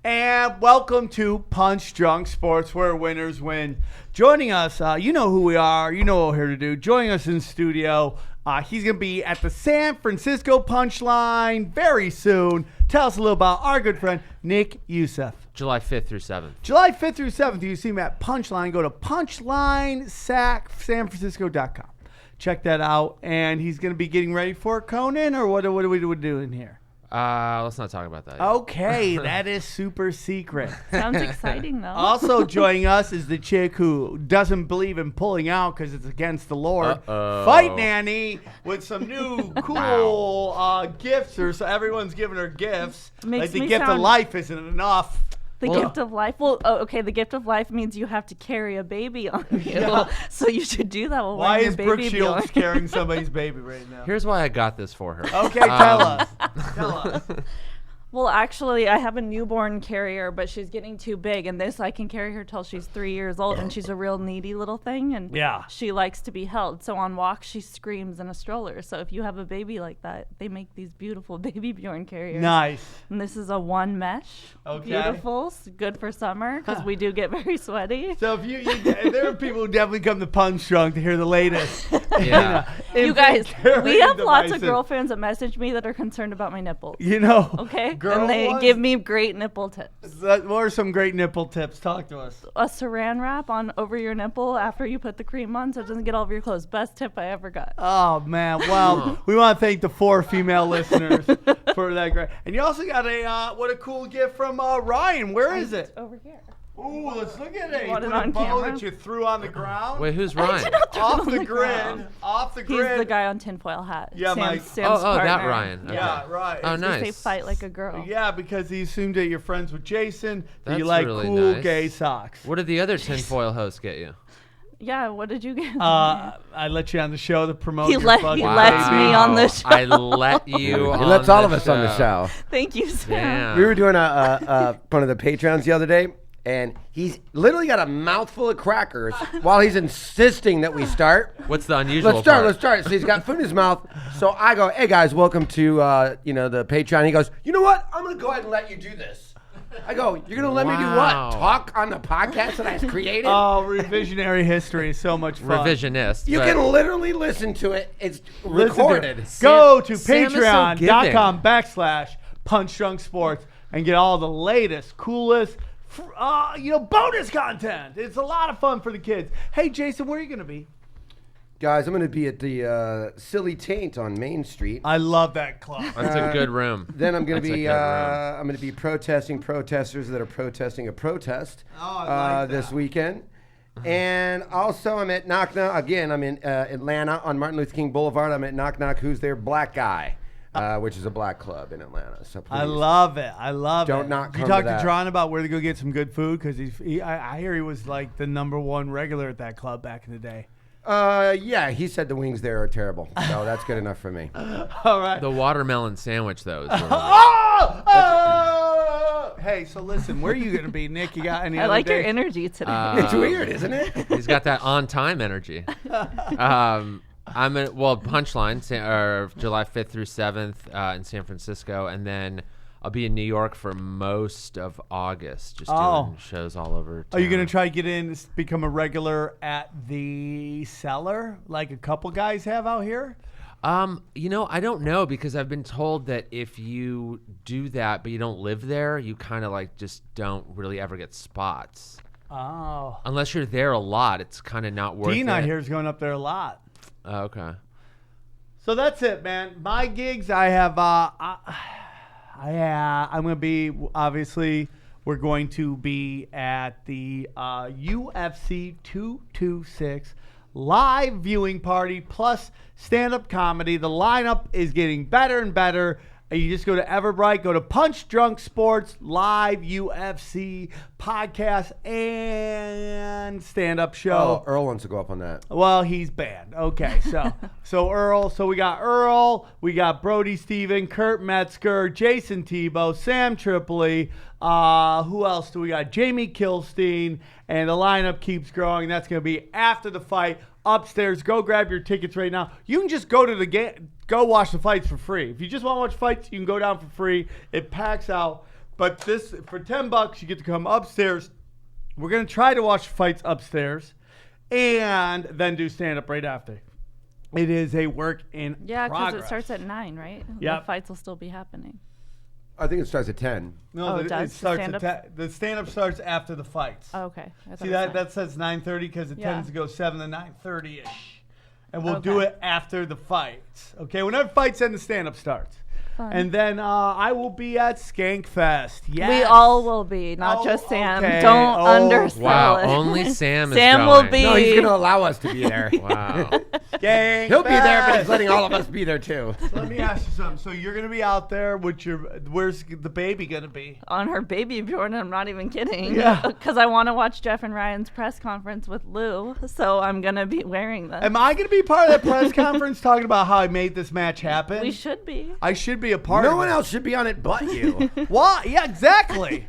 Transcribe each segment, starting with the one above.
And welcome to Punch Drunk Sports, where winners win. Joining us, you know who we are. You know what we're here to do. Joining us in studio, he's going to be at the San Francisco Punchline very soon. Tell us a little about our good friend, Nick Youssef. July 5th through 7th. July 5th through 7th, you see him at Punchline. Go to punchlinesacsanfrancisco.com. Check that out. And he's going to be getting ready for Conan, or what are we doing here? Let's not talk about that yet. Okay, that is super secret. Sounds exciting, though. Also joining us is the chick who doesn't believe in pulling out because it's against the Lord. Fight Nanny with some new cool gifts. So everyone's giving her gifts. Makes the me gift of sound- life isn't enough. The gift of life. Well, okay, the gift of life means you have to carry a baby on you. Yeah. So you should do that while Why wearing is your Brooke baby Shields Bjorn. carrying somebody's baby right now? Here's why I got this for her. Okay, tell us. Tell us. Well, actually, I have a newborn carrier, but she's getting too big, and this I can carry her till she's 3 years old, and she's a real needy little thing, and Yeah. she likes to be held. So on walks, she screams in a stroller. So if you have a baby like that, they make these beautiful baby Bjorn carriers. Nice. And this is a one mesh. Okay. Beautiful, good for summer because we do get very sweaty. So if there are people who definitely come to Punch Drunk to hear the latest. Yeah. You guys, we carrying have lots of devices. girlfriends that message me that are concerned about my nipples. You know. Okay, Girl and they ones? give me great nipple tips. What are some great nipple tips? Talk to us. A saran wrap on over your nipple after you put the cream on, so it doesn't get all over your clothes. Best tip I ever got. Oh, man. Well, we want to thank the 4 female listeners for that great. And you also got what a cool gift from Ryan. Where is it? Over here. Ooh, let's look at it. You want put it a on bow camera? that you threw on the ground. Wait, who's Ryan? Off the ground. grid. Off the He's grid. the guy on tinfoil hat. Yeah, Mike. Sam's Oh, that partner. Ryan. Okay. Yeah, right. Oh, They nice. fight like a girl. Yeah, because he assumed that you're friends with Jason, that you That's like really cool nice. gay socks. What did the other tinfoil hosts get you? Yeah, what did you get? I let you on the show to promote He your let- fucking he lets baby. me on the show. I let you He on lets all the of us on the show. Thank you, Sam. Yeah. We were doing one of the Patreons the other day, and he's literally got a mouthful of crackers while he's insisting that we start. What's the unusual Let's start. part? Let's start. So he's got food in his mouth. So I go, "Hey guys, welcome to the Patreon." He goes, "You know what? I'm gonna go ahead and let you do this." I go, "You're gonna let me do Wow. what? Talk on the podcast that I created?" Oh, revisionary history is so much fun. Revisionist. You but- can literally listen to it. It's Listen to it. recorded. Go to Sam is so patreon.com/punchdrunksports and get all the latest, coolest, bonus content. It's a lot of fun for the kids. Hey, Jason, where are you going to be? Guys, I'm going to be at the Silly Taint on Main Street. I love that club. That's a good room. Then I'm going That's to a be good room. I'm going to be protesting protesters that are protesting a protest Oh, I like this that. weekend. And also I'm at Knock Knock again. I'm in Atlanta on Martin Luther King Boulevard. I'm at Knock Knock. Who's there? Black Guy, which is a black club in Atlanta. So please. I love it. I love it. Don't not Did you come talk to to that. John about where to go get some good food? Because I hear he was like the #1 regular at that club back in the day. Yeah, he said the wings there are terrible. So that's good enough for me. All right. The watermelon sandwich, though, is really Oh! Hey, so listen, where are you going to be, Nick? You got any I other like your days? energy today. It's weird, isn't it? He's got that on-time energy. I'm at Punchline, July 5th through 7th in San Francisco, and then I'll be in New York for most of August, just doing shows all over town. Are you going to try to get in, become a regular at the Cellar, like a couple guys have out here? I don't know, because I've been told that if you do that but you don't live there, you kind of like just don't really ever get spots. Oh. Unless you're there a lot, it's kind of not worth it. Dean out here is going up there a lot. Oh, okay. So that's it, man. My gigs, I have, I'm going to be, obviously, we're going to be at the UFC 226 live viewing party plus stand-up comedy. The lineup is getting better and better. You just go to Everbright, go to Punch Drunk Sports live UFC podcast and stand-up show. Oh, Earl wants to go up on that. Well, he's banned. Okay, so Earl. So we got Earl, we got Brody Steven, Kurt Metzger, Jason Tebow, Sam Tripoli. Who else do we got? Jamie Kilstein, and the lineup keeps growing. That's going to be after the fight upstairs. Go grab your tickets right now. You can just go to the game, go watch the fights for free. If you just want to watch fights, you can go down for free. It packs out But this for $10, you get to come upstairs. We're gonna try to watch fights upstairs, and then do stand up right after. It is a work in Yeah, progress. because it starts at 9, right? Yep. The fights will still be happening. I think it starts at 10. No, Oh, the, it does? it starts The at the stand up starts after the fights. Oh, okay. I thought See it was that 9. that says 9:30 because it Yeah. tends to go 7 to 9:30 ish, and we'll do Okay. it after the fights. Okay, whenever fights end, the stand up starts. Fun. And then I will be at Skankfest. Yes. We all will be, not Oh, just Sam. okay. Don't Oh, undersell Wow, it. only Sam is Sam will going. be. No, he's going to allow us to be there. Wow. Skankfest. He'll be there, but he's letting all of us be there too. Let me ask you something. So you're gonna be out there with your. Where's the baby gonna be? On her baby Bjorn, I'm not even kidding. Yeah. Because I want to watch Jeff and Ryan's press conference with Lou, so I'm going to be wearing them. Am I gonna be part of that press conference talking about how I made this match happen? We should be. I should be a part No of one it. else should be on it but you. Why? Yeah, exactly.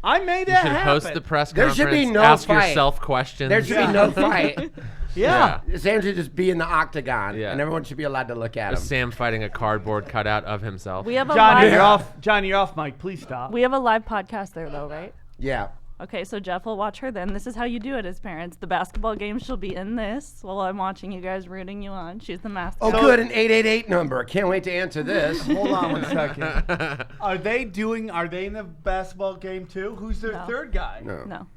I made You that should happen. host the press There conference. should be no ask fight. yourself questions. There should be no fight. Yeah. Sam should just be in the octagon, Yeah. and everyone should be allowed to look at him. Sam fighting a cardboard cutout of himself. We have a Johnny, live. you're off. Johnny, you're off, Mike. Please stop. We have a live podcast there, though, right? Yeah. Okay, so Jeff will watch her then. This is how you do it as parents. The basketball game she'll be in this while I'm watching you guys rooting you on. She's the mascot. Oh, good, an 888 number. Can't wait to answer this. Hold on one second. Are they in the basketball game too? Who's their No. third guy? No.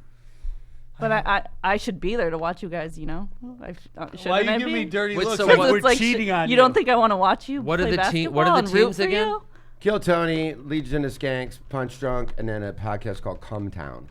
But I should be there to watch you guys, you know? Why you give me dirty Wait, looks so like what- we're cheating on you? You don't think I want to watch you What are play the team- basketball what are the and root teams for again? you? Kill Tony, Legion of Skanks, Punch Drunk, and then a podcast called Come Town.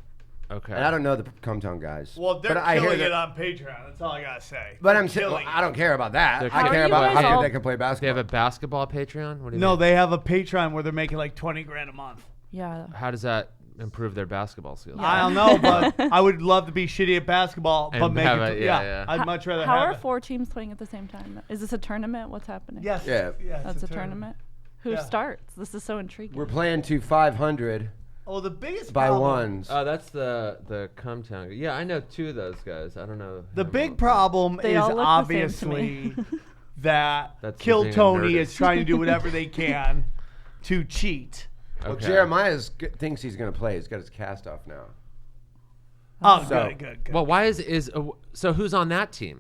Okay. And I don't know the Come Town guys. Well, they're but I hear killing that- it on Patreon. That's all I gotta say. But They're I'm saying, killing I don't care about that. They're I killing care it. about How are you how guys good all- they can play Do they have basketball. a basketball Patreon? What do you No, mean? they have a Patreon where they're making like 20 grand a month. Yeah. How does that improve their basketball skills? I don't know, but I would love to be shitty at basketball, but And make have it. it- yeah. I'd much rather How have are it. 4 teams playing at the same time? Is this a tournament? What's happening? Yes. Yeah. it's That's a tournament? Who Yeah. starts? This is so intriguing. We're playing to 500 Oh, the biggest by problem, ones. Oh, that's the Come Town. Yeah, I know 2 of those guys. I don't know. The him big or- problem They is all look the same to me. obviously that That's Kill being a Tony nerdist. is trying to do whatever they can to cheat. Well, Okay. Jeremiah thinks he's going to play. He's got his cast off now. Oh, So- good. Well, why so who's on that team?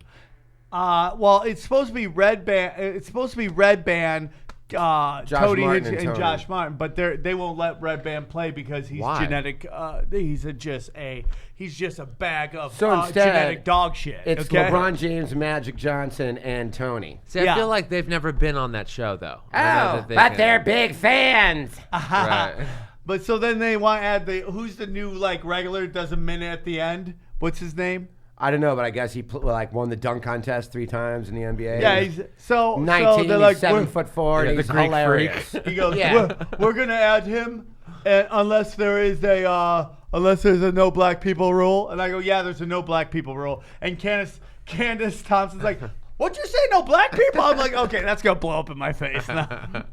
Well, it's supposed to be Red Band. It's supposed to be Red Band, Tony Martin and and Tony. Josh Martin, but they won't let Red Band play because he's Why? genetic. He's just a bag of So instead, genetic dog shit. It's okay? LeBron James, Magic Johnson, and Tony. See, I Yeah. feel like they've never been on that show though. I know Oh, that they but can- they're big fans. right. But so then they want to add who's the new like regular does a minute at the end? What's his name? I don't know, but I guess he won the dunk contest 3 times in the NBA. Yeah, he's so 19. So they're like he's 7'4". Yeah, and the he's Greek hilarious. he goes, Yeah. we're gonna add him, unless there's a no black people rule. And I go, yeah, there's a no black people rule. And Candace Thompson's like, what'd you say, no black people? I'm like, okay, that's gonna blow up in my face now.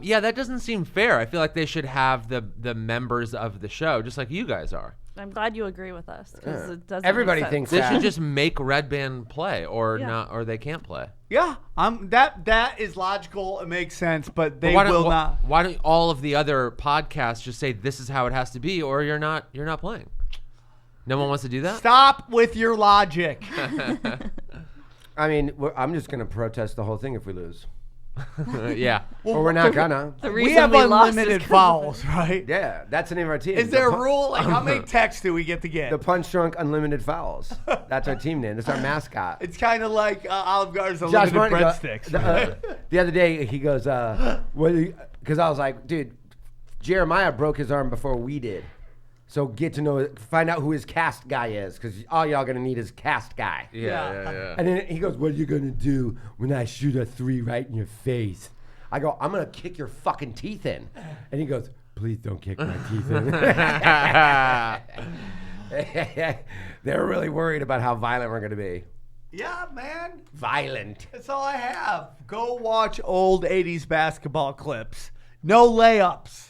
Yeah, that doesn't seem fair. I feel like they should have the members of the show, just like you guys are. I'm glad you agree with us because it doesn't. Everybody make sense. thinks They that. should just make Red Band play, or Yeah. not, or they can't play. Yeah, that is logical. It makes sense, but they Why don't- will wh- not. Why don't all of the other podcasts just say this is how it has to be, or you're not playing? No one wants to do that. Stop with your logic. I mean, I'm just going to protest the whole thing if we lose. Yeah. Or we're not gonna. The We reason have lost is unlimited 'cause of vowels, right? Yeah, that's the name of our team. Is there The a rule? Like, how many texts do we get to get? The Punch Drunk Unlimited Fouls. That's our team name. That's our mascot. It's kind of like Olive Garden's Josh unlimited Martin breadsticks. the other day he goes, because I was like, dude, Jeremiah broke his arm before we did. So find out who his cast guy is, because all y'all gonna need is cast guy. Yeah. And then he goes, what are you gonna do when I shoot a 3 right in your face? I go, I'm gonna kick your fucking teeth in. And he goes, please don't kick my teeth in. They're really worried about how violent we're gonna be. Yeah, man. Violent. That's all I have. Go watch old 80s basketball clips. No layups.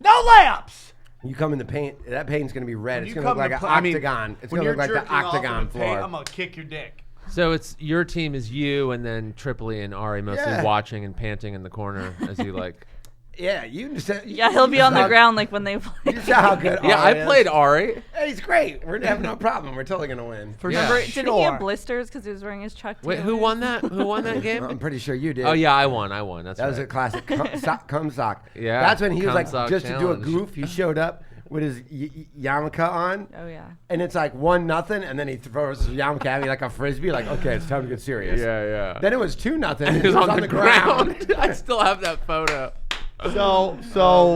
No layups. You come in the paint, that paint's gonna be red. When It's you gonna look come like to an play- I mean, octagon. It's when gonna look you're like the jerking off in octagon the floor. paint, I'm gonna kick your dick. So it's your team is you, and then Tripoli and Ari mostly Yeah. watching and panting in the corner as you like. Yeah, you just said. Yeah, he'll be on the ground like when they You play. just saw how good. Yeah, Ari I is. played Ari. Hey, he's great. We're having no problem. We're totally gonna win. For Remember, sure. didn't he have blisters because he was wearing his Chuck Wait, Taylors? who won that? Who won that game? I'm pretty sure you did. Oh yeah, I won. That's That was a right. classic cum sock. Yeah, That's when he was cum like, sock just to do a challenge. goof, he showed up with his yarmulke on. Oh, yeah. And it's like 1-0, and then he throws his yarmulke at me like a frisbee. Like, okay, it's time to get serious. Yeah. Then it was 2-0. And He was on the ground. I still have that photo. So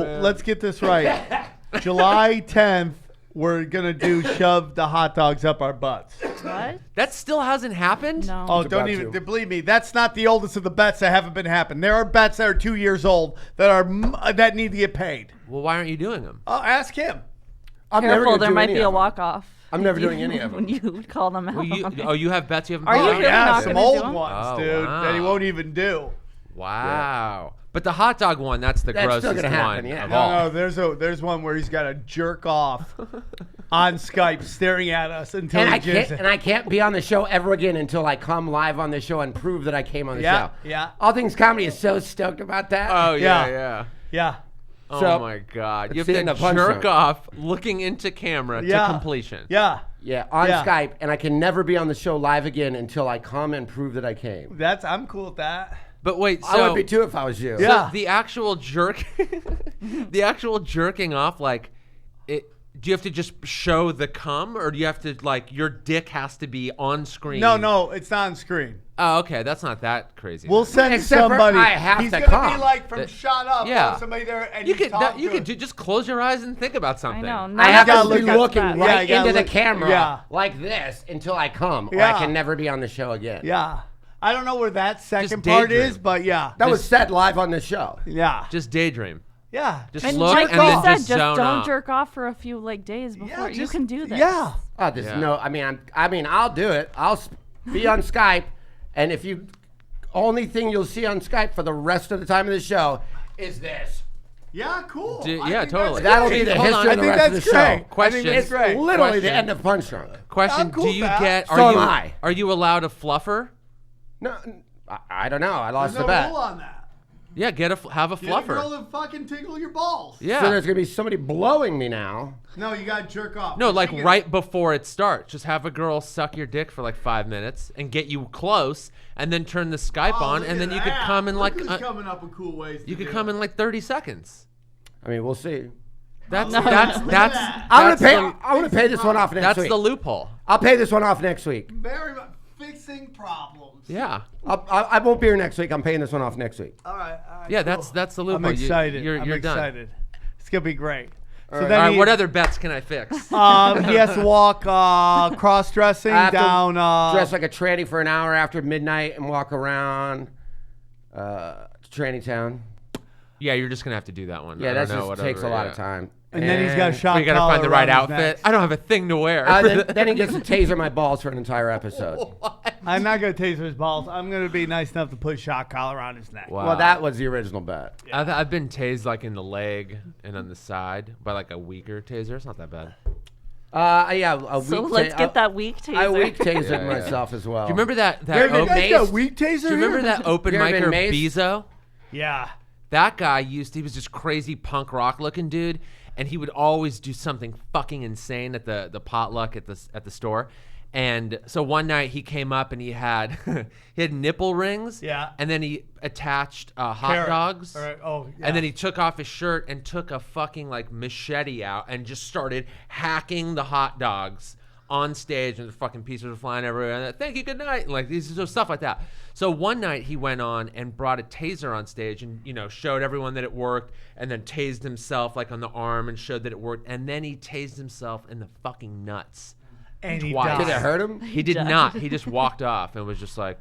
man. let's get this right. July 10th, we're gonna do shove the hot dogs up our butts. What? That still hasn't happened. No. Oh, It's don't about even to. believe me. That's not the oldest of the bets that haven't been happening. There are bets that are 2 years old that need to get paid. Well, why aren't you doing them? Ask him. I'm never Careful, gonna there do might any be a of them. walk-off. I'm never doing any of them. When you call them out. Well, you have bets you haven't. Are you played? really yeah, not some gonna old do 'em? ones, Oh, dude, that he wow. won't even do. Wow. But the hot dog one, that's the That's still grossest gonna happen, one yeah. of No, all. there's one where he's got to jerk off on Skype, staring at us until And he I can't, jizzes. and I can't be on the show ever again until I come live on the show and prove that I came on the Yeah, show. yeah. All Things Comedy is so stoked about that. Oh Yeah. yeah. Yeah. Oh So, my God! You let's have see in the to punch jerk drunk. off, looking into camera Yeah. to completion. Yeah. Yeah, on Yeah. Skype, and I can never be on the show live again until I come and prove that I came. I'm cool with that. But wait, I so would be too if I was you. Yeah. so the actual jerking off, like, do you have to just show the cum, or do you have to like your dick has to be on screen? No, it's not on screen. Oh, okay, that's not that crazy. We'll send Except for somebody. I have He's to gonna come. be like from shot up. yeah. Somebody there, and you could talk you to could just close your eyes and think about I something. know. I none have of gotta to us be look do looking that. Yeah, right you gotta into the look- camera yeah. like this until I come, or Yeah. I can never be on the show again. Yeah. I don't know where that second Just part daydream. is, but yeah. That was said live on the show. Yeah. Just daydream. Yeah. Just And look like and you then said, just zone don't out. jerk off for a few days before. You just- can do this. Yeah. Oh, there's Yeah. no. I mean, I'll do it. Be on Skype, and if you, only thing you'll see on Skype for the rest of the time of the show is this. Yeah, cool. Dude, I yeah, think totally. that's That'll great. be the Hold history on. I of the think rest of that's the great. show. Question. I think that's It's great. literally the Question. end of Punch Drunk. Question: I'm cool Do you with that. get? So am I. Are you allowed a fluffer? No, I don't know. I lost There's the no bet. rule on that. Yeah, have a Get a girl fluffer. to fucking tickle your balls. Yeah. So there's gonna be somebody blowing me now. No, you gotta jerk off. No, like She gets- right before it starts. Just have a girl suck your dick for like 5 minutes and get you close, and then turn the Skype Oh, on, look and at then you could that. come in Look like who's coming up with cool ways. you to could do come it. in like 30 seconds. I mean, we'll see. That's No. that's Look at that's that. I'm that's gonna pay. the, I'm gonna pay this one off next that's week. the loophole. I'll pay this one off next week. Very much fixing problems. Yeah, I won't be here next week. I'm paying this one off next week. All right. yeah. cool. That's the loophole. I'm excited. You're I'm done. excited. It's gonna be great. So right. then All right. he, What other bets can I fix? he has to walk cross-dressing I have to down. dress like a tranny for an hour after midnight and walk around Tranny Town. Yeah, you're just gonna have to do that one. Yeah, I that don't know, just whatever, takes a lot yeah. of time. and then he's got a shot. We gotta find the collar right around his outfit. neck. I don't have a thing to wear. Then he gets to taser my balls for an entire episode. I'm not gonna taser his balls. I'm gonna be nice enough to put a shot collar around his neck. Wow. Well, that was the original bet. I've been tased like in the leg and on the side by like a weaker taser. It's not that bad. Yeah, a So weak let's get that weak taser. I weak tasered Yeah, yeah. myself as well. Do you remember that You ever You been guys got maced? weak taser. Do you remember here? that open You ever micer been maced? Bezo? Yeah. That guy he was just crazy punk rock looking dude, and he would always do something fucking insane at the potluck at the store. And so one night he came up and he had nipple rings. Yeah. And then he attached hot Carrot. dogs. All right. Oh. Yeah. And then he took off his shirt and took a fucking like machete out and just started hacking the hot dogs on stage, and the fucking pieces were flying everywhere. And thank you, good night, and like these stuff like that. So one night he went on and brought a taser on stage, and showed everyone that it worked, and then tased himself like on the arm and showed that it worked, and then he tased himself in the fucking nuts. and he twice. died. Did it hurt him? He did died. not. He just walked off and was just like,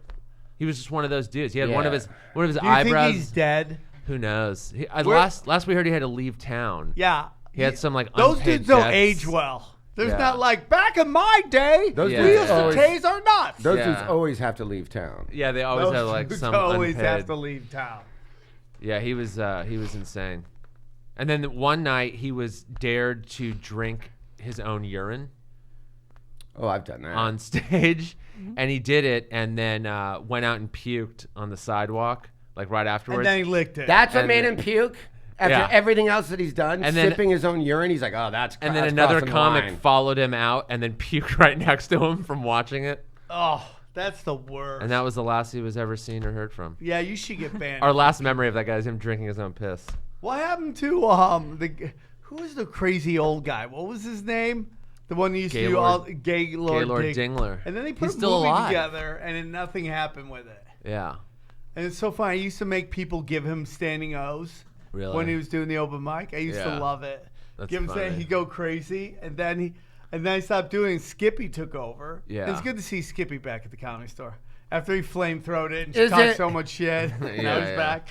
he was just one of those dudes. He had one of Yeah. his Do you eyebrows. think he's dead? Who knows? Where- Last we heard he had to leave town. Yeah. He had some like Those unpaid dudes don't debts. age well. There's Yeah. not like back in my day. Those we dudes used to always- tase our nuts. Those Yeah. dudes always have to leave town. Yeah, they always Those have like dudes some always unpaid. have to leave town. Yeah, he was insane. And then one night he was dared to drink his own urine Oh, I've done that. on stage, and he did it, and then went out and puked on the sidewalk like right afterwards. And then he licked it. That's what and- made him puke. After everything else that he's done, And then- sipping his own urine, he's like, oh, that's And then that's another crossing the comic line. followed him out and then puked right next to him from watching it. Oh, that's the worst. And that was the last he was ever seen or heard from. Yeah, you should get banned. Our last memory of that guy is him drinking his own piss. What happened to who was the crazy old guy? What was his name? The one who used to do all Gaylord Dingler. And then they put He's a still movie alive. together, and then nothing happened with it. Yeah. And it's so funny. I used to make people give him standing O's Really? when he was doing the open mic. I used to Yeah. love it. That's give him funny. saying he'd go crazy, and then I stopped doing it. Skippy took over. Yeah. And it's good to see Skippy back at the Comedy Store after he flamethrowed it and Is talked it? so much shit. Now Yeah, he's yeah. back.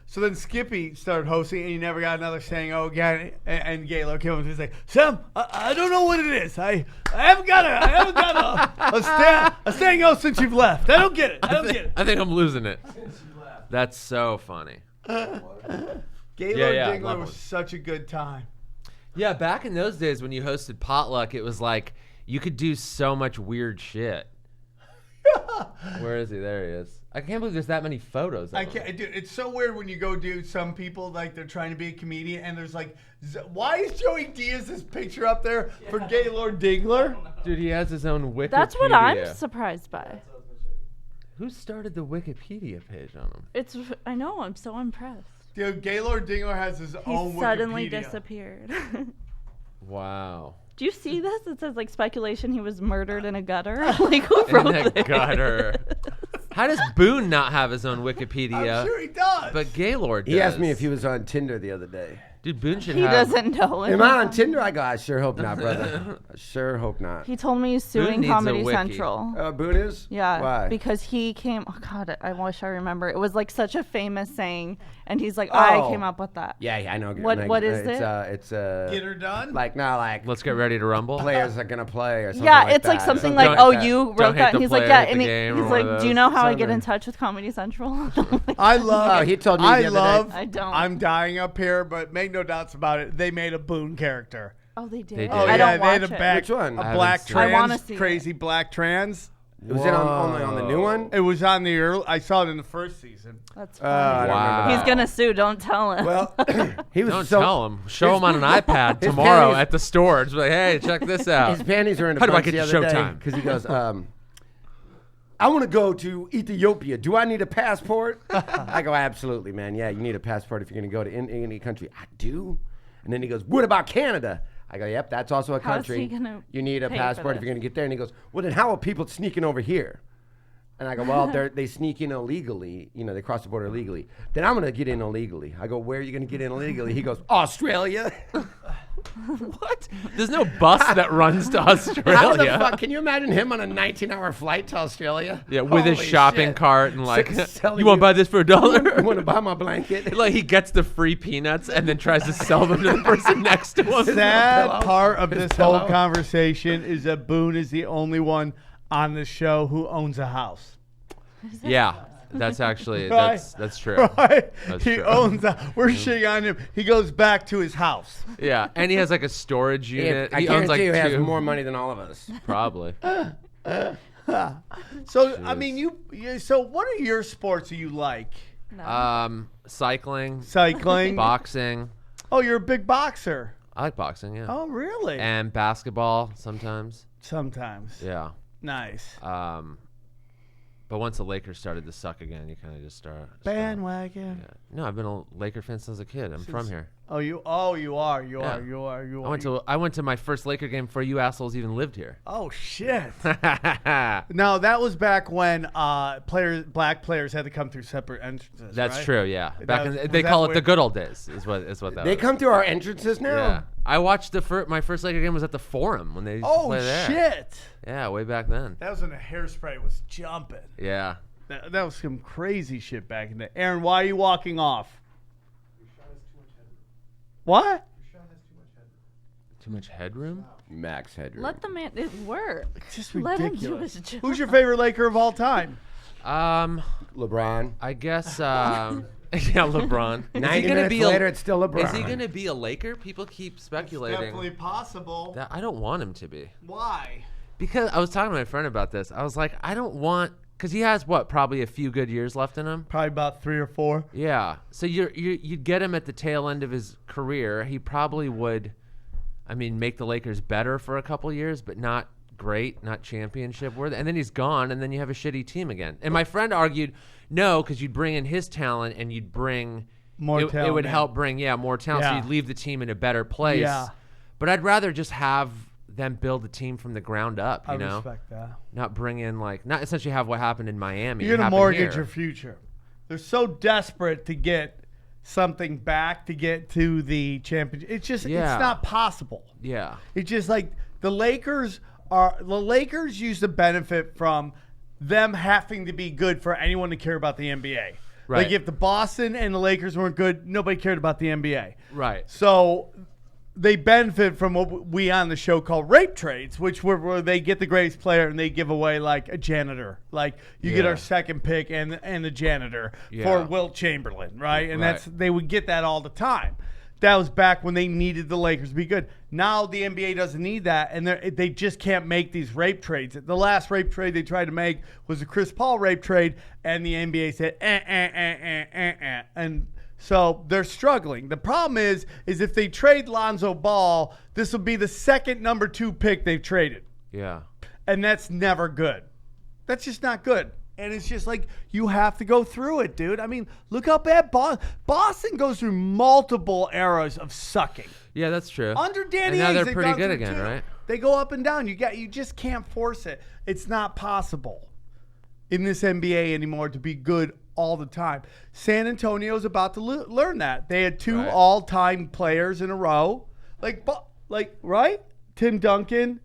So then Skippy started hosting, and he never got another saying "oh" again. And Gaylord came up and was like, "Sam, I don't know what it is. I haven't got a saying "oh" since you've left. I don't get it. I don't get it." I think I'm losing it. That's so funny. Gaylord yeah, Dingler love was him. such a good time. Yeah, back in those days when you hosted Potluck, it was like you could do so much weird shit. Where is he? There he is. I can't believe there's that many photos. I Of him. can't, dude. It's so weird when you go do some people like they're trying to be a comedian, and there's like, why is Joey Diaz's picture up there for Gaylord Dingler? Dude, he has his own Wikipedia. That's what I'm surprised by. Who started the Wikipedia page on him? I know. I'm so impressed. Dude, Gaylord Dingler has his own He suddenly Wikipedia. disappeared. Wow. Do you see this? It says like speculation he was murdered in a gutter. Like who In wrote the this? gutter. How does Boone not have his own Wikipedia? I'm sure he does. But Gaylord does. He asked me if he was on Tinder the other day. Dude, Boone should He have. doesn't know. Am I on Tinder? I go, I sure hope not, brother. I sure hope not. He told me he's Boone suing needs a Comedy wiki. Central. Boone is? Yeah, Why? because he came. Oh God, I wish I remember. It was like such a famous saying, and he's like, I came up with that. Yeah, I know. What is it's, it? It's Get her done? like Let's get ready to rumble. players are gonna play or something. Yeah, like it's like that. something Don't- like, oh, that. you Don't wrote hate that. the And he's like, player, yeah, hate and the he- game or he's one like, of do you those. know how I Something. get in touch with Comedy Central? I love. Oh, he told me the I other day. love. I don't. I'm dying up here, but make no doubts about it. They made a Boone character. Oh, they did. They did. Oh I yeah, don't they had watch a it. back, Which one? a I black haven't seen it. I wanna trans, see it. crazy black trans. Was it on the new one? It was on the early. I saw it in the first season. That's I funny. don't Wow. remember He's that. gonna sue. Don't tell him. Well, he was Don't so. tell him. Show him on an iPad his tomorrow panties- at the store. Just be like, hey, check this out. His panties are in a How do I bunch get the to other day Showtime? because he goes, I want to go to Ethiopia. Do I need a passport? I go, absolutely, man. Yeah, you need a passport if you're going to go to any country. I do. And then he goes, what about Canada? I go, yep, that's also a How is country. he gonna You need a pay for passport if this? you're going to get there. And he goes, well, then how are people sneaking over here? And I go, well, they sneak in illegally. You know, they cross the border illegally. Then I'm going to get in illegally. I go, where are you going to get in illegally? He goes, Australia. What? There's no bus that runs to How the Australia. fuck? Can you imagine him on a 19-hour flight to Australia? Yeah, with his Holy shopping shit. cart and like, Selling you want to buy this for You $1? want to buy my blanket? Like he gets the free peanuts and then tries to sell them to the person next to him. Sad pillow. part of His this whole pillow. conversation is that Boone is the only one on the show who owns a house. Yeah, that's actually Right. that's true. Right? That's He true. owns a. We're shitting on him. He goes back to his house. Yeah, and he has like a storage unit. I he owns guarantee like you he has two. more money than all of us. Probably. So I mean, so what are your sports that you like? Cycling, Cycling. boxing. Oh, you're a big boxer. I like boxing, yeah. Oh, really? And basketball sometimes. Sometimes. Yeah. Nice. But once the Lakers started to suck again, you kind of just start. Bandwagon. Yeah. No, I've been a Laker fan since a kid. I'm from here. Oh, you are. You are. Yeah. You are. I went to my first Laker game before you assholes even lived here. Oh shit. No, that was back when black players had to come through separate entrances. That's right? true, yeah. Back was they that call it where- the good old days. Is what that They was. come through our entrances now. Yeah, I watched my first Laker game was at the Forum when they used to Oh play there. shit. Yeah, way back then. That was when the hairspray was jumping. Yeah. That was some crazy shit back in the. Aaron, why are you walking off? What? Too much headroom. Max headroom. Let the man work. Just Let him do ridiculous. his job. Who's your favorite Laker of all time? LeBron. I guess. Yeah, LeBron. Is he 90 gonna minutes be later, it's still LeBron. Is he gonna be a Laker? People keep speculating. Definitely possible. That I don't want him to be. Why? Because I was talking to my friend about this. I was like, I don't want because he has probably a few good years left in him. Probably about 3 or 4. Yeah. So you'd get him at the tail end of his career. He probably would, make the Lakers better for a couple years, but not great, not championship worthy. And then he's gone, and then you have a shitty team again. And my friend argued, no, because you'd bring in his talent and you'd bring more talent. It would help bring more talent, so you'd leave the team in a better place. Yeah. But I'd rather just have them build the team from the ground up. You know, respect that. not bring in not essentially have what happened in Miami. You're gonna happen mortgage here. your future. They're so desperate to get something back to get to the championship. It's just it's not possible. Yeah. It's just like the Lakers used to benefit from them having to be good for anyone to care about the NBA. Right. Like if the Boston and the Lakers weren't good, nobody cared about the NBA. Right. So they benefit from what we on the show call rape trades, which where they get the greatest player and they give away like a janitor. Like you get our second pick and a janitor for Wilt Chamberlain, right? And they would get that all the time. That was back when they needed the Lakers to be good. Now the NBA doesn't need that, and they just can't make these rape trades. The last rape trade they tried to make was the Chris Paul rape trade, and the NBA said, and so they're struggling. The problem is if they trade Lonzo Ball, this will be the second number 2 pick they've traded. Yeah. And that's never good. That's just not good. And it's just like you have to go through it, dude. I mean, look how bad Boston goes through multiple eras of sucking. Yeah, that's true. Under Danny and now Ainge, they're pretty good again, right? They go up and down. You just can't force it. It's not possible in this NBA anymore to be good all the time. San Antonio's about to learn that. They had 2 all-time players in a row, right? Tim Duncan,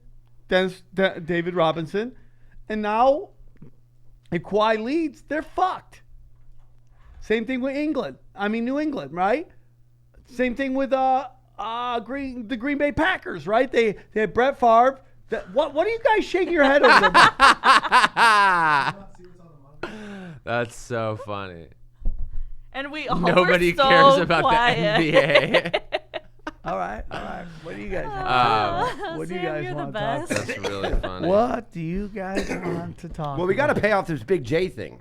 David Robinson, and now if Kawhi leads, they're fucked. Same thing with New England, right? Same thing with the Green Bay Packers, right? They had Brett Favre. What are you guys shaking your head over? That's so funny. And we all Nobody were so cares about quiet. the NBA. All right. What do you guys want? Sam, you're the want to talk best. about? That's really funny. What do you guys want to talk Well, we got about? to pay off this Big J thing.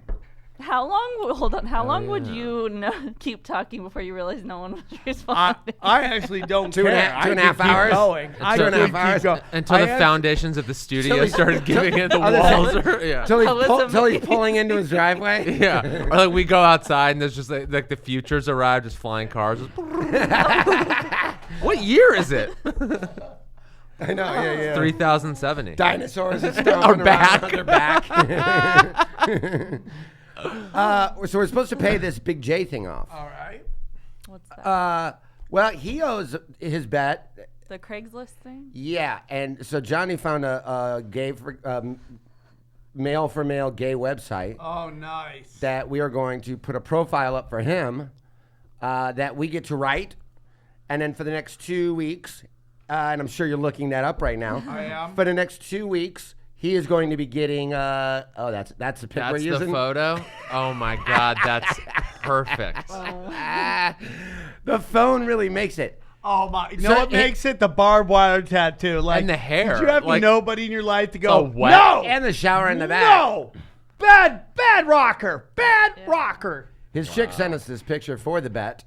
How long? Hold on. How long would yeah. you keep talking before you realized no one was responding? I actually don't Two care. and a half I could keep hours? going. I Two and a could half hours? keep going. Until the foundations of the studio started giving it the walls. Yeah. Till Alyssa- he's pulling into his driveway. Yeah. Or like we go outside and there's just like the futures arrive, just flying cars. What year is it? I know. Yeah. 3070. Dinosaurs are Are back. They're back. So we're supposed to pay this Big J thing off. All right. What's that? Well, he owes his bet. The Craigslist thing? Yeah, and so Johnny found a gay male for male gay website Oh, nice. that we are going to put a profile up for him that we get to write, and then for the next 2 weeks, and I'm sure you're looking that up right now. I am. For the next 2 weeks, he is going to be getting. That's the pic we're That's using. the photo? Oh my God, that's perfect. The phone really makes it. Oh my! You know So what makes it? The barbed wire tattoo, like And the hair, Did you have like- nobody in your life to go? So wet. No, And the shower in the back. no, bad rocker, rocker. His chick sent us this picture for the bet.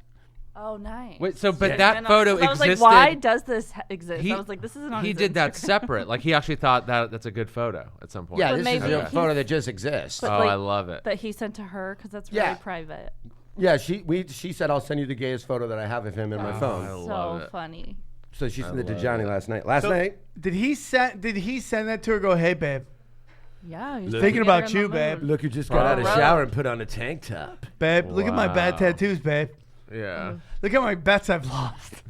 Oh, nice. Wait, so but And that photo I was existed. like, why does this exist? I was like, this isn't on He his did that Instagram. separate. Like he actually thought that's a good photo at some point. Yeah, But this is maybe a he's- photo that just exists. But, Oh, like, I love it. That he sent to her because that's really Yeah. private. Yeah, she said I'll send you the gayest photo that I have of him in my I phone. love So it. funny. So she sent it to love Johnny it. last night. Last night? Did he send that to her? Go, hey babe, Yeah. He's Thinking about you, babe. Look who just got out of Right. shower and put on a tank top. babe. Look at my bad Wow. tattoos, babe. Yeah. Look at my bets I've lost.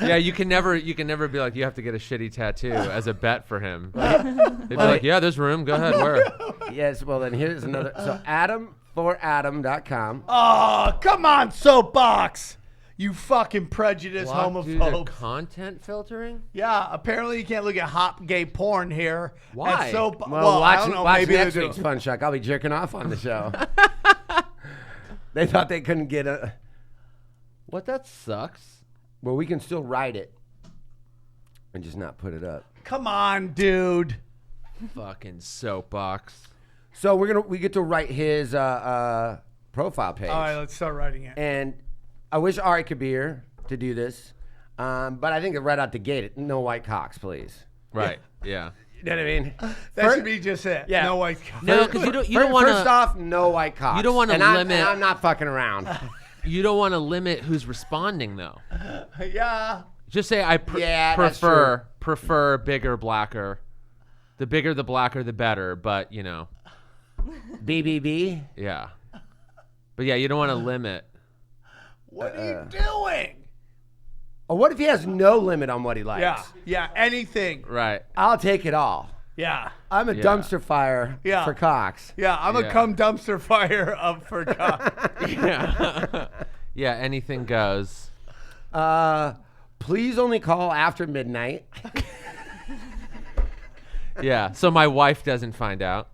Yeah, you can never be like you have to get a shitty tattoo as a bet for him. He'd be like, yeah, there's room. Go ahead, wear. Yes, well then here's another. So AdamForAdam.com. Oh, come on, soapbox. You fucking prejudiced Block due to homophobe. content filtering? Yeah, apparently you can't look at hot gay porn here. Why? At soap, Well, I watch, don't know, watch maybe next they do. week's Fun Shack. I'll be jerking off on the show. They thought they couldn't get a. What? That sucks. Well, we can still write it. and just not put it up. Come on, dude. Fucking soapbox. So we get to write his profile page. All right, let's start writing it. And I wish Ari could be here to do this, but I think right out the gate, no white cocks, please. Right. Yeah. You know what I mean? That should be just it. Yeah. No white. No, because you don't want First to. off, no white cocks. You don't wanna and limit- I'm not fucking around. You don't want to limit who's responding though. Yeah. Just say I Yeah, that's prefer bigger, blacker. The bigger, the blacker, the better. But BBB. yeah. But yeah, you don't want to limit. What are you doing? Or what if he has no limit on what he likes? Yeah. Yeah. Anything. Right. I'll take it all. Yeah. I'm a Yeah. dumpster fire Yeah. for cocks. Yeah. I'm a Yeah. cum dumpster fire up for cock. Yeah. Yeah. Anything goes. Please only call after midnight. Yeah. So my wife doesn't find out.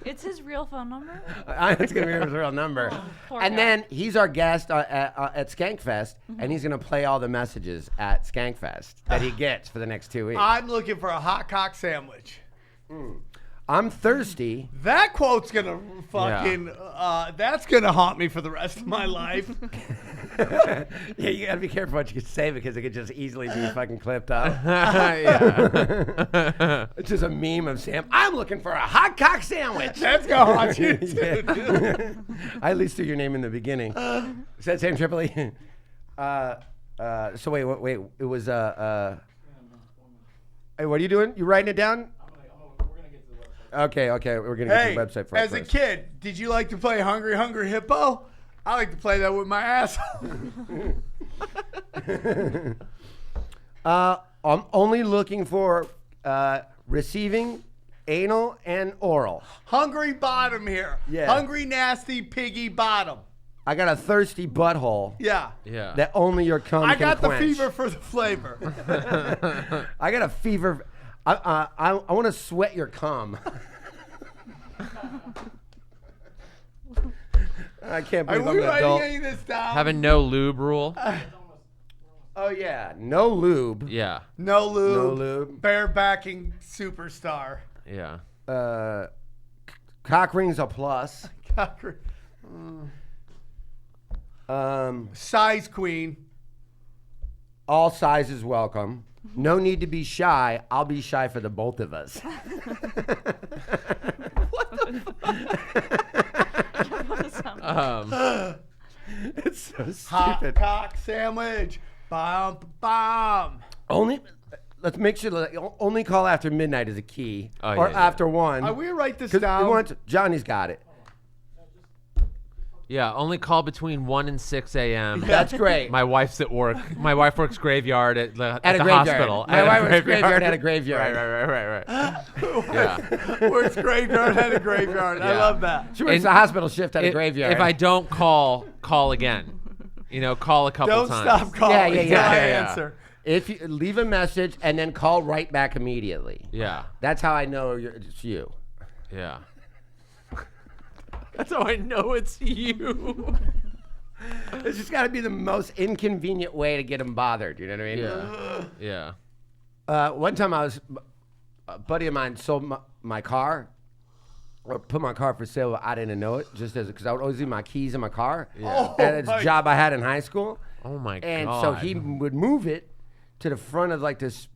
It's his real phone number. It's going to be his real number. Poor And guy. then he's our guest at Skankfest, and he's going to play all the messages at Skankfest that he gets for the next 2 weeks. I'm looking for a hot cock sandwich. I'm thirsty. That quote's gonna fucking. That's gonna haunt me for the rest of my life. Yeah, you got to be careful what you say because it could just easily be fucking clipped up. Yeah. It's just a meme of Sam. I'm looking for a hot cock sandwich. That's gonna haunt you too. Yeah. I at least threw your name in the beginning. Is that Sam Tripoli? So wait. It was Hey, what are you doing? You writing it down? Okay. We're gonna get Hey, to the website for as it a first. kid, did you like to play Hungry Hungry Hippo? I like to play that with my asshole. I'm only looking for receiving, anal, and oral. Hungry bottom here. Yeah. Hungry nasty piggy bottom. I got a thirsty butthole Yeah. Yeah. that only your cum I can got the quench. fever for the flavor. I got a fever. I want to sweat your cum. I can't Are believe I'm we an writing adult. any of this down? Having no lube rule. Oh yeah, no lube. Yeah. No lube. No lube. Barebacking superstar. Yeah. Cock rings a plus. Size queen. All sizes welcome. No need to be shy. I'll be shy for the both of us. It's so Hot stupid. cock sandwich. Bum, bum. Only, let's make sure that only call after midnight is a key, Oh, or yeah. after one. I will write this 'Cause down. we want Johnny's got it. Yeah. Only call between 1 and 6 a.m. That's great. My wife's at work. My wife works graveyard at the graveyard. hospital. My At a wife works graveyard at a graveyard. Right. Yeah. Works graveyard at a graveyard. I Yeah. love that. She works And a hospital shift at a If- graveyard. If I don't call again. Call a couple Don't times. stop calling Yeah, yeah, until yeah. I Yeah, yeah. answer. If you leave a message and then call right back immediately. Yeah. That's how I know it's you. Yeah. That's how I know it's you. It's just got to be the most inconvenient way to get them bothered. You know what I mean? Yeah. Yeah. One time a buddy of mine sold my car, or put my car for sale. But I didn't know it, just because I would always leave my keys in my car. Yeah. And it's my- a job I had in high school. Oh my And god. so he would move it to the front of like this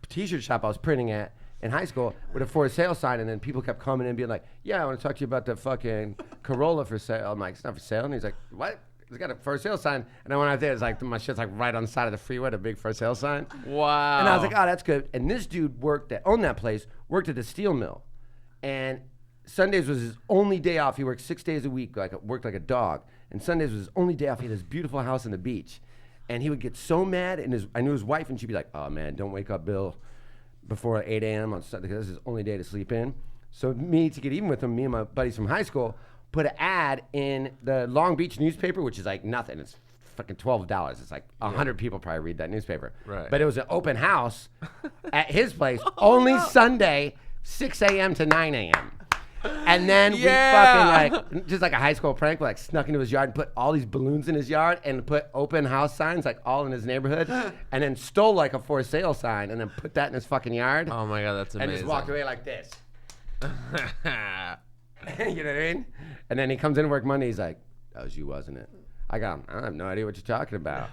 t-shirt shop I was printing at in high school with a for sale sign, and then people kept coming in and being like, "Yeah, I want to talk to you about the fucking Corolla for sale." I'm like, "It's not for sale," and he's like, "What? It's got a for sale sign." And I went out there, it's like my shit's like right on the side of the freeway, a big for sale sign. Wow. And I was like, "Oh, that's good." And this dude owned that place, worked at the steel mill, and Sundays was his only day off. He worked 6 days a week, worked like a dog. And Sundays was his only day off. He had this beautiful house on the beach. And he would get so mad, and I knew his wife, and she'd be like, "Oh man, don't wake up Bill before 8 a.m. on Sunday, because this is his only day to sleep in." So to get even with him, me and my buddies from high school put an ad in the Long Beach newspaper, which is like nothing. It's fucking $12. It's like 100 people probably read that newspaper. Right. But it was an open house at his place, only Sunday, 6 a.m. to 9 a.m. And then Yeah. we fucking just like a high school prank, we snuck into his yard and put all these balloons in his yard and put open house signs all in his neighborhood, and then stole a for sale sign and then put that in his fucking yard. Oh my God, that's amazing. And just walked away like this. You know what I mean? And then he comes in to work Monday. He's like, "That was you, wasn't it?" I have no idea what you're talking about.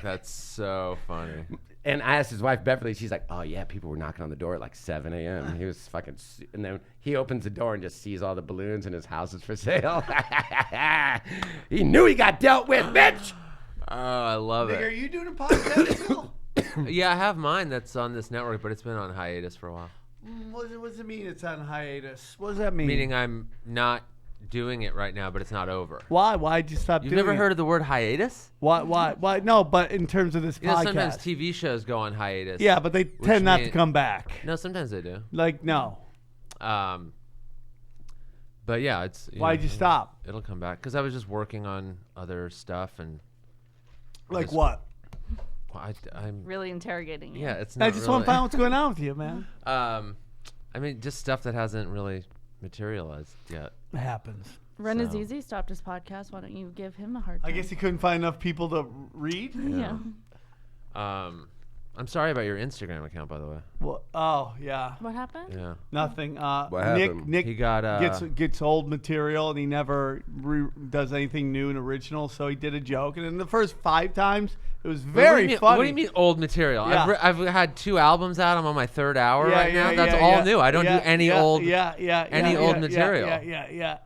That's so funny. And I asked his wife, Beverly, she's like, "Oh, yeah, people were knocking on the door at 7 a.m. He was fucking, and then he opens the door and just sees all the balloons and his house is for sale. He knew he got dealt with, bitch. Oh, I love Nick, are it. you doing a podcast still? Yeah, I have mine that's on this network, but it's been on hiatus for a while. What does it mean it's on hiatus? What does that mean? Meaning I'm not doing it right now, but it's not over. Why? Why'd you stop You've doing it? never heard of the word hiatus? Why? No, but in terms of this You know, podcast. sometimes TV shows go on hiatus. Yeah, but they tend not to come back. No, sometimes they do. Like, no. But yeah, it's. Why'd you stop? It'll come back because I was just working on other stuff and. Like what? I'm Really interrogating you. Yeah, it's not. I just want to find out what's going on with you, man. I mean, just stuff that hasn't really materialized yet. It happens. Ren So. Azizi stopped his podcast. Why don't you give him a hard time? I guess he couldn't find enough people to read. Yeah. I'm sorry about your Instagram account, by the way. Well, oh yeah, What happened? Yeah. nothing. happened? Nick He got gets old material and he never does anything new and original. So he did a joke, and in the first 5 times, it was very funny. What do you mean old material? Yeah. I've had 2 albums out. I'm on my 3rd hour Yeah, right yeah, now. That's yeah, all yeah. new. I don't Yeah, do any yeah, old old material. Yeah.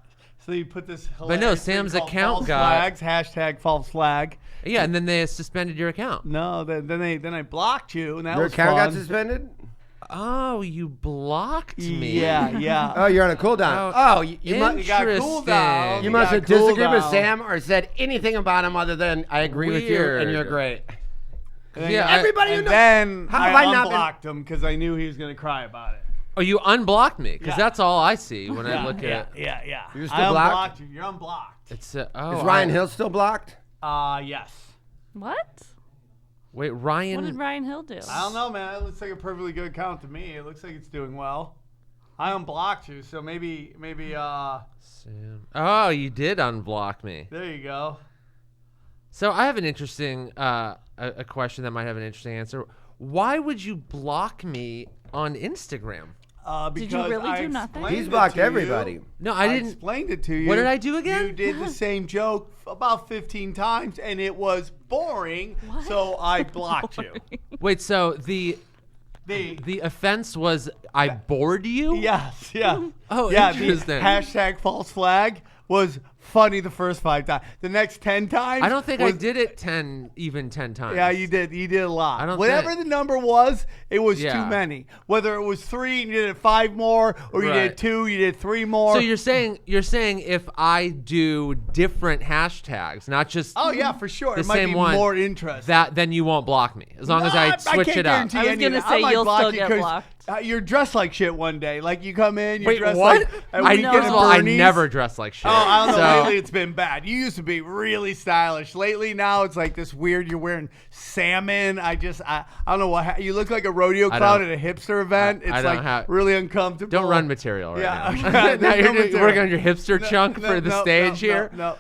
So you put this. But no, hilarious thing Sam's called account false got- flags, hashtag false flag. Yeah, and then they suspended your account. No, then I blocked you, and that Your was account fun. got suspended? Oh, you blocked me. Yeah. Oh, you're on a cooldown. Oh, you must. You got cooled down. You must got have disagreed cooled with down. Sam or said anything about him other than I agree with you and you're Weird. great. Yeah, Everybody And knows. then How have I I not been- unblocked him because I knew he was going to cry about it. Oh, you unblocked me because Yeah. that's all I see when I look at. Yeah. You're still I blocked? unblocked you. You're unblocked. It's Is Ryan Hill still blocked? Yes. What? Wait, What Ryan. did Ryan Hill do? I don't know, man. It looks like a perfectly good account to me. It looks like it's doing well. I unblocked you, so maybe. Sam. Oh, you did unblock me. There you go. So I have an interesting a question that might have an interesting answer. Why would you block me on Instagram? Because Did you really I do nothing? explained He's it blocked to you. everybody. No, I didn't. Explained it to you. What did I do again? You did the same joke about 15 times, and it was boring. What? So I blocked you. Wait, so the offense was I bored you? Yes, yeah. Oh, yeah, interesting. The hashtag false flag was funny the first 5 times. The next 10 times. I don't think I was- did it 10 times. Yeah, you did. You did a lot. I don't Whatever think- the number was, it was Yeah. too many. Whether it was 3 and you did it 5 more, or you Right. did 2, you did 3 more. So you're saying if I do different hashtags, not just Oh yeah, for sure. the It might same be one, more interesting. that then you won't block me as long as I switch can't it up. guarantee I was any gonna of that. say I might you'll block still you get 'cause, blocked. You're dressed like shit one day. Like you come in, you're Wait, dressed what? like a I weekend first at of all, I Bernie's. never dress like shit. Oh, I don't know. So- Lately, it's been bad. You used to be really stylish. Lately, now it's like this weird. You're wearing salmon. I don't know what. You look like a rodeo I clown don't- at a hipster event. I It's don't like have- really uncomfortable. Don't run material right Yeah, now. okay. Now There's no you're material. working on your hipster chunk No, for the no, stage no, here. No.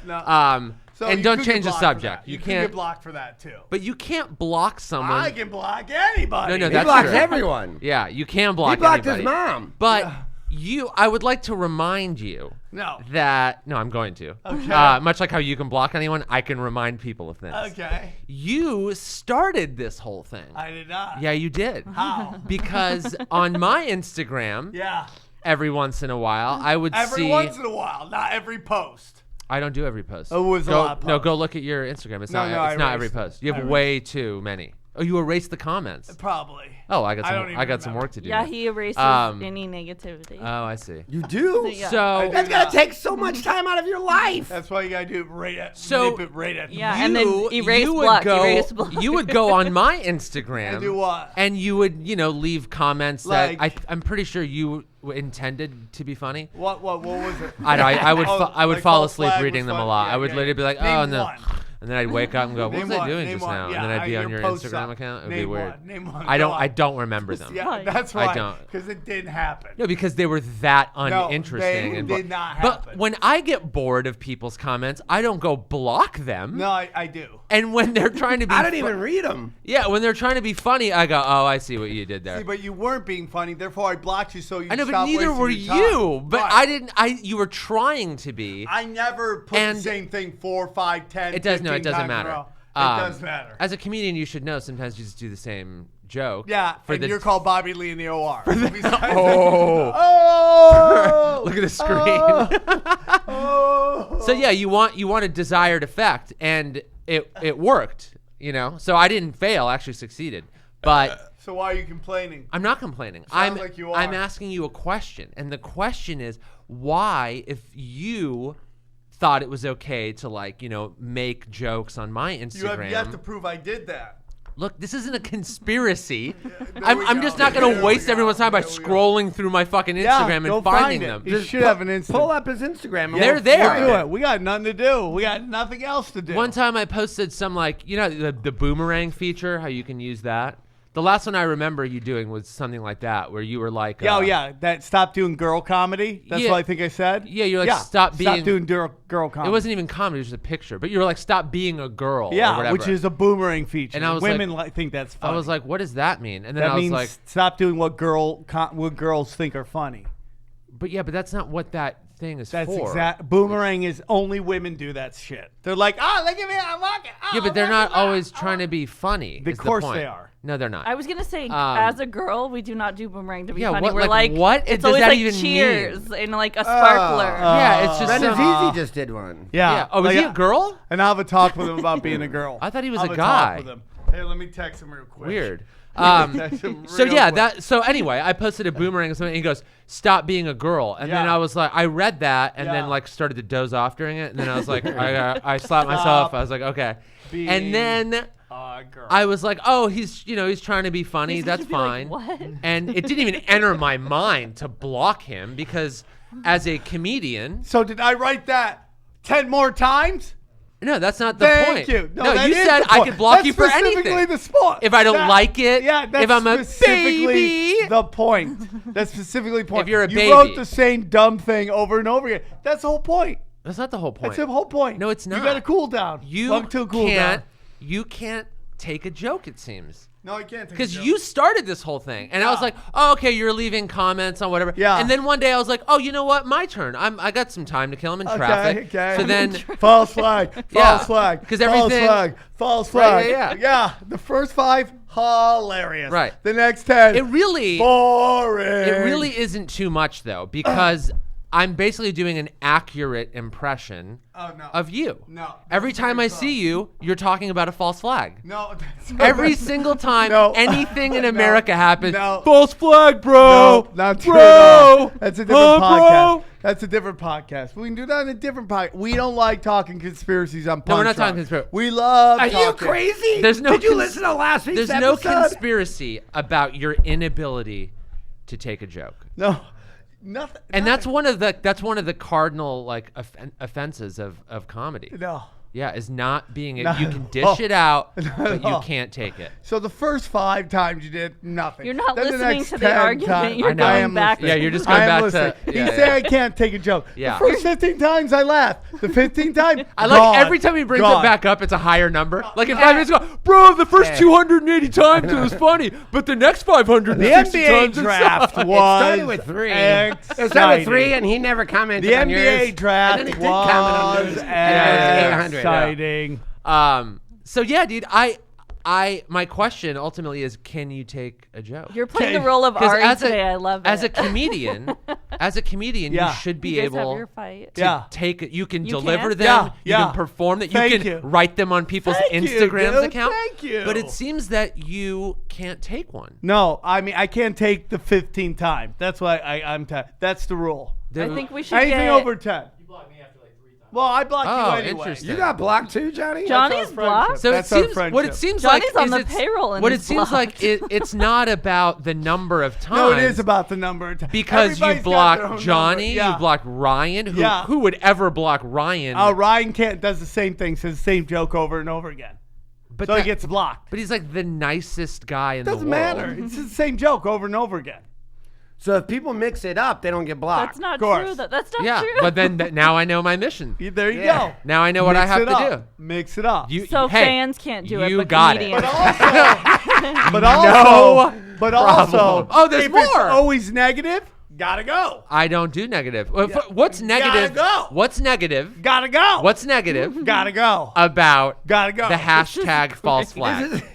So and you don't could get change the blocked for subject. that. You could can't. get blocked for that too. But you can't block someone. I can block anybody. No, He that's blocks true. everyone. Yeah, you can He block blocked anybody. his mom. But I would like to remind you No. that I'm going to. Okay. Much like how you can block anyone, I can remind people of things. Okay. You started this whole thing. I did not. Yeah, you did. How? Because on my Instagram, Yeah. every once in a while, I would Every see. once in a while, not every post. I don't do every post. Oh, it was a go, lot of No, posts. go look at your Instagram. It's No, not. no, it's I not every erased post. it. You I have erased way too many. Oh, you erased the comments. Probably. Oh, I got I some. don't even I got some remember. work to do. Yeah, now. he erases Um, any negativity. Oh, I see. You do? Yeah. So That's gonna take so much time out of your life. That's why you gotta do it right at. So- nip it right at. Yeah, and then erase you would block, go, erase block. You would go on my Instagram And do what? and you would, leave comments that Like- I'm pretty sure you intended to be funny. What was it? I would Oh, I would like fall false asleep flag reading was them a fun? lot. Yeah, I would yeah, literally be like, Name oh no. one. and then I'd wake up and go, "What was I doing Name just one. now?" Yeah, and then I'd be on your post Instagram up. account. It'd Name be weird. One. Name one. I Go on. don't remember them. Yeah, that's I right. don't. Because it didn't happen. No, because they were that uninteresting. they and did not But happen. when I get bored of people's comments, I don't go block them. No, I do. And when they're trying to be, I don't even read them. Yeah, when they're trying to be funny, I go, "Oh, I see what you did there." See, but you weren't being funny, therefore I blocked you so you I know, but stop neither wasting were your time. you. But Right. I didn't. You were trying to be. I never put And the same thing 4, 5, 10, It does. No, 15 it doesn't times in a matter. row. It does matter. As a comedian, you should know. Sometimes you just do the same joke. Yeah, and you're called Bobby Lee in the OR. Oh. Oh! Look at the screen. Oh! So yeah, you want a desired effect, and it worked. You know, so I didn't fail. I actually succeeded. But So why are you complaining? I'm not complaining. Sounds like you are. I'm asking you a question, and the question is why, if you thought it was okay to make jokes on my Instagram. You have yet to prove I did that. Look, this isn't a conspiracy. There I'm we just go. not going There to we waste go. everyone's time by There we go. scrolling through my fucking Instagram go and finding find it. them. You should have an Instagram. Pull up his Instagram. and They're we'll there. find Do it. it. We got nothing to do. We got nothing else to do. One time I posted some the boomerang feature, how you can use that. The last one I remember you doing was something like that, where you were like, that stop doing girl comedy. That's Yeah. what I think I said. Yeah, you're like, stop doing girl comedy. It wasn't even comedy, it was just a picture. But you were like, stop being a girl. or Yeah, whatever. which is a boomerang feature. And I was Women like- think that's funny. I was like, what does that mean? And then that I was means like, stop doing what girls think are funny. but that's not what that thing is That's for. exact. Boomerang is only women do that shit. They're like, oh, look at me, I'm walking. Oh, Yeah, but they're look not at always that. trying to be funny. Of is the course point. they are. No, they're not. I was gonna say, as a girl, we do not do boomerang to be Yeah, funny. what- We're like, what It's does always that like even mean? cheers and like a sparkler. Yeah, it's just Brendan some- Easy just did one. Yeah. Oh, was like, he a girl? And I'll have a talk with him about being a girl. I thought he was I'll a have guy. talk with him. Hey, let me text him real quick. Weird. Text him So real yeah, quick. so anyway, I posted a boomerang or something, and he goes, "Stop being a girl," and then Yeah. I was like, I read that, and Yeah. then like started to doze off during it, and then I was like, I slapped myself. I was like, okay, being and then girl. I was like, oh, he's trying to be funny. He's That's gonna be fine. like, what? And it didn't even enter my mind to block him because as a comedian, So did I write that 10 more times? no, that's not the Thank point. you. No, that you is said the I point. could block That's you for specifically anything. the sport. If I don't like it, yeah, that's if I'm a specifically baby. the point. That's specifically the point. If you're a you baby. wrote the same dumb thing over and over again. That's the whole point. That's not the whole point. That's the whole point. No, it's not. You got to cool down. You Welcome to a cool can't. down. You can't take a joke. It seems. No, I can't. Because you started this whole thing, and I was Yeah. like, "Oh, okay, you're leaving comments on whatever." Yeah. And then one day I was like, "Oh, you know what? My turn. I got some time to kill him in traffic." Okay. So then, false flag. Yeah, False flag. 'cause false everything- flag. False Right, flag. yeah. The first 5 hilarious. Right. The next 10 it really, boring. it really isn't too much though, because I'm basically doing an accurate impression Oh no. of you. No. Every that's time very I see you, you're talking about a false flag. No. That's Every single time No. anything in No. America happens, No. false flag, bro. No, not true bro. at all. That's a different Huh, podcast. bro? That's a different podcast. We can do that in a different podcast. We don't like talking conspiracies on No, we're not Punch talking Drunk. conspiracy. We love Are you talking. crazy? There's no Did you cons- listen to last week's There's no episode? conspiracy about your inability to take a joke. No. Nothing. And that's one of the cardinal like offenses of comedy. No. Yeah, is not being you Not can at dish all. it out, Not but at you all. can't take it. So the first 5 times you did nothing. You're not Then the listening next to the 10 argument. times- You're I know. I going am back. listening. Yeah, you're just I going am back to- listening. yeah, He yeah. said I can't take a joke. Yeah. The first 15 times I laughed. The 15th time, I like gone. every time he brings Gone. it back up, it's a higher number. Like in 5 minutes ago, bro, the first 280 times it was funny, but the next 560 The NBA times it draft sucked. was It started with 3. It started with 3, and he never commented The on yours. NBA draft And then he did comment on yours, was and it was 800. exciting. So yeah, dude, my question ultimately is, can you take a joke? You're playing Okay. the role of 'Cause Ari today. I love it. As a comedian, Yeah. you should be you guys have able your fight. to Yeah. take it. You can You deliver can? them. Yeah, You yeah. can perform that. Thank You can you. write them on people's Thank you, Instagrams dude. account. Thank you. But it seems that you can't take one. No, I mean I can't take the 15th time. That's why I'm. That's the rule. I think we should Anything get over 10. Well, I blocked Oh, you anyway. interesting. You got blocked too, Johnny? Johnny's blocked. So That's it our seems friendship. what it seems Johnny's like on is the it's- payroll and what he's it seems like it's not about the number of times. No, it is about the number of times. because you Everybody's got their own blocked Johnny, number. Yeah. you blocked Ryan. Yeah. Who would ever block Ryan? Ryan does the same thing, says the same joke over and over again. but So he that- gets blocked. But he's like the nicest guy in Doesn't the world. matter. It's the same joke over and over again. So if people mix it up, they don't get blocked. That's not Of course. true. That's not Yeah, true. but then now I know my mission. There you Yeah. go. Now I know what I Mix have it to up. do. Mix it up. So hey, fans can't do it, you but got comedians. it. But also, problem. Oh, there's if it's more. always negative, gotta go. I don't do negative. What's negative? go. What's negative? Gotta go. What's negative Gotta go. about Gotta go. the hashtag false flag? This is-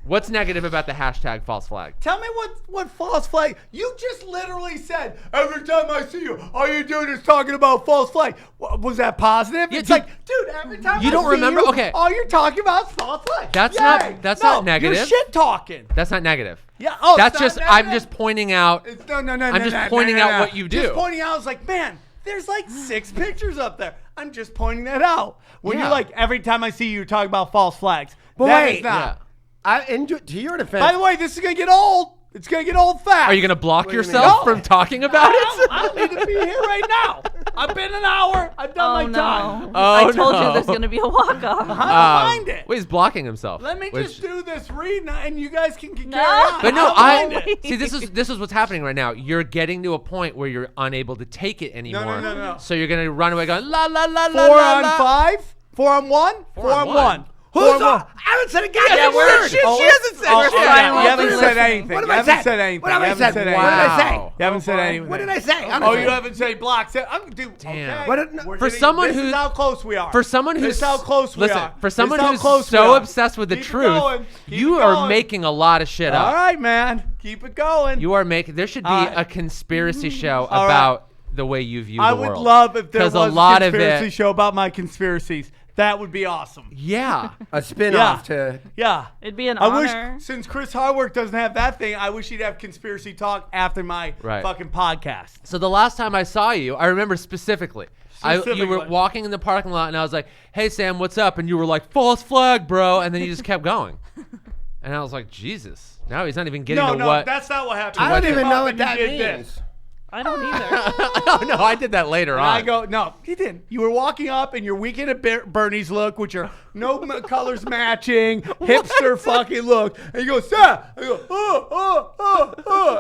What's negative about the hashtag false flag? Tell me what false flag. You just literally said every time I see you, all you're doing is talking about false flag. Was that positive? Yeah, it's dude, like, dude, every time you I don't see remember- you, okay. all you're talking about is false flag. That's Yay. not No, negative. You're shit talking. That's not negative. Yeah. Oh, That's it's not just negative? I'm just pointing out. It's, no. I'm just pointing out what you do. Just pointing out, it's like, man, there's like 6 pictures up there. I'm just pointing that out. When Yeah. you're like, every time I see you, you're talking about false flags. But That wait, is not. Yeah. To your defense, By the way, this is gonna get old. It's gonna get old fast. Are you gonna block What do you mean? yourself No. from talking about it? I don't need to be here right now. I've been an hour. I've done Oh my no! time. I told no. you there's gonna be a walk off. I don't mind it. Wait, he's blocking himself. Let me which- just do this read, and you guys can carry No. on. But no, don't mind I it. see. This is what's happening right now. You're getting to a point where you're unable to take it anymore. no. So you're gonna run away going la la la la 4 la, on la. 5, 4 on 1, 4 on 1. who's on? I haven't said a goddamn word. She hasn't said Oh, shit. yeah, you haven't Listening. said anything. What You have I haven't said? said anything. What have You I haven't said? said What did I say? Wow. You haven't said anything. What did I say? Oh, you haven't said block. Dude, Damn. okay. What- We're For getting- someone this who- is how close we are. For someone who's This is how close we listen, are. for someone This is how who's close we so are. obsessed with the Keep it truth, going. Keep you it are going. making a lot of shit up. All right, man. Keep it going. You are making. There should be All right. a conspiracy show All right. about the way you view I the would world. love if there was 'Cause a lot a of conspiracy it- show about my conspiracies. That would be awesome. Yeah. A spin-off to. Yeah. It'd be an I honor. wish, since Chris Hardwick doesn't have that thing, I wish he'd have conspiracy talk after my Right. fucking podcast. So the last time I saw you, I remember specifically. You were Specifically. walking in the parking lot, and I was like, "Hey Sam, what's up?" And you were like, "False flag, bro," and then you just kept going. And I was like, "Jesus!" Now he's not even getting No, to no, what. that's not what happened. I don't You even came know up what and you that did means. this. I don't either. Oh no, I did that later And on. I go, no, you didn't. You were walking up in your Weekend at Bernie's look, with your colors matching, hipster fucking look. And you go, sir. I go,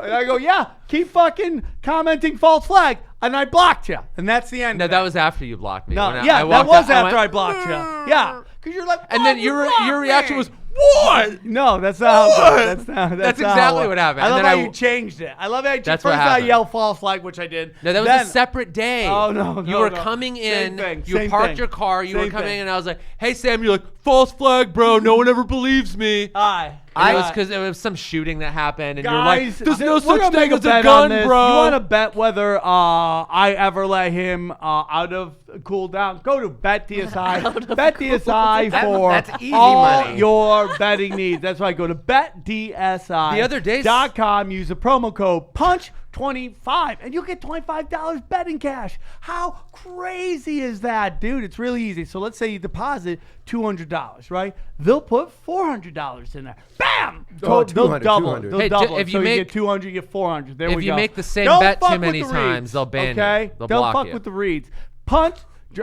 And I go, yeah, keep fucking commenting false flag. And I blocked you. And that's the end. No, of that it. was after you blocked me. No, When yeah, I that walked was out, after I went, blocked you. Yeah. Because you're like, And "Oh, then you your blocked reaction me." was, "What?" No, that's not how That's That's not exactly how what happened. I And love then how I- you changed it. I love how you That's first what I happened. yelled false flag, which I did. No, that was Then- a separate day. Oh, no, You no, were no. coming Same in. thing, You same parked thing. your car. You were Same coming thing. in, and I was like, "Hey Sam," you're like, "False flag, bro. No one ever believes me." Aye. And it was because there was some shooting that happened, and you're like, Guys, "There's no we're such gonna thing make as a bet on gun, this. bro." You want to bet whether I ever let him out of cool down? Go to BetDSI. BetDSI for That's easy all money. your betting needs. That's right. Go to BetDSI. The other day- .com. Use the promo code PUNCH25 and you'll get $25 betting cash. How crazy is that, dude? It's really easy. So let's say you deposit $200, right? They'll put $400 in there. Bam! Oh, They'll 200, double it. 200. They'll Hey, double it. if you So make- you get 200, you get 400. There if we you go. make the same Don't bet fuck too with many the times, reads, they'll ban you. okay? They'll Don't block fuck you. with the reads.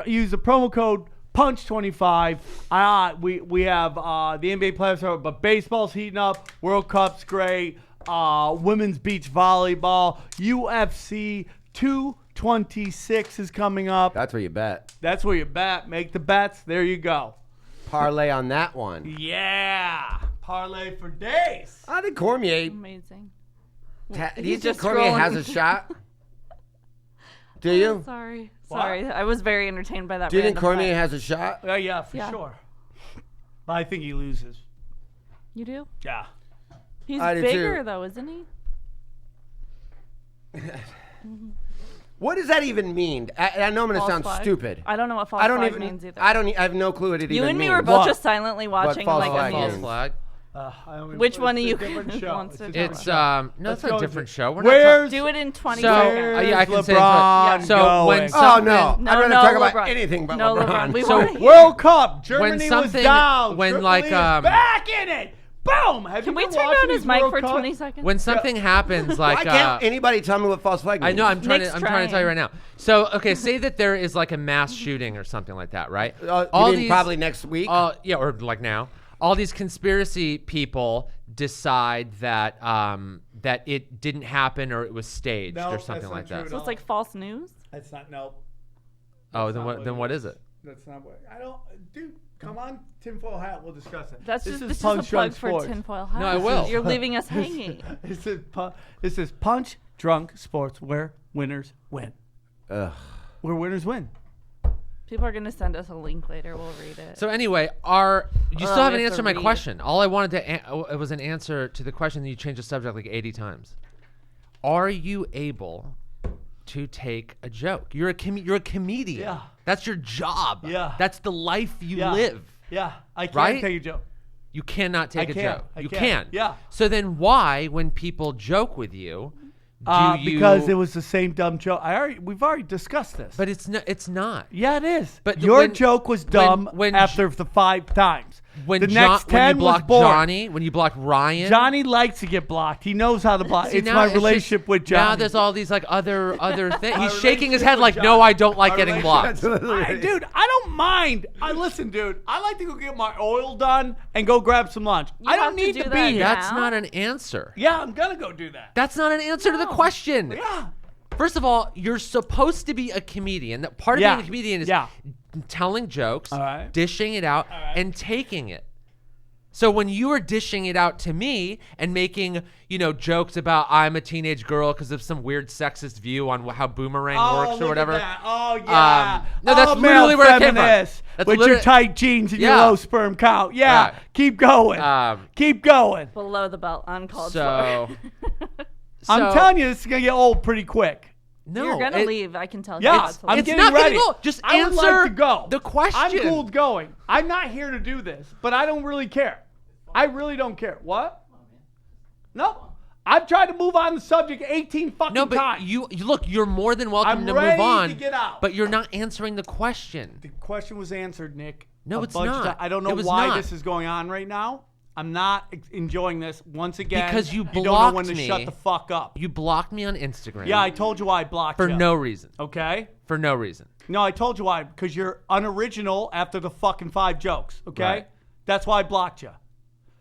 Use the promo code PUNCH25. We have the NBA playoffs are, but baseball's heating up. World Cup's great. Women's beach volleyball. UFC 226 is coming up. That's where you bet. That's where you bet. Make the bets. There you go. Parlay on that one. Yeah. Parlay for days. How did Cormier? Amazing. Do you He's think just Cormier scrolling. has a shot? Do you? Sorry. What? Sorry. I was very entertained by that. Do you think random Cormier fact. has a shot? Yeah, for Yeah. sure. But I think he loses. You do? Yeah. He's I do bigger too. though, isn't he? What does that even mean? I know I'm going to False sound flag? stupid. I don't know what false I don't flag even. means either. I have no clue what it you even and me means. were both What? just silently watching false like flag amused. is? False flag. Which one of it's you a different show. wants It's a to different It's show. no, Let's it's a go different to- show. We're Where's Do it in 20 So, seconds. yeah, I can say it's LeBron what- so when going? some- Oh no! when- I'd rather no, talk about LeBron. anything but No, LeBron. We So- want to World Cup. Germany was something- down. when, Tripoli like, is back in it. Boom. Have Can you we been turn watching on his these mic World for Cup? 20 seconds? when something happens, like Why can't anybody tell me what false flag means? I know I'm trying Nick's to tell you trying. right now. So okay, say that there is like a mass shooting or something like that, right? You mean probably next week. Yeah, or like now. All these conspiracy people decide that that it didn't happen or it was staged No, or that's something not like true that. at So all. it's like false news? That's not no. Oh, That's then not what? Then what is it? That's not what. I don't. Dude, come on, tinfoil hat. We'll discuss it. That's This just is this is a Punch plug Drunk for Sports. tinfoil hat. No, I will. You're leaving us hanging. This is Punch Drunk Sports, where winners win. Ugh. Where winners win. People are gonna send us a link later. We'll read it. So anyway, you still we haven't have to answered my read. question. All I wanted to it was an answer to the question that you changed the subject like 80 times. Are you able to take a joke? You're a comedian. Yeah. That's your job. Yeah. That's the life you Yeah. live. Yeah, I can't Right? take a joke. You cannot take I a can. joke. I You can. can. Yeah. So then why, when people joke with you, do you? Because it was the same dumb joke. We've already discussed this. But it's not. It's not. yeah, it is. But your when- joke was dumb when after the 5 times. When the John, next when 10 you was blocked boring. Johnny, when you blocked Ryan. Johnny likes to get blocked. He knows how to block. See, It's now my just- relationship with Johnny. Now there's all these like other things. My He's shaking his relationship head with like, Johnny. no, I don't like My getting blocked. relationship- Dude, I don't mind. Listen, dude. I like to go get my oil done and go grab some lunch. You I don't have to need do to that be here. now? That's not an answer. Yeah, I'm gonna go do that. That's not an answer to the No. question. Yeah. First of all, you're supposed to be a comedian. That part of Yeah. being a comedian is Yeah. telling jokes, All right. dishing it out, right. and taking it. So when you are dishing it out to me and making, jokes about I'm a teenage girl because of some weird sexist view on how boomerang works or look whatever. At that. Oh, yeah. No, that's oh, literally male where it came from. feminist That's with your literally- tight jeans and your Yeah. low sperm count. Yeah. Yeah. Keep going. Keep going. Below the belt, uncalled So, for. I'm telling you, this is going to get old pretty quick. no, You're gonna it- leave. I can tell you. Yeah, That's I'm it's getting not ready. getting old. Just I would answer like to go. the question. I'm cool with going. I'm not here to do this, but I don't really care. I really don't care. What? No. I've tried to move on the subject 18 fucking No, but times. you look. You're more than welcome I'm to ready move on. to get out. But you're not answering the question. The question was answered, Nick. No, a it's bunch of not. times. I don't know It was why not. this is going on right now. I'm not enjoying this once again. Because you don't know when blocked to me. shut the fuck up. You blocked me on Instagram. Yeah, I told you why I blocked for you. no reason. Okay? For no reason. No, I told you why. Because you're unoriginal after the fucking 5 jokes. Okay? Right. That's why I blocked you.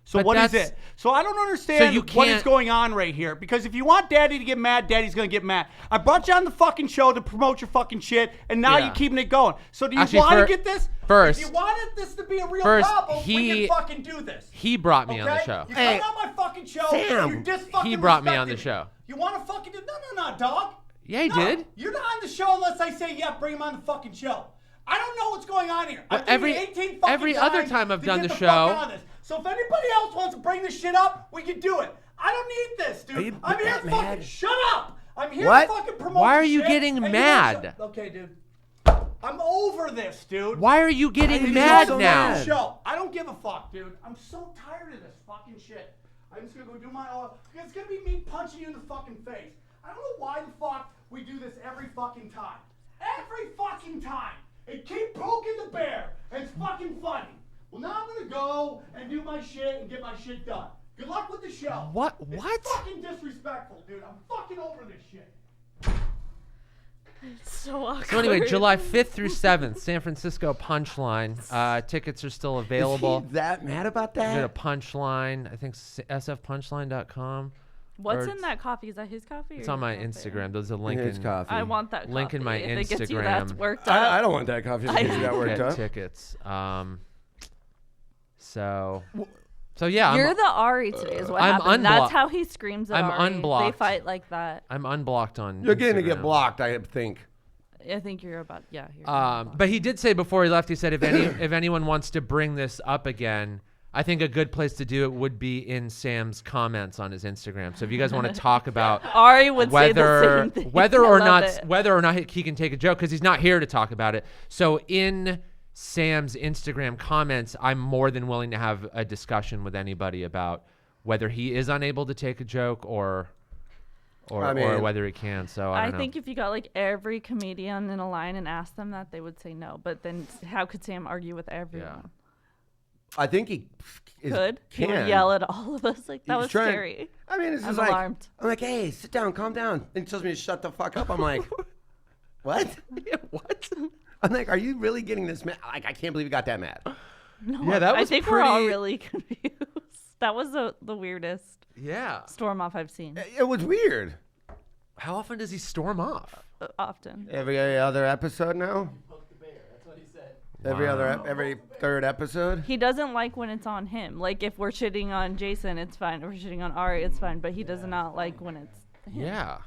So But what is that's- it? So I don't understand you what is can't- going on right here. Because if you want Daddy to get mad, Daddy's going to get mad. I brought you on the fucking show to promote your fucking shit, and now Yeah. you're keeping it going. So do you Actually, want to for- get this? first- If you wanted this to be a real first, problem, we he- can fucking do this. He brought me on the Okay? show. You Hey, come on my fucking show, Sam, and you're fucking he brought me on the respecting show. You want to fucking do? No, dog. Yeah, he No, did. You're not on the show unless I say, yeah, bring him on the fucking show. I don't know what's going on here. Well, I've given you 18 fucking every other times time I've to done get the fuck show- on this. So if anybody else wants to bring this shit up, we can do it. I don't need this, dude. Are you I'm here to fucking mad? shut up. I'm here What? to fucking promote Why are the you shit, getting and you mad? won't shut- Okay, dude. I'm over this, dude. Why are you are getting you mad so now? mad? Show. I don't give a fuck, dude. I'm so tired of this fucking shit. I'm just gonna go do my oil. It's gonna be me punching you in the fucking face. I don't know why the fuck we do this every fucking time. Every fucking time. And keep poking the bear. And it's fucking funny. Well, now I'm gonna go and do my shit and get my shit done. Good luck with the show. What? It's What? fucking disrespectful, dude. I'm fucking over this shit. So awkward. So anyway, July 5th through 7th, San Francisco Punchline. Tickets are still available. Is he that mad about Go to that? Punchline. I think sfpunchline.com. What's or in that coffee? Is that his coffee? It's or on my your coffee? Instagram. There's a link His in. coffee. I want that coffee. Link in my if it gets you that Instagram. worked up. I don't want that coffee. If you got worked Get up. tickets. So yeah, You're the Ari today is what I'm happened. That's unblocked. how he screams at I'm Ari. unblocked. They fight like that. I'm unblocked on. You're going to get Instagram. blocked, I think. I think you're about, yeah. You're unblocked. But he did say before he left, he said if anyone wants to bring this up again, I think a good place to do it would be in Sam's comments on his Instagram. So if you guys want to talk about Ari would say the same thing. whether I or love not it. whether or not he can take a joke, because he's not here to talk about it. So in Sam's Instagram comments, I'm more than willing to have a discussion with anybody about whether he is unable to take a joke or whether he can. So I don't know. think if you got like every comedian in a line and asked them that, they would say no. But then how could Sam argue with everyone? Yeah. I think he He can. would yell at all of us. Like, that was scary. I mean, it's just I'm like, alarmed. I'm like, hey, sit down, calm down. And he tells me to shut the fuck up. I'm like, what? What? I'm like, are you really getting this mad? Like, I can't believe you got that mad. No, Yeah, that I was think we're all pretty- really confused. That was the weirdest Yeah. storm off I've seen It was weird. How often does he storm off? often. Every other episode now? Every third episode? He doesn't like when it's on him. Like, if we're shitting on Jason, it's fine. If we're shitting on Ari, it's fine. But he does not like when it's him. Yeah.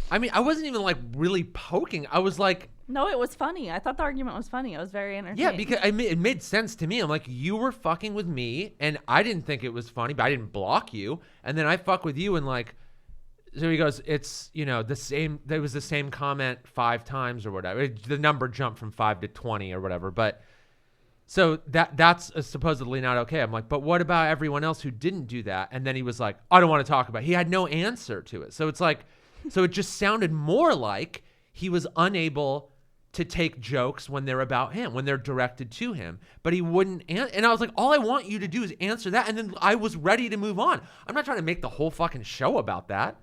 I mean, I wasn't even like really poking. I was like, No, it was funny. I thought the argument was funny. I was very entertained. yeah, because it made sense to me. I'm like, you were fucking with me, and I didn't think it was funny, but I didn't block you. And then I fuck with you, and like, so he goes, it's, the same, there was the same comment 5 times or whatever. The number jumped from 5 to 20 or whatever. But so that's supposedly not okay. I'm like, but what about everyone else who didn't do that? And then he was like, I don't want to talk about it. He had no answer to it. So it's like, so it just sounded more like he was unable to take jokes when they're about him, when they're directed to him. But he wouldn't. And I was like, all I want you to do is answer that. And then I was ready to move on. I'm not trying to make the whole fucking show about that.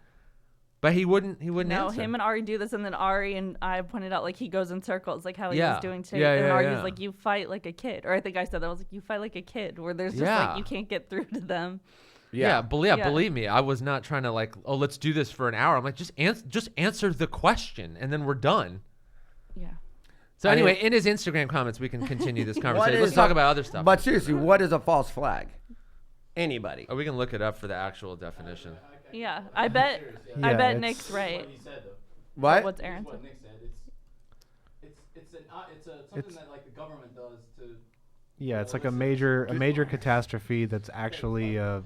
But he wouldn't No, answer. him and Ari do this, and then Ari and I pointed out, like, he goes in circles, like how he Yeah. was doing today. Yeah, and yeah, Ari's yeah. like, you fight like a kid. Or I think I said that. I was like, you fight like a kid, where there's just Yeah. like, you can't get through to them. Yeah, Yeah. believe me, I was not trying to like, oh, let's do this for an hour. I'm like, just answer the question, and then we're done. Yeah. So I anyway, didn't- in his Instagram comments, we can continue this What conversation. Let's is talk a- about other stuff. But seriously, what is a false flag? Anybody. Oh, we can look it up for the actual definition. Yeah. I bet Yeah, it's- Nick's right. What he said, though. What? What's Aaron What said? Nick said. It's something that like the government does to. Yeah, it's like a major catastrophe that's actually a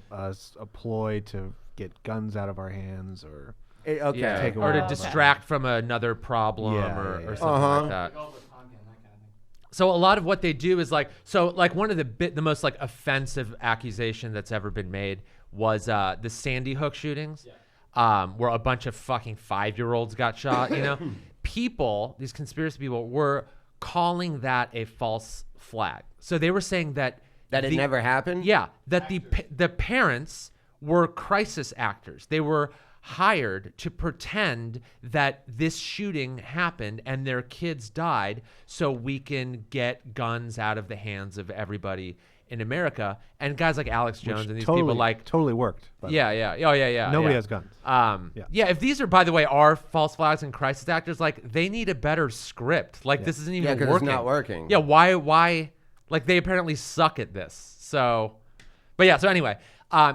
ploy to get guns out of our hands or Okay. Yeah, Take or to away. distract from another problem Yeah, or yeah, yeah. something like that. All the content, that kind of thing. So a lot of what they do is like, so like one of the most like offensive accusation that's ever been made was the Sandy Hook shootings, where a bunch of fucking 5-year-olds got shot. People, these conspiracy people, were calling that a false flag. So they were saying that It never happened? Yeah, that the parents were crisis actors. They were hired to pretend that this shooting happened and their kids died so we can get guns out of the hands of everybody in America. And guys like Alex Jones which and these totally, people like totally worked. by the way. yeah. Nobody yeah. has guns. Yeah, if these are, by the way, are false flags and crisis actors, like they need a better script. Like this isn't even Yeah, 'cause working. it's not working. Yeah, why? Like they apparently suck at this. So, but yeah. So anyway,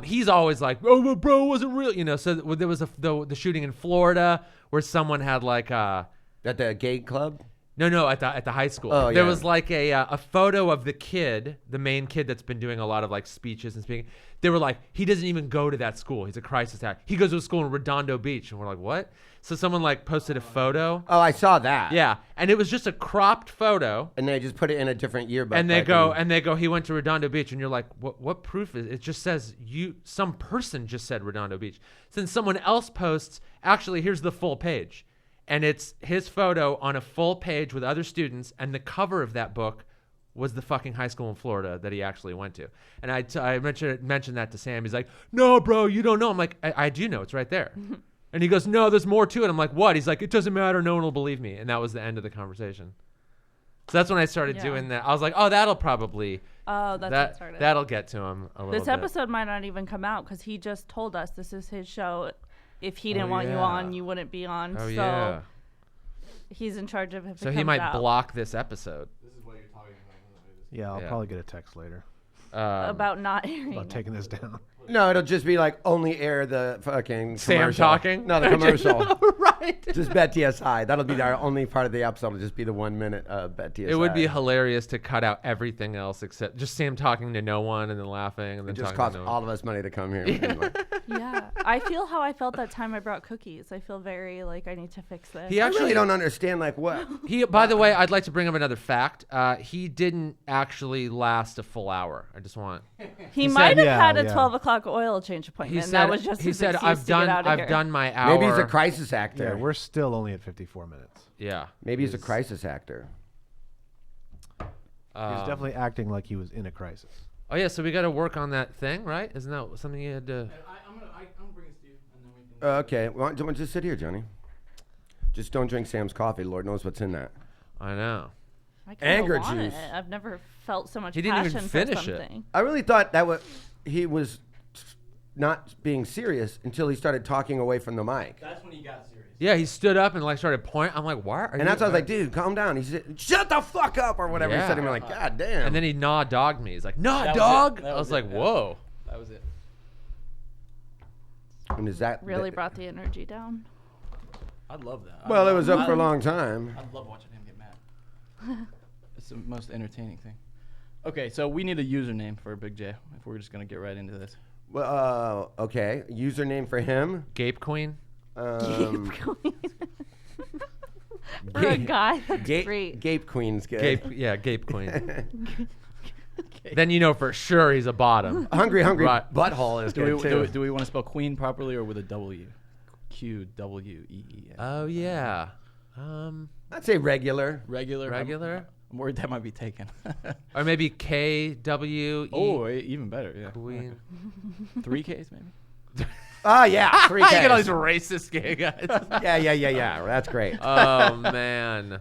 he's always like, oh, but bro, it wasn't real. So there was the shooting in Florida where someone had like At the gay club? no, at the high school. Oh, There yeah. was like a photo of the main kid that's been doing a lot of like speeches and speaking. They were like, he doesn't even go to that school. He's a crisis actor. He goes to a school in Redondo Beach. And we're like, what? So someone like posted a photo. Oh, I saw that. Yeah. And it was just a cropped photo. And they just put it in a different yearbook. And they like go, he went to Redondo Beach. And you're like, what proof is it? It just says some person just said Redondo Beach. Then someone else posts, actually, here's the full page. And it's his photo on a full page with other students, and the cover of that book was the fucking high school in Florida that he actually went to. And I mentioned that to Sam. He's like, no, bro, you don't know. I'm like, I do know. It's right there. And he goes, no, there's more to it. I'm like, what? He's like, it doesn't matter. No one will believe me. And that was the end of the conversation. So that's when I started doing that. I was like, oh, that'll probably... Oh, that's what started. That'll get to him a little bit. This episode might not even come out because he just told us this is his show. If he didn't want you on, you wouldn't be on. Oh, so yeah. he's in charge of if So it he comes might out. block this episode. This is what you're talking about. Yeah, I'll Yeah. probably get a text later about not airing. about it. taking this down. No, it'll just be like only air the fucking Sam commercial. talking? No, the commercial. Right. Just Bet TSI. That'll be our only part of the episode. It'll just be the 1 minute Bet TSI. It would be hilarious to cut out everything else except just Sam talking to no one and then laughing and then It just talking costs to no one. all of us money to come here. Anyway. Yeah, I feel how I felt that time I brought cookies. I feel very like I need to fix this. He I actually really don't understand like what. By the way, I'd like to bring up another fact. He didn't actually last a full hour. I just want. He said- might have Yeah, had a yeah. 12 o'clock oil change appointment. He that said. was just He his said, excuse "I've to get out of I've here." done my hour." Maybe he's a crisis actor. Yeah, we're still only at 54 minutes. Yeah. Maybe he's a crisis actor. He was definitely acting like he was in a crisis. Oh yeah, so we got to work on that thing, right? Isn't that something you had to? I'm gonna bring this to you, and then we can. Okay, well, don't just sit here, Johnny. Just don't drink Sam's coffee. Lord knows what's in that. I know. I kinda Anger want juice. it. I've never felt so much He didn't even passion finish for it. something. I really thought that he was not being serious until he started talking away from the mic. That's when he got serious. Yeah, he stood up and like started pointing. I'm like, why? Are And you, that's why I was like, dude, calm down. He said, shut the fuck up or whatever he Yeah. said. And I'm like, God damn. And then he dogged me. He's like, nah, That was dog. it. That I was was like, it. Yeah. whoa. That was it. And is that Really brought the energy down. I'd love that. Well, it was up for a long time. I love watching him get mad. It's the most entertaining thing. Okay, so we need a username for Big J if we're just gonna get right into this. Well, okay. Username for him. Gape Queen. For a guy, that's great. Gape Queen's good. Gape Queen. Then you know for sure he's a bottom. Hungry Right. Butthole is good too. Do we want to spell Queen properly or with a W? QWEEN. Oh yeah. I'd say regular. Regular. Regular? I'm worried that might be taken. Or maybe KWE. Oh, even better. Yeah. Queen. 3 Ks maybe. Oh, yeah. 3 You get all Ks. these racist gay guys. Yeah. That's great. Oh man,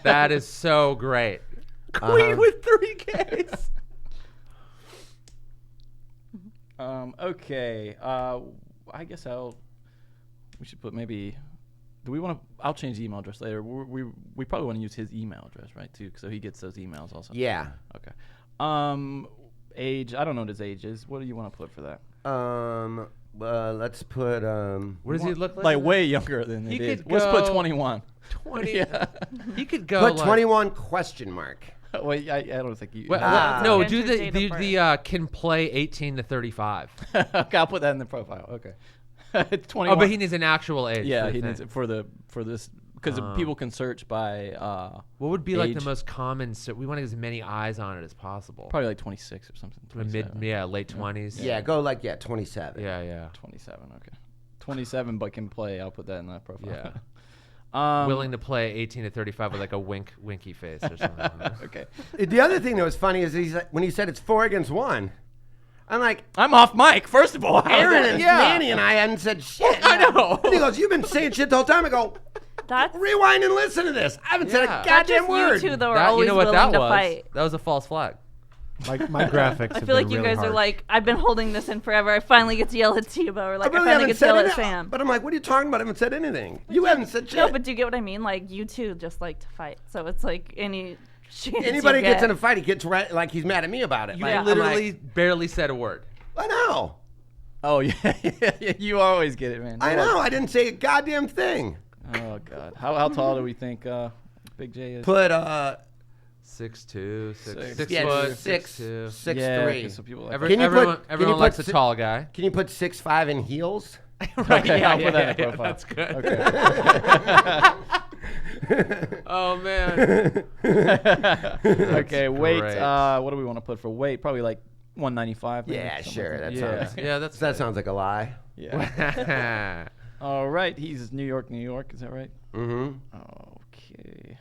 that is so great. Queen with 3 Ks. Okay. I guess we should put maybe. Do we want to? I'll change the email address later. We probably want to use his email address, right? Too, so he gets those emails also. Yeah. Okay. Age. I don't know what his age is. What do you want to put for that? Let's put What does he look like? Like way younger than He it is. could Let's put go 21. 20. Yeah. He could go. put like, 21 question mark. Wait, I don't think you. No, Enter do date of the can play 18 to 35. Okay, I'll put that in the profile. Okay. It's 21. Oh, but he needs an actual age. Yeah, for the he thing. needs it for this because people can search by What would be like the age. most common? So we want as many eyes on it as possible. probably like 26 or something. 27. Late 20s. Yeah, go like 27. Yeah. 27. Okay. 27, but can play. I'll put that in that profile. Yeah. Willing to play 18 to 35 with like a winky face or something. Okay. The other thing that was funny is when he said it's 4 against 1. I'm like, I'm off mic. First of all, Aaron and Yeah. Manny and I hadn't said shit. I know. And he goes, you've been saying shit the whole time. I go, That's rewind and listen to this. I haven't said a Yeah. that's goddamn just word. you two though are That- always you know what willing that to was? fight. That was a false flag. My graphics. I have feel like been you really guys are harsh. like, I've been holding this in forever. I finally get to yell at Tibo, or like I, really finally haven't get to said yell at anything. Sam. But I'm like, what are you talking about? I haven't said anything. You haven't said shit. No, but do you get what I mean? Like you two just like to fight, so it's like any chance Anybody you gets get. in a fight, he gets right, like he's mad at me about it. You Like, I'm literally like, barely said a word. I know. Oh yeah, you always get it, man. I know. I didn't say a goddamn thing. Oh god, how tall do we think Big J is? Put 6'2", Six. 6 yeah, foot, 6'2", 6'3". yeah, 'cause some people like Can you put- Everyone put likes a si- tall guy. Can you put 6'5" in heels? Okay, I'll put that in the yeah, profile. that's good. Okay. Oh man. Okay, weight. great. What do we want to put for weight? Probably like 195. maybe, Yeah, something sure. like That yeah. sounds. Yeah, that's That sounds like a lie. Yeah. All right, he's New York. Is that right? Mm-hmm. Okay.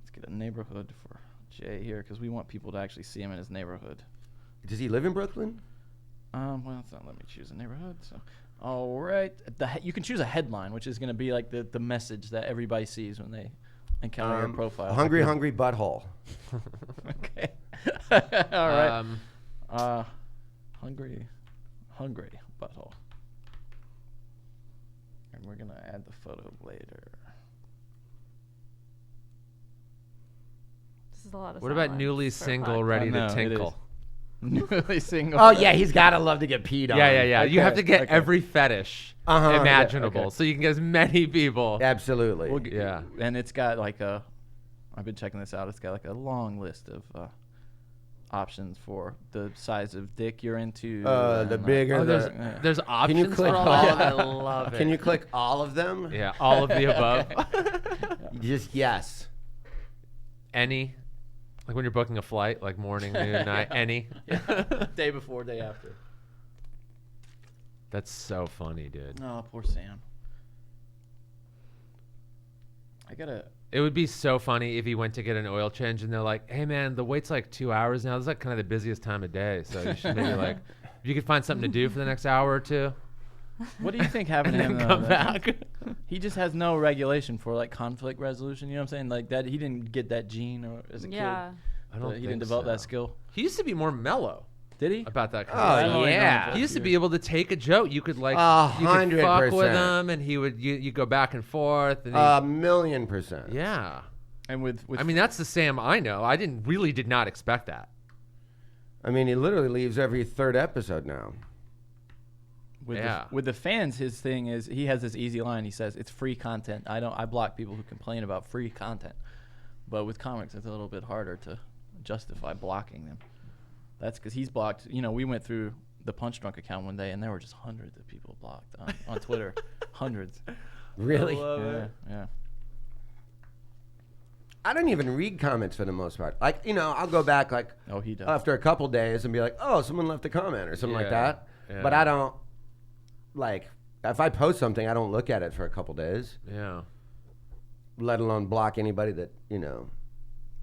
Let's get a neighborhood for Jay here because we want people to actually see him in his neighborhood. Does he live in Brooklyn? Well, it's not let me choose a neighborhood. So, all right, you can choose a headline, which is going to be like the message that everybody sees when they encounter your profile. Hungry butthole. Okay. All right. Hungry butthole. And we're gonna add the photo later. This is a lot of What about silence newly for a single, podcast. ready I know, to it tinkle? is. Newly single. Oh yeah, he's gotta love to get peed on. Yeah. You have Okay, to get okay. every fetish Uh-huh. imaginable, Okay. so you can get as many people. Absolutely. We'll get- Yeah. And it's got like I've been checking this out. It's got like a long list of options for the size of dick you're into. The bigger. Oh, there's options click for all all- that? I love it. Can you click all of them? Yeah, all of the above. Just yes. Any, like when you're booking a flight, like morning, noon, night. Any. Day before, day after. That's so funny, dude. Oh, poor Sam. It would be so funny if he went to get an oil change and they're like, "Hey man, the wait's like 2 hours now. This is like kind of the busiest time of day, so you should maybe like, if you could find something to do for the next hour or two, What do you think happened to him? then come back." He just has no regulation for like conflict resolution. You know what I'm saying? Like that, he didn't get that gene or as a Yeah. I don't kid. He think didn't develop so. that skill. He used to be more mellow Did he? about that kind Oh, of stuff. yeah. He used to be able to take a joke. You could like, 100%. you could fuck with him, and he would you go back and forth. And he, 1,000,000%. yeah. And with I mean, that's the Sam I know. I really did not expect that. I mean, he literally leaves every third episode now. with the fans, his thing is he has this easy line. He says it's free content. I block people who complain about free content, but with comics, it's a little bit harder to justify blocking them. That's because he's blocked. You know, we went through the Punch Drunk account one day, and there were just hundreds of people blocked on Twitter. Hundreds. Really? Yeah. I don't even read comments for the most part. Like, you know, I'll go back like Oh, he does. after a couple days and be like, oh, someone left a comment or something like Yeah. that. Yeah. But I don't, like, if I post something, I don't look at it for a couple days, Yeah. let alone block anybody that, you know,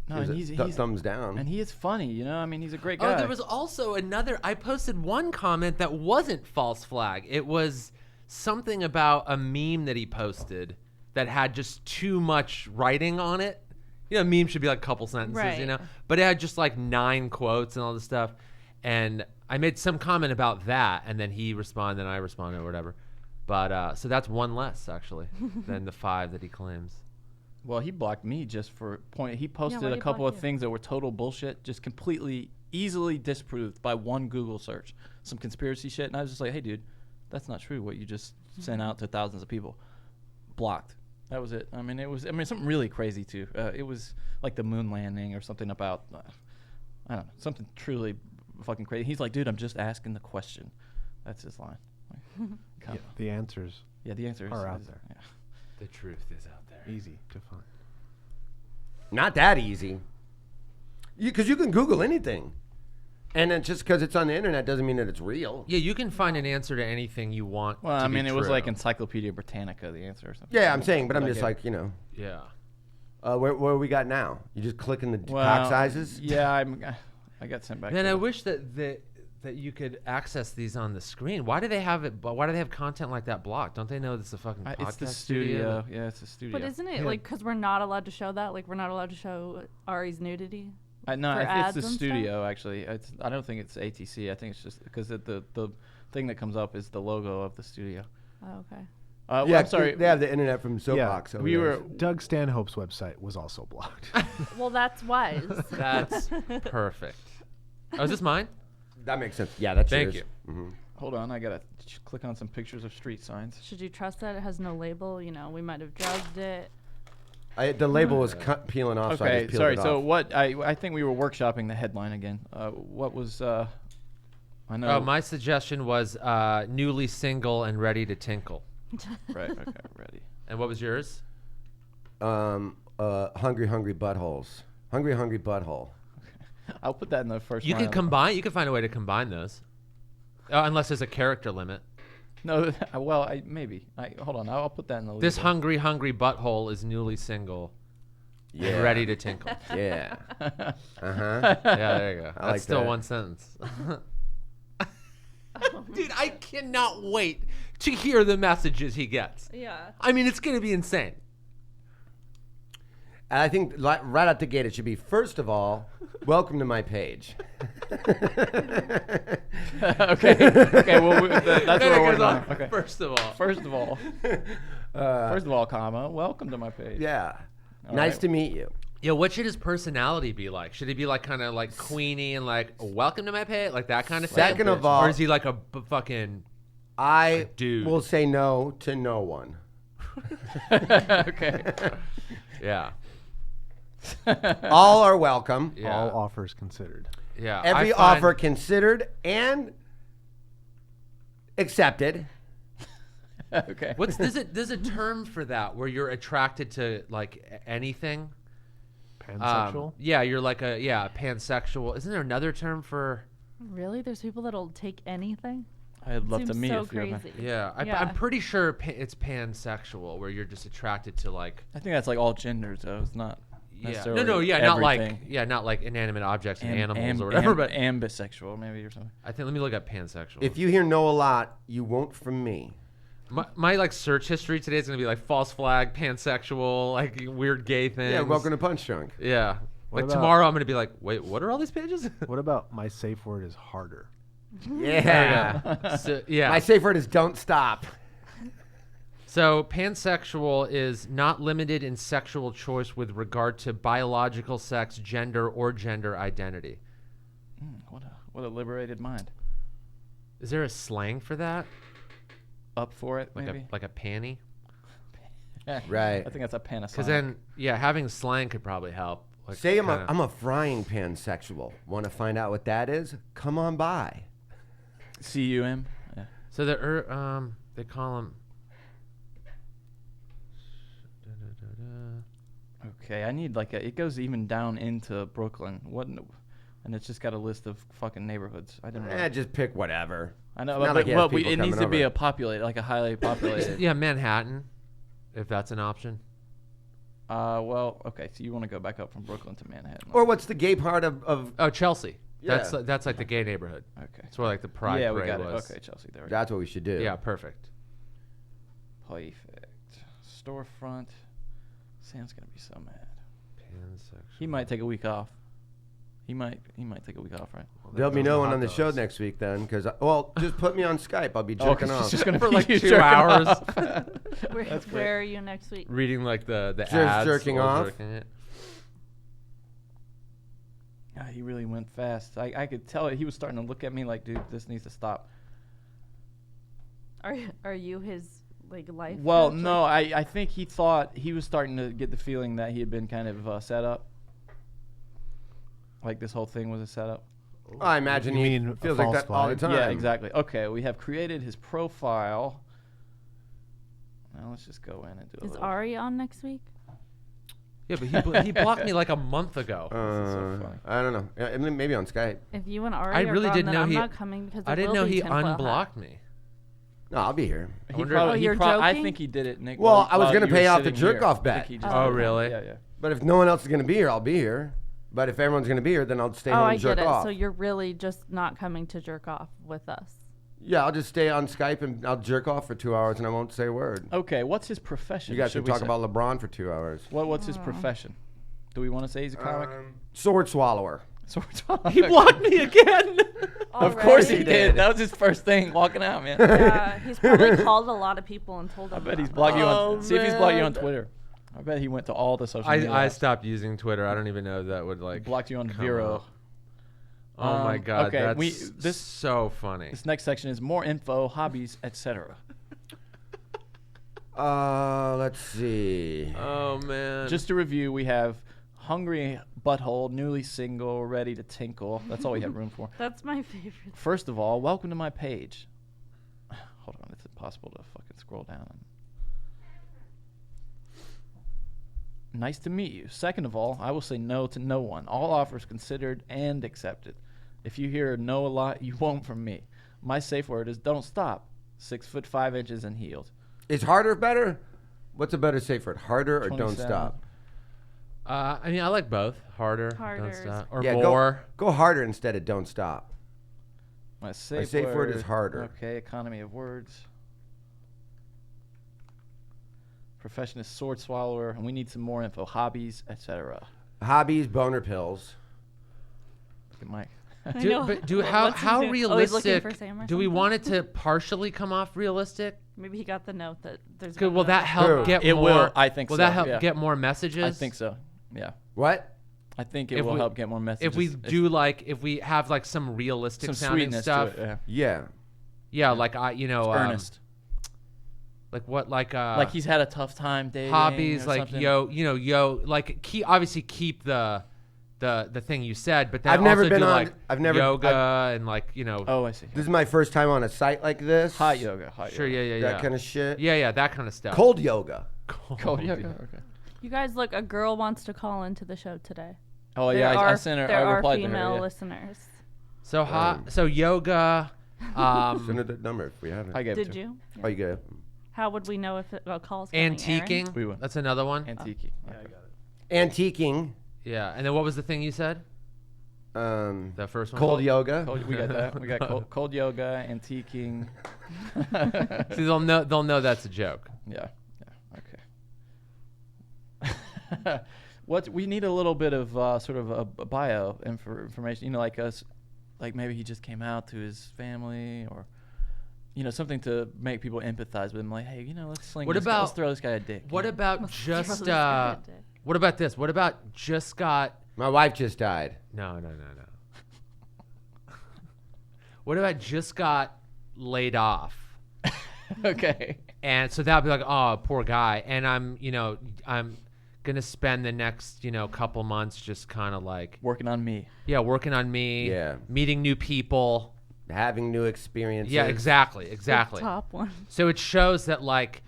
No, gives and a he's thumbs down. and he is funny. You know, I mean, he's a great guy. Oh, there was also another. I posted one comment that wasn't false flag. It was something about a meme that he posted that had just too much writing on it. You know, a meme should be like a couple sentences, Right. you know? But it had just like 9 quotes and all this stuff. And I made some comment about that, and then he responded, and I responded, or whatever. But so that's one less, actually, than the 5 that he claims. Well, he blocked me just for point. He posted why'd a he couple block of you? things that were total bullshit, just completely, easily disproved by one Google search. Some conspiracy shit, and I was just like, "Hey, dude, that's not true. What you just sent out to thousands of people." Blocked. That was it. I mean, it was. I mean, something really crazy too. It was like the moon landing or something about. I don't know, something truly fucking crazy. He's like, "Dude, I'm just asking the question." That's his line. Like, Yeah, the answers yeah, the answer are out is- there. yeah. The truth is out there. Easy to find. Not that easy. Because you can Google anything. And then just because it's on the internet doesn't mean that it's real. Yeah, you can find an answer to anything you want. Well, to I be mean, it was true. like Encyclopedia Britannica, the answer or something. Yeah, I'm saying, but I'm Like just it- like, you know, Yeah. where we got now? You just clicking the Well, cock sizes? Yeah, I got sent back. Man, to I the- wish that you could access these on the screen. Why do they have it? Why do they have content like that blocked? Don't they know it's a fucking podcast it's the studio. Yeah, it's the studio. But isn't it like because we're not allowed to show that? Like we're not allowed to show Ari's nudity. No, for I think ads it's the and stuff? studio. Actually, I don't think it's ATC. I think it's just because the thing that comes up is the logo of the studio. Oh, okay. Well, Yeah, I'm sorry. They have the internet from Soapbox. over we there. were. Doug Stanhope's website was also blocked. Well, that's wise. That's perfect. Oh, is this mine? That makes sense. Yeah, that's Thank yours. Mm-hmm. Hold on, I gotta click on some pictures of street signs. Should you trust that it has no label? You know, we might have drugged it. The label was peeling off, so I Okay, just peeled sorry. it off. So what? I think we were workshopping the headline again. What was? I know. Oh, my suggestion was newly single and ready to tinkle. Right. Okay. Ready. And what was yours? Hungry buttholes. Hungry butthole. I'll put that in the first. You line. could combine. You could find a way to combine those, unless there's a character limit. No. Well, maybe. Hold on. I'll put that in the. This legal. hungry butthole is newly single Yeah. and ready to tinkle. Yeah. Uh-huh. Yeah, there you go. I like That's still that. one sentence. Dude, I cannot wait to hear the messages he gets. Yeah. I mean, it's going to be insane. And I think right out the gate, it should be, first of all, welcome to my page. Okay. Okay. Well, that's Then what it we're goes working on. on. Okay. First of all. First of all, comma. Welcome to my page. Yeah. All Nice right. to meet you. Yeah, what should his personality be like? Should he be like kind of like Queenie and like welcome to my page, like that kind of thing? Second of all- or is he like a fucking? I Dude. will say no to no one. Okay. Yeah. All are welcome. Yeah. All offers considered. Yeah. Every I find- offer considered and accepted. Okay. There's a term for that where you're attracted to like anything. Pansexual. Yeah, you're like a pansexual. Isn't there another term for? Really? There's people that'll take anything? I'd love to Seems meet so if you're. crazy. Yeah, I'm pretty sure it's pansexual where you're just attracted to like. I think that's like all genders, though. It's not. necessarily Not like inanimate objects and animals or whatever, but ambisexual maybe or something. I think let me look at pansexual. If you hear no a lot, you won't from me. my like search history today is gonna be like false flag, pansexual, like weird gay things. Yeah, welcome to Punch Drunk. Yeah, What like about- tomorrow I'm gonna be like, wait, what are all these pages? What about my safe word is harder? Yeah. So, yeah. My safe word is don't stop. So pansexual is not limited in sexual choice with regard to biological sex, gender, or gender identity. What a liberated mind. Is there a slang for that? Up for it, Like maybe. a panty? Right. I think that's a Panasonic. Because then, having slang could probably help. Like Say kinda- I'm a frying pan sexual. Want to find out what that is? Come on by. CUM. Yeah. So they call them. Okay, I need like it goes even down into Brooklyn. And it's just got a list of fucking neighborhoods. I don't know. Just pick whatever. I know, It's not but, like you have but people it needs coming to be over. a populated, like a highly populated. Yeah, Manhattan, if that's an option. Well, okay, so you want to go back up from Brooklyn to Manhattan? Or what's the gay part of Oh, Chelsea. Yeah. That's like the gay neighborhood. Okay. It's where like the Pride Yeah, we Parade got it. was. Okay, Chelsea. There we go. that's what we should do. Yeah, perfect. Perfect. Storefront. Sam's gonna be so mad. Pansexual. He might take a week off. He might take a week off, right? There'll be Those no are one hot on the show dogs. next week then, because just put me on Skype. I'll be Oh, jerking 'cause off. she's just gonna For be like you 2 jerking hours. off. Where are you next week? Reading like the Just ads. jerking while off? jerking it. God, he really went fast. I could tell it. He was starting to look at me like, dude, this needs to stop. Are you his like life? Well, coach? no, I think he thought he was starting to get the feeling that he had been kind of set up. Like this whole thing was a setup. I imagine You he mean a feels like false that all the flag? time. Yeah, exactly. Okay, we have created his profile. Now let's just go in and do a Is little. Ari on next week? Yeah, but he blocked me like a month ago. so funny. I don't know. Yeah, maybe on Skype. If you and Ari I are really gone, didn't then know I'm he- not coming because I there didn't will know be he tinfoil hat. unblocked me. No, I'll be here. He wonder- probably, Oh, you're I joking? think he did it, Nick. Well, I was while gonna you pay were off the sitting jerk-off here. bet. I think he just Oh, did it. really? Yeah. But if no one else is going to be here, I'll be here. But if everyone's going to be here, then I'll stay Oh, home I and jerk get it. off. So you're really just not coming to jerk off with us. Yeah, I'll just stay on Skype and I'll jerk off for 2 hours and I won't say a word. Okay, what's his profession? You guys should can we talk say? about LeBron for 2 hours. What's his profession? Do we want to say he's a comic? Sword swallower. He blocked me again. Of course he Already? did. That was his first thing walking out, man. Yeah, he's probably called a lot of people and told them. I bet he's about blocked you Oh, on. See if he's blocked you on man. Twitter. I bet he went to all the social media. I apps. stopped using Twitter. I don't even know if that would like Blocked you on come Vero. up. Oh my god, okay, that's this so funny. this next section is more info, hobbies, etc. Let's see. Oh man. Just to review, we have hungry butthole, newly single, ready to tinkle. That's all we have room for. it. That's my favorite. First of all, welcome to my page. Hold on, it's impossible to fucking scroll down. Nice to meet you. Second of all, I will say no to no one. All offers considered and accepted. If you hear no a lot, you won't from me. My safe word is don't stop. 6'5" and healed. Is harder better? What's a better safe word? Harder or don't 27. stop? I mean, I like both. Harder, Harder don't is- stop, or Yeah, more. Go harder instead of don't stop. My safe, safe word is harder. Okay, economy of words. Profession is sword swallower, and we need some more info. Hobbies, etc. Hobbies, boner pills. Look at Mike. I Do, know. but do What's how his how name? Oh, he's looking realistic for Sam or do we something? want it to partially come off realistic? Maybe he got the note that there's. Good. gonna Will be that a- help Who? get It more? will, I think Will so, that help yeah. get more messages? I think so. Yeah, What? I think it If will we- help get more messages. If we do like, if we have like some realistic some sounding sweetness stuff, to it, yeah. Yeah. yeah, like I, It's earnest. Like what? Like he's had a tough time dating. hobbies, or like something. like keep the thing you said, but then I've never also been do on. like I've never. yoga and like Oh, I see. This is my first time on a site like this. Hot yoga. sure, yeah, That kind of shit. yeah, that kind of stuff. Cold yoga. Cold yoga. Okay. You guys, look, a girl wants to call into the show today. Oh There yeah, I are- sent her. There I are replied to her. female Yeah. listeners. So hot. So yoga. Send her the number if we have it. I gave it Did to her. you? Oh, you good? How would we know if a call's coming, Antiquing. We will. That's another one. Antique. Antiquing. Yeah, and then what was the thing you said? The first one. Cold yoga. Cold, we got that. We got cold yoga, antiquing. See, they'll know that's a joke. Yeah. Okay. What we need a little bit of sort of a bio information. You know, like us, like maybe he just came out to his family, or something to make people empathize with him. Like, hey, let's sling. What this guy, about- let's throw this guy a dick. What about just this guy a dick. what about this? What about just got My wife just died. no. What about just got laid off? Okay. And so that'd be like, oh, poor guy. And I'm gonna spend the next, couple months just kind of like, Working on me. working on me, Yeah. meeting new people. Having new experiences. Yeah, exactly. The top one. So it shows that like